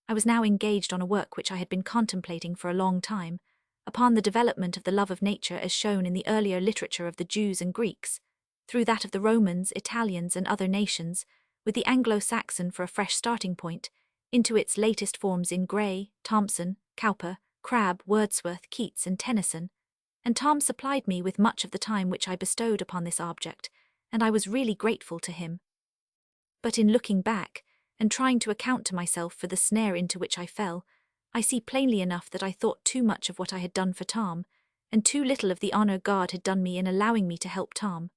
I was now engaged on a work which I had been contemplating for a long time, upon the development of the love of nature as shown in the earlier literature of the Jews and Greeks, through that of the Romans, Italians, and other nations, with the Anglo-Saxon for a fresh starting point, into its latest forms in Gray, Thomson, Cowper, Crabbe, Wordsworth, Keats, and Tennyson, and Tom supplied me with much of the time which I bestowed upon this object, and I was really grateful to him. But in looking back, and trying to account to myself for the snare into which I fell, I see plainly enough that I thought too much of what I had done for Tom, and too little of the honor God had done me in allowing me to help Tom.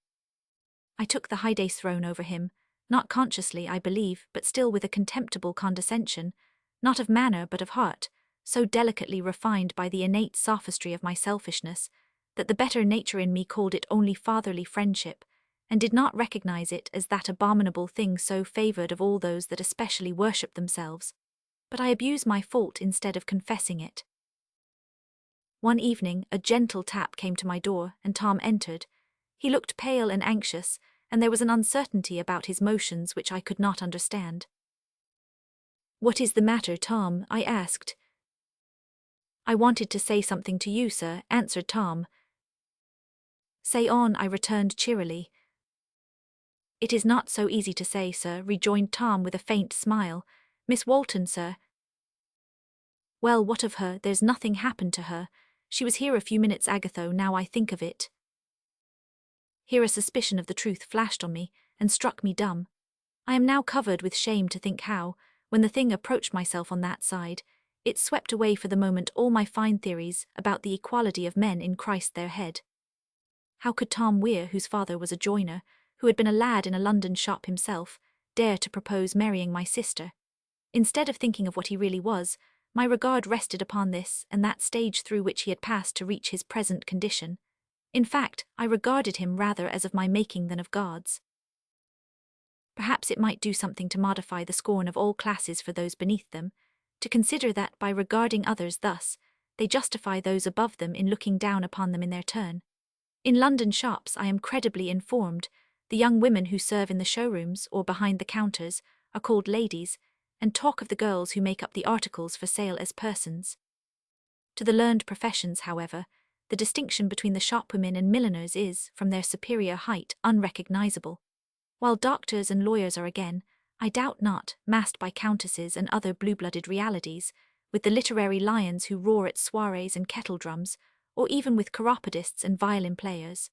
I took the high days thrown over him, not consciously, I believe, but still with a contemptible condescension, not of manner but of heart, so delicately refined by the innate sophistry of my selfishness, that the better nature in me called it only fatherly friendship, and did not recognize it as that abominable thing so favored of all those that especially worship themselves. But I abuse my fault instead of confessing it. One evening, a gentle tap came to my door, and Tom entered. He looked pale and anxious, and there was an uncertainty about his motions which I could not understand. "What is the matter, Tom?" I asked. "I wanted to say something to you, sir," answered Tom. "Say on," I returned cheerily. "It is not so easy to say, sir," rejoined Tom with a faint smile. "Miss Walton, sir." "Well, what of her? There's nothing happened to her. She was here a few minutes ago, now I think of it." Here a suspicion of the truth flashed on me, and struck me dumb. I am now covered with shame to think how, when the thing approached myself on that side, it swept away for the moment all my fine theories about the equality of men in Christ their head. How could Tom Weir, whose father was a joiner, who had been a lad in a London shop himself, dare to propose marrying my sister? Instead of thinking of what he really was, my regard rested upon this and that stage through which he had passed to reach his present condition. In fact, I regarded him rather as of my making than of God's. Perhaps it might do something to modify the scorn of all classes for those beneath them, to consider that by regarding others thus, they justify those above them in looking down upon them in their turn. In London shops, I am credibly informed, the young women who serve in the showrooms or behind the counters are called ladies, and talk of the girls who make up the articles for sale as persons. To the learned professions, however, the distinction between the shopwomen and milliners is, from their superior height, unrecognizable. While doctors and lawyers are again, I doubt not, masked by countesses and other blue-blooded realities, with the literary lions who roar at soirees and kettle-drums, or even with chiropodists and violin-players.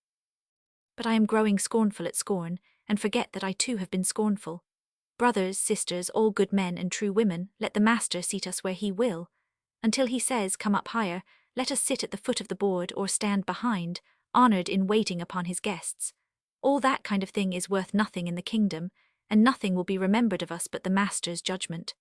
But I am growing scornful at scorn, and forget that I too have been scornful. Brothers, sisters, all good men and true women, let the Master seat us where he will. Until he says, "Come up higher," let us sit at the foot of the board or stand behind, honored in waiting upon his guests. All that kind of thing is worth nothing in the kingdom, and nothing will be remembered of us but the Master's judgment.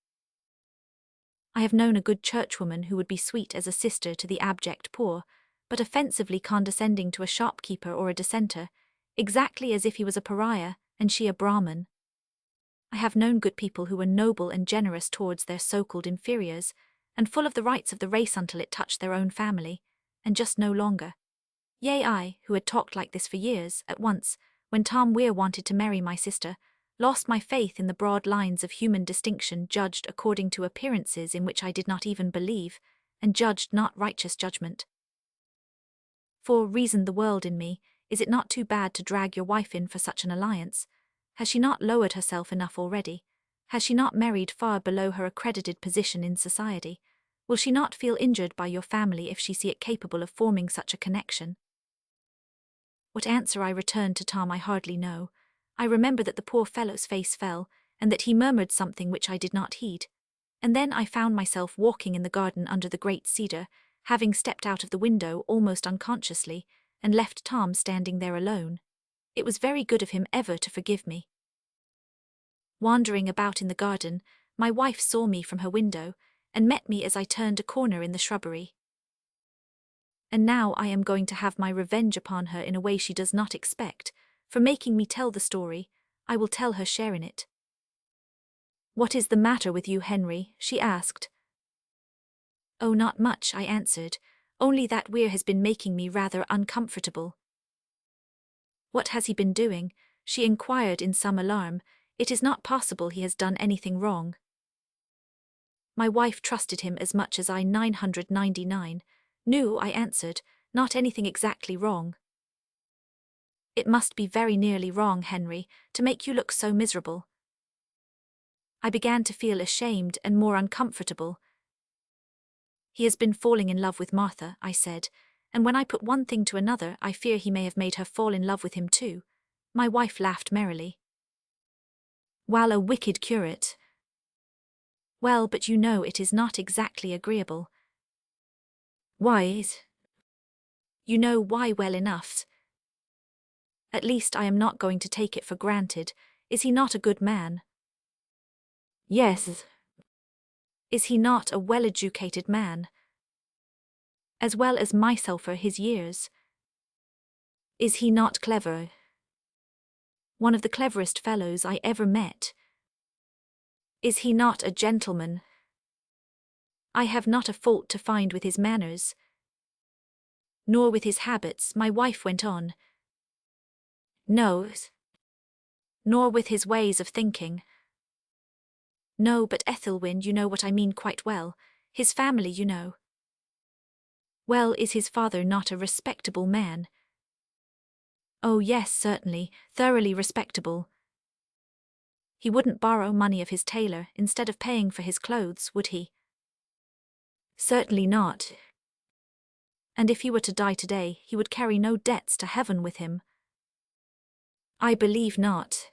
I have known a good churchwoman who would be sweet as a sister to the abject poor, but offensively condescending to a shopkeeper or a dissenter, exactly as if he was a pariah and she a Brahmin. I have known good people who were noble and generous towards their so-called inferiors, and full of the rights of the race until it touched their own family, and just no longer. Yea, I, who had talked like this for years, at once, when Tom Weir wanted to marry my sister, lost my faith in the broad lines of human distinction judged according to appearances in which I did not even believe, and judged not righteous judgment. For, reasoned the world in me, is it not too bad to drag your wife in for such an alliance? Has she not lowered herself enough already? Has she not married far below her accredited position in society? Will she not feel injured by your family if she see it capable of forming such a connection? What answer I returned to Tom I hardly know. I remember that the poor fellow's face fell, and that he murmured something which I did not heed. And then I found myself walking in the garden under the great cedar, having stepped out of the window almost unconsciously, and left Tom standing there alone. It was very good of him ever to forgive me. Wandering about in the garden, my wife saw me from her window, and met me as I turned a corner in the shrubbery. And now I am going to have my revenge upon her in a way she does not expect. For making me tell the story, I will tell her share in it. "What is the matter with you, Henry?" she asked. "Oh, not much," I answered, "only that Weir has been making me rather uncomfortable." "What has he been doing?" she inquired in some alarm. "It is not possible he has done anything wrong." My wife trusted him as much as I 999. "No," I answered, "not anything exactly wrong." "It must be very nearly wrong, Henry, to make you look so miserable." I began to feel ashamed and more uncomfortable. "He has been falling in love with Martha," I said, "and when I put one thing to another I fear he may have made her fall in love with him too." My wife laughed merrily. "Well, a wicked curate." "Well, but you know it is not exactly agreeable." "Why? You know why well enough. At least I am not going to take it for granted. Is he not a good man? Yes. Is he not a well-educated man? As well as myself for his years. Is he not clever? One of the cleverest fellows I ever met. Is he not a gentleman? I have not a fault to find with his manners. Nor with his habits, my wife went on. No. Nor with his ways of thinking. No, but Ethelwyn, you know what I mean quite well. His family, you know. Well, is his father not a respectable man? Oh yes, certainly, thoroughly respectable. He wouldn't borrow money of his tailor instead of paying for his clothes, would he? Certainly not. And if he were to die today, he would carry no debts to heaven with him. I believe not.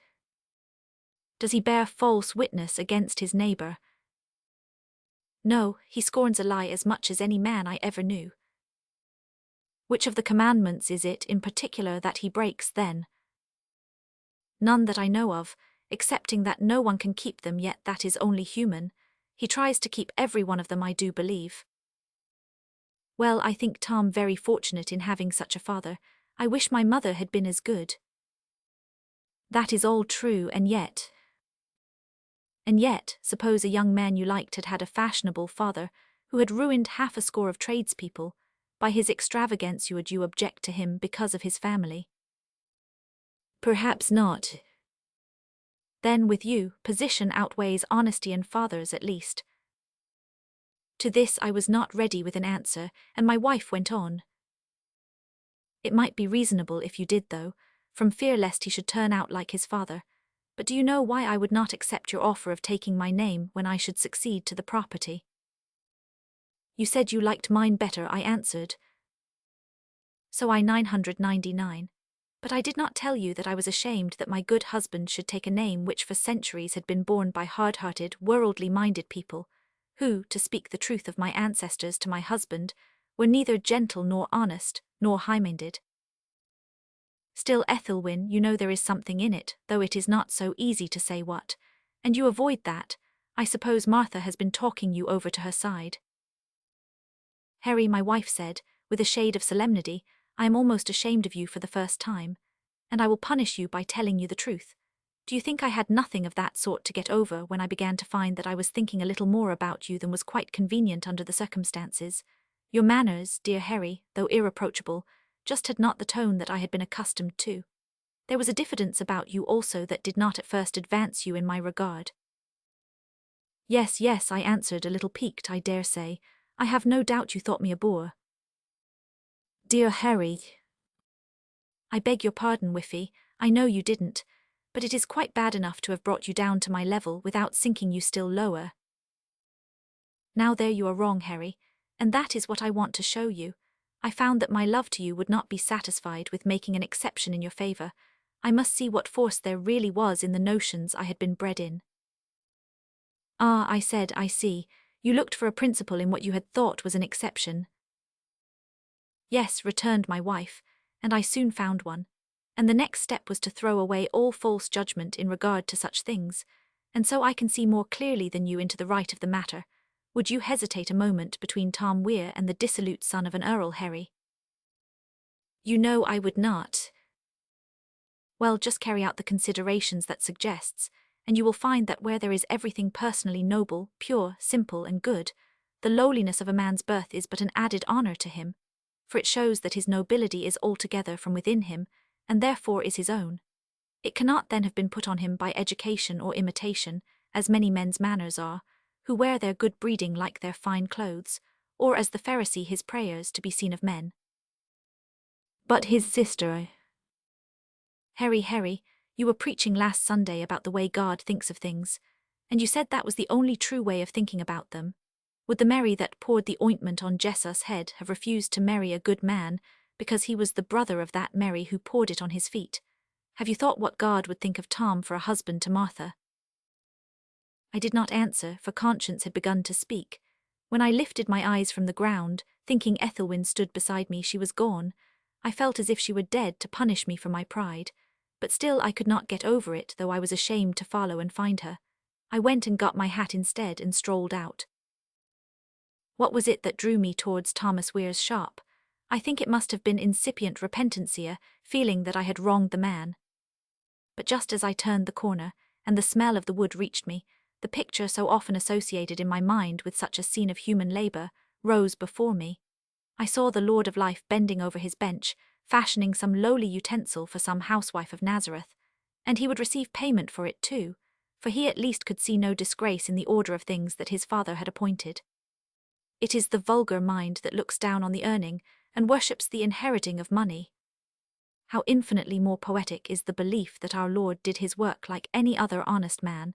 Does he bear false witness against his neighbour? No, he scorns a lie as much as any man I ever knew. Which of the commandments is it in particular that he breaks, then? None that I know of, excepting that no one can keep them, yet that is only human. He tries to keep every one of them, I do believe. Well, I think Tom very fortunate in having such a father. I wish my mother had been as good. That is all true, and yet, suppose a young man you liked had had a fashionable father who had ruined half a score of tradespeople. By his extravagance would you object to him because of his family? Perhaps not. Then with you, position outweighs honesty and fathers at least. To this I was not ready with an answer, and my wife went on. It might be reasonable if you did, though, from fear lest he should turn out like his father. But do you know why I would not accept your offer of taking my name when I should succeed to the property? You said you liked mine better, I answered. So I 999. But I did not tell you that I was ashamed that my good husband should take a name which for centuries had been borne by hard-hearted, worldly-minded people, who, to speak the truth of my ancestors to my husband, were neither gentle nor honest, nor high-minded. Still, Ethelwyn, you know there is something in it, though it is not so easy to say what, and you avoid that. I suppose Martha has been talking you over to her side. Harry, my wife said, with a shade of solemnity, I am almost ashamed of you for the first time, and I will punish you by telling you the truth. Do you think I had nothing of that sort to get over when I began to find that I was thinking a little more about you than was quite convenient under the circumstances? Your manners, dear Harry, though irreproachable, just had not the tone that I had been accustomed to. There was a diffidence about you also that did not at first advance you in my regard. Yes, yes, I answered, a little piqued, I dare say. I have no doubt you thought me a bore. Dear Harry, I beg your pardon, Whiffy, I know you didn't, but it is quite bad enough to have brought you down to my level without sinking you still lower. Now there you are wrong, Harry, and that is what I want to show you. I found that my love to you would not be satisfied with making an exception in your favour. I must see what force there really was in the notions I had been bred in. Ah, I said, I see. You looked for a principle in what you had thought was an exception. Yes, returned my wife, and I soon found one. And the next step was to throw away all false judgment in regard to such things, and so I can see more clearly than you into the right of the matter. Would you hesitate a moment between Tom Weir and the dissolute son of an earl, Harry? You know I would not. Well, just carry out the considerations that suggests, and you will find that where there is everything personally noble, pure, simple, and good, the lowliness of a man's birth is but an added honour to him, for it shows that his nobility is altogether from within him, and therefore is his own. It cannot then have been put on him by education or imitation, as many men's manners are, who wear their good breeding like their fine clothes, or as the Pharisee his prayers to be seen of men. But his sister... Harry, you were preaching last Sunday about the way God thinks of things, and you said that was the only true way of thinking about them. Would the Mary that poured the ointment on Jesus' head have refused to marry a good man, because he was the brother of that Mary who poured it on his feet? Have you thought what God would think of Tom for a husband to Martha? I did not answer, for conscience had begun to speak. When I lifted my eyes from the ground, Thinking Ethelwyn stood beside me, she was gone. I felt as if she were dead to punish me for my pride. But still I could not get over it, though I was ashamed to follow and find her. I went and got my hat instead and strolled out. What was it that drew me towards Thomas Weir's shop? I think it must have been incipient repentantia, feeling that I had wronged the man. But just as I turned the corner, and the smell of the wood reached me, the picture so often associated in my mind with such a scene of human labour rose before me. I saw the Lord of Life bending over his bench, fashioning some lowly utensil for some housewife of Nazareth, and he would receive payment for it too, for he at least could see no disgrace in the order of things that his Father had appointed. It is the vulgar mind that looks down on the earning and worships the inheriting of money. How infinitely more poetic is the belief that our Lord did his work like any other honest man,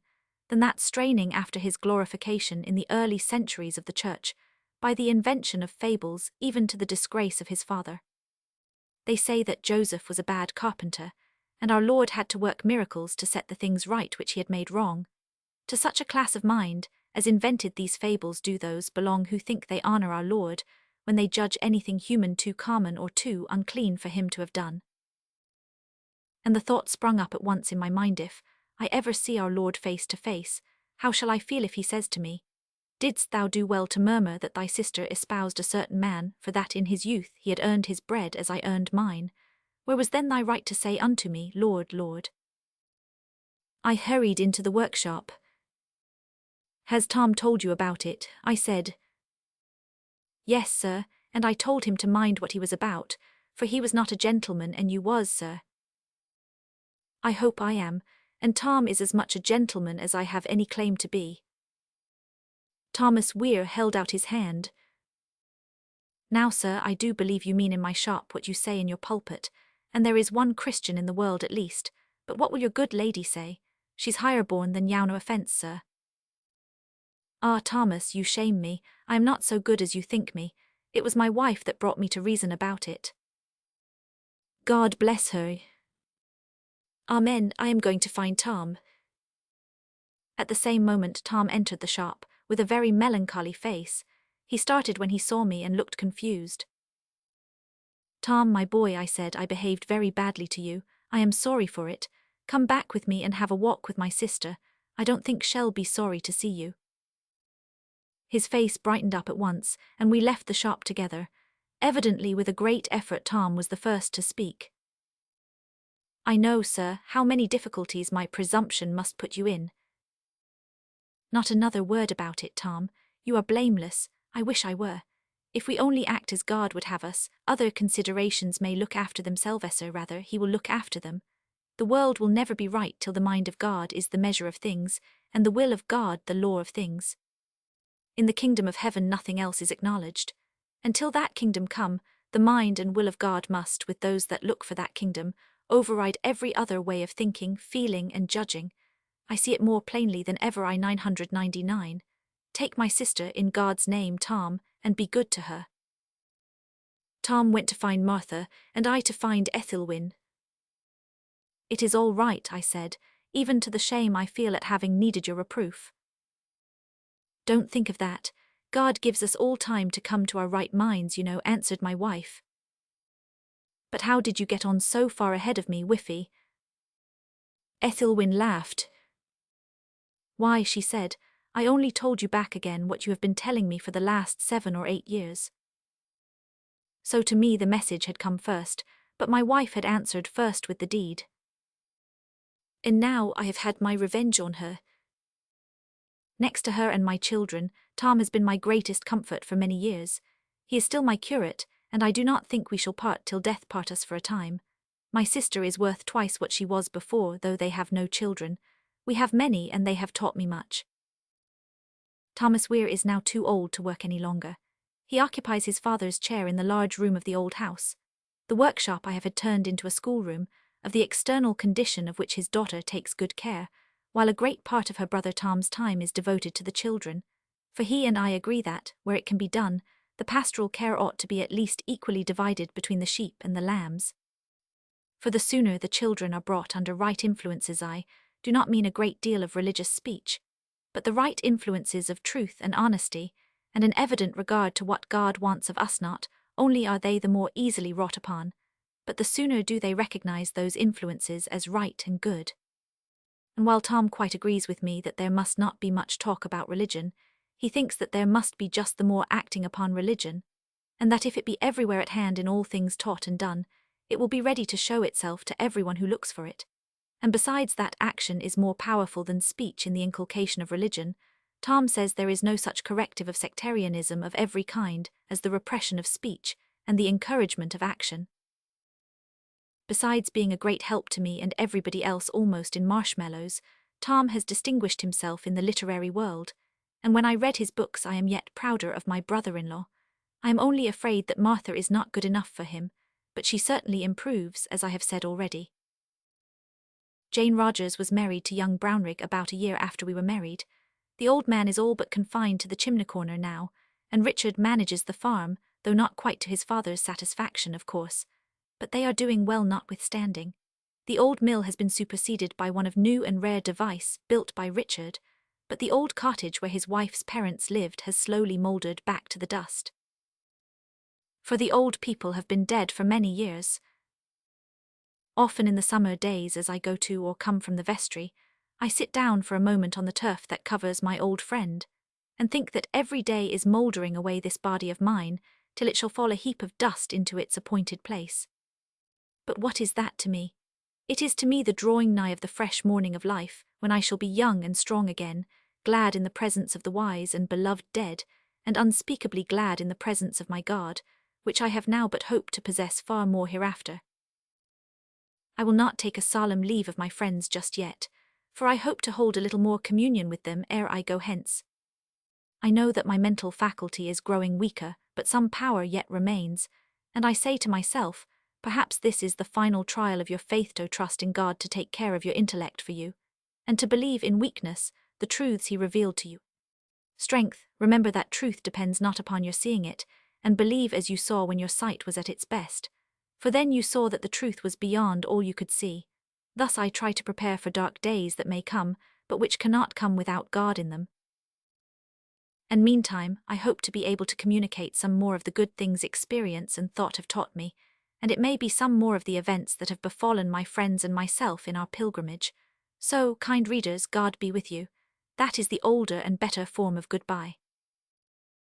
than that straining after his glorification in the early centuries of the Church, by the invention of fables even to the disgrace of his father. They say that Joseph was a bad carpenter, and our Lord had to work miracles to set the things right which he had made wrong. To such a class of mind as invented these fables do those belong who think they honour our Lord when they judge anything human too common or too unclean for him to have done. And the thought sprung up at once in my mind, if I ever see our Lord face to face, how shall I feel if he says to me, "Didst thou do well to murmur that thy sister espoused a certain man, for that in his youth he had earned his bread as I earned mine? Where was then thy right to say unto me, Lord, Lord?" I hurried into the workshop. "Has Tom told you about it?" I said. "Yes, sir, and I told him to mind what he was about, for he was not a gentleman and you was, sir." "I hope I am, and Tom is as much a gentleman as I have any claim to be." Thomas Weir held out his hand. "Now, sir, I do believe you mean in my shop what you say in your pulpit, and there is one Christian in the world at least, but what will your good lady say? She's higher born than yowner offence, sir." "Ah, Thomas, you shame me. I am not so good as you think me. It was my wife that brought me to reason about it." "God bless her." "Amen, I am going to find Tom." At the same moment Tom entered the shop, with a very melancholy face. He started when he saw me and looked confused. "Tom, my boy," I said, "I behaved very badly to you. I am sorry for it. Come back with me and have a walk with my sister. I don't think she'll be sorry to see you." His face brightened up at once, and we left the shop together. Evidently with a great effort Tom was the first to speak. "I know, sir, how many difficulties my presumption must put you in." "Not another word about it, Tom. You are blameless. I wish I were. If we only act as God would have us, other considerations may look after themselves, or rather, he will look after them. The world will never be right till the mind of God is the measure of things, and the will of God the law of things. In the kingdom of heaven nothing else is acknowledged. Until that kingdom come, the mind and will of God must, with those that look for that kingdom, override every other way of thinking, feeling, and judging. I see it more plainly than ever I 999. Take my sister in God's name, Tom, and be good to her." Tom went to find Martha, and I to find Ethelwyn. "It is all right," I said, "even to the shame I feel at having needed your reproof." "Don't think of that. God gives us all time to come to our right minds, you know," answered my wife. "But how did you get on so far ahead of me, Whiffy?" Ethelwyn laughed. "Why," she said, "I only told you back again what you have been telling me for the last 7 or 8 years." So to me the message had come first, but my wife had answered first with the deed. "And now I have had my revenge on her. Next to her and my children, Tom has been my greatest comfort for many years. He is still my curate, and I do not think we shall part till death part us for a time. My sister is worth twice what she was before, though they have no children. We have many, and they have taught me much. Thomas Weir is now too old to work any longer. He occupies his father's chair in the large room of the old house. The workshop I have had turned into a schoolroom, of the external condition of which his daughter takes good care, while a great part of her brother Tom's time is devoted to the children, for he and I agree that, where it can be done, the pastoral care ought to be at least equally divided between the sheep and the lambs. For the sooner the children are brought under right influences, I do not mean a great deal of religious speech, but the right influences of truth and honesty, and an evident regard to what God wants of us. Not only are they the more easily wrought upon, but the sooner do they recognize those influences as right and good. And while Tom quite agrees with me that there must not be much talk about religion, he thinks that there must be just the more acting upon religion, and that if it be everywhere at hand in all things taught and done, it will be ready to show itself to everyone who looks for it. And besides that action is more powerful than speech in the inculcation of religion, Tom says there is no such corrective of sectarianism of every kind as the repression of speech and the encouragement of action. Besides being a great help to me and everybody else almost in Marshmallows, Tom has distinguished himself in the literary world, and when I read his books I am yet prouder of my brother-in-law. I am only afraid that Martha is not good enough for him, but she certainly improves, as I have said already. Jane Rogers was married to young Brownrigg about a year after we were married. The old man is all but confined to the chimney corner now, and Richard manages the farm, though not quite to his father's satisfaction, of course. But they are doing well notwithstanding. The old mill has been superseded by one of new and rare device built by Richard, but the old cottage where his wife's parents lived has slowly mouldered back to the dust. For the old people have been dead for many years. Often in the summer days as I go to or come from the vestry, I sit down for a moment on the turf that covers my old friend, and think that every day is mouldering away this body of mine, till it shall fall a heap of dust into its appointed place. But what is that to me? It is to me the drawing nigh of the fresh morning of life, when I shall be young and strong again, glad in the presence of the wise and beloved dead, and unspeakably glad in the presence of my God, which I have now but hope to possess far more hereafter. I will not take a solemn leave of my friends just yet, for I hope to hold a little more communion with them ere I go hence. I know that my mental faculty is growing weaker, but some power yet remains, and I say to myself, perhaps this is the final trial of your faith to trust in God to take care of your intellect for you, and to believe in weakness the truths he revealed to you. Strength, remember that truth depends not upon your seeing it, and believe as you saw when your sight was at its best, for then you saw that the truth was beyond all you could see. Thus I try to prepare for dark days that may come, but which cannot come without God in them. And meantime, I hope to be able to communicate some more of the good things experience and thought have taught me, and it may be some more of the events that have befallen my friends and myself in our pilgrimage. So, kind readers, God be with you. That is the older and better form of goodbye.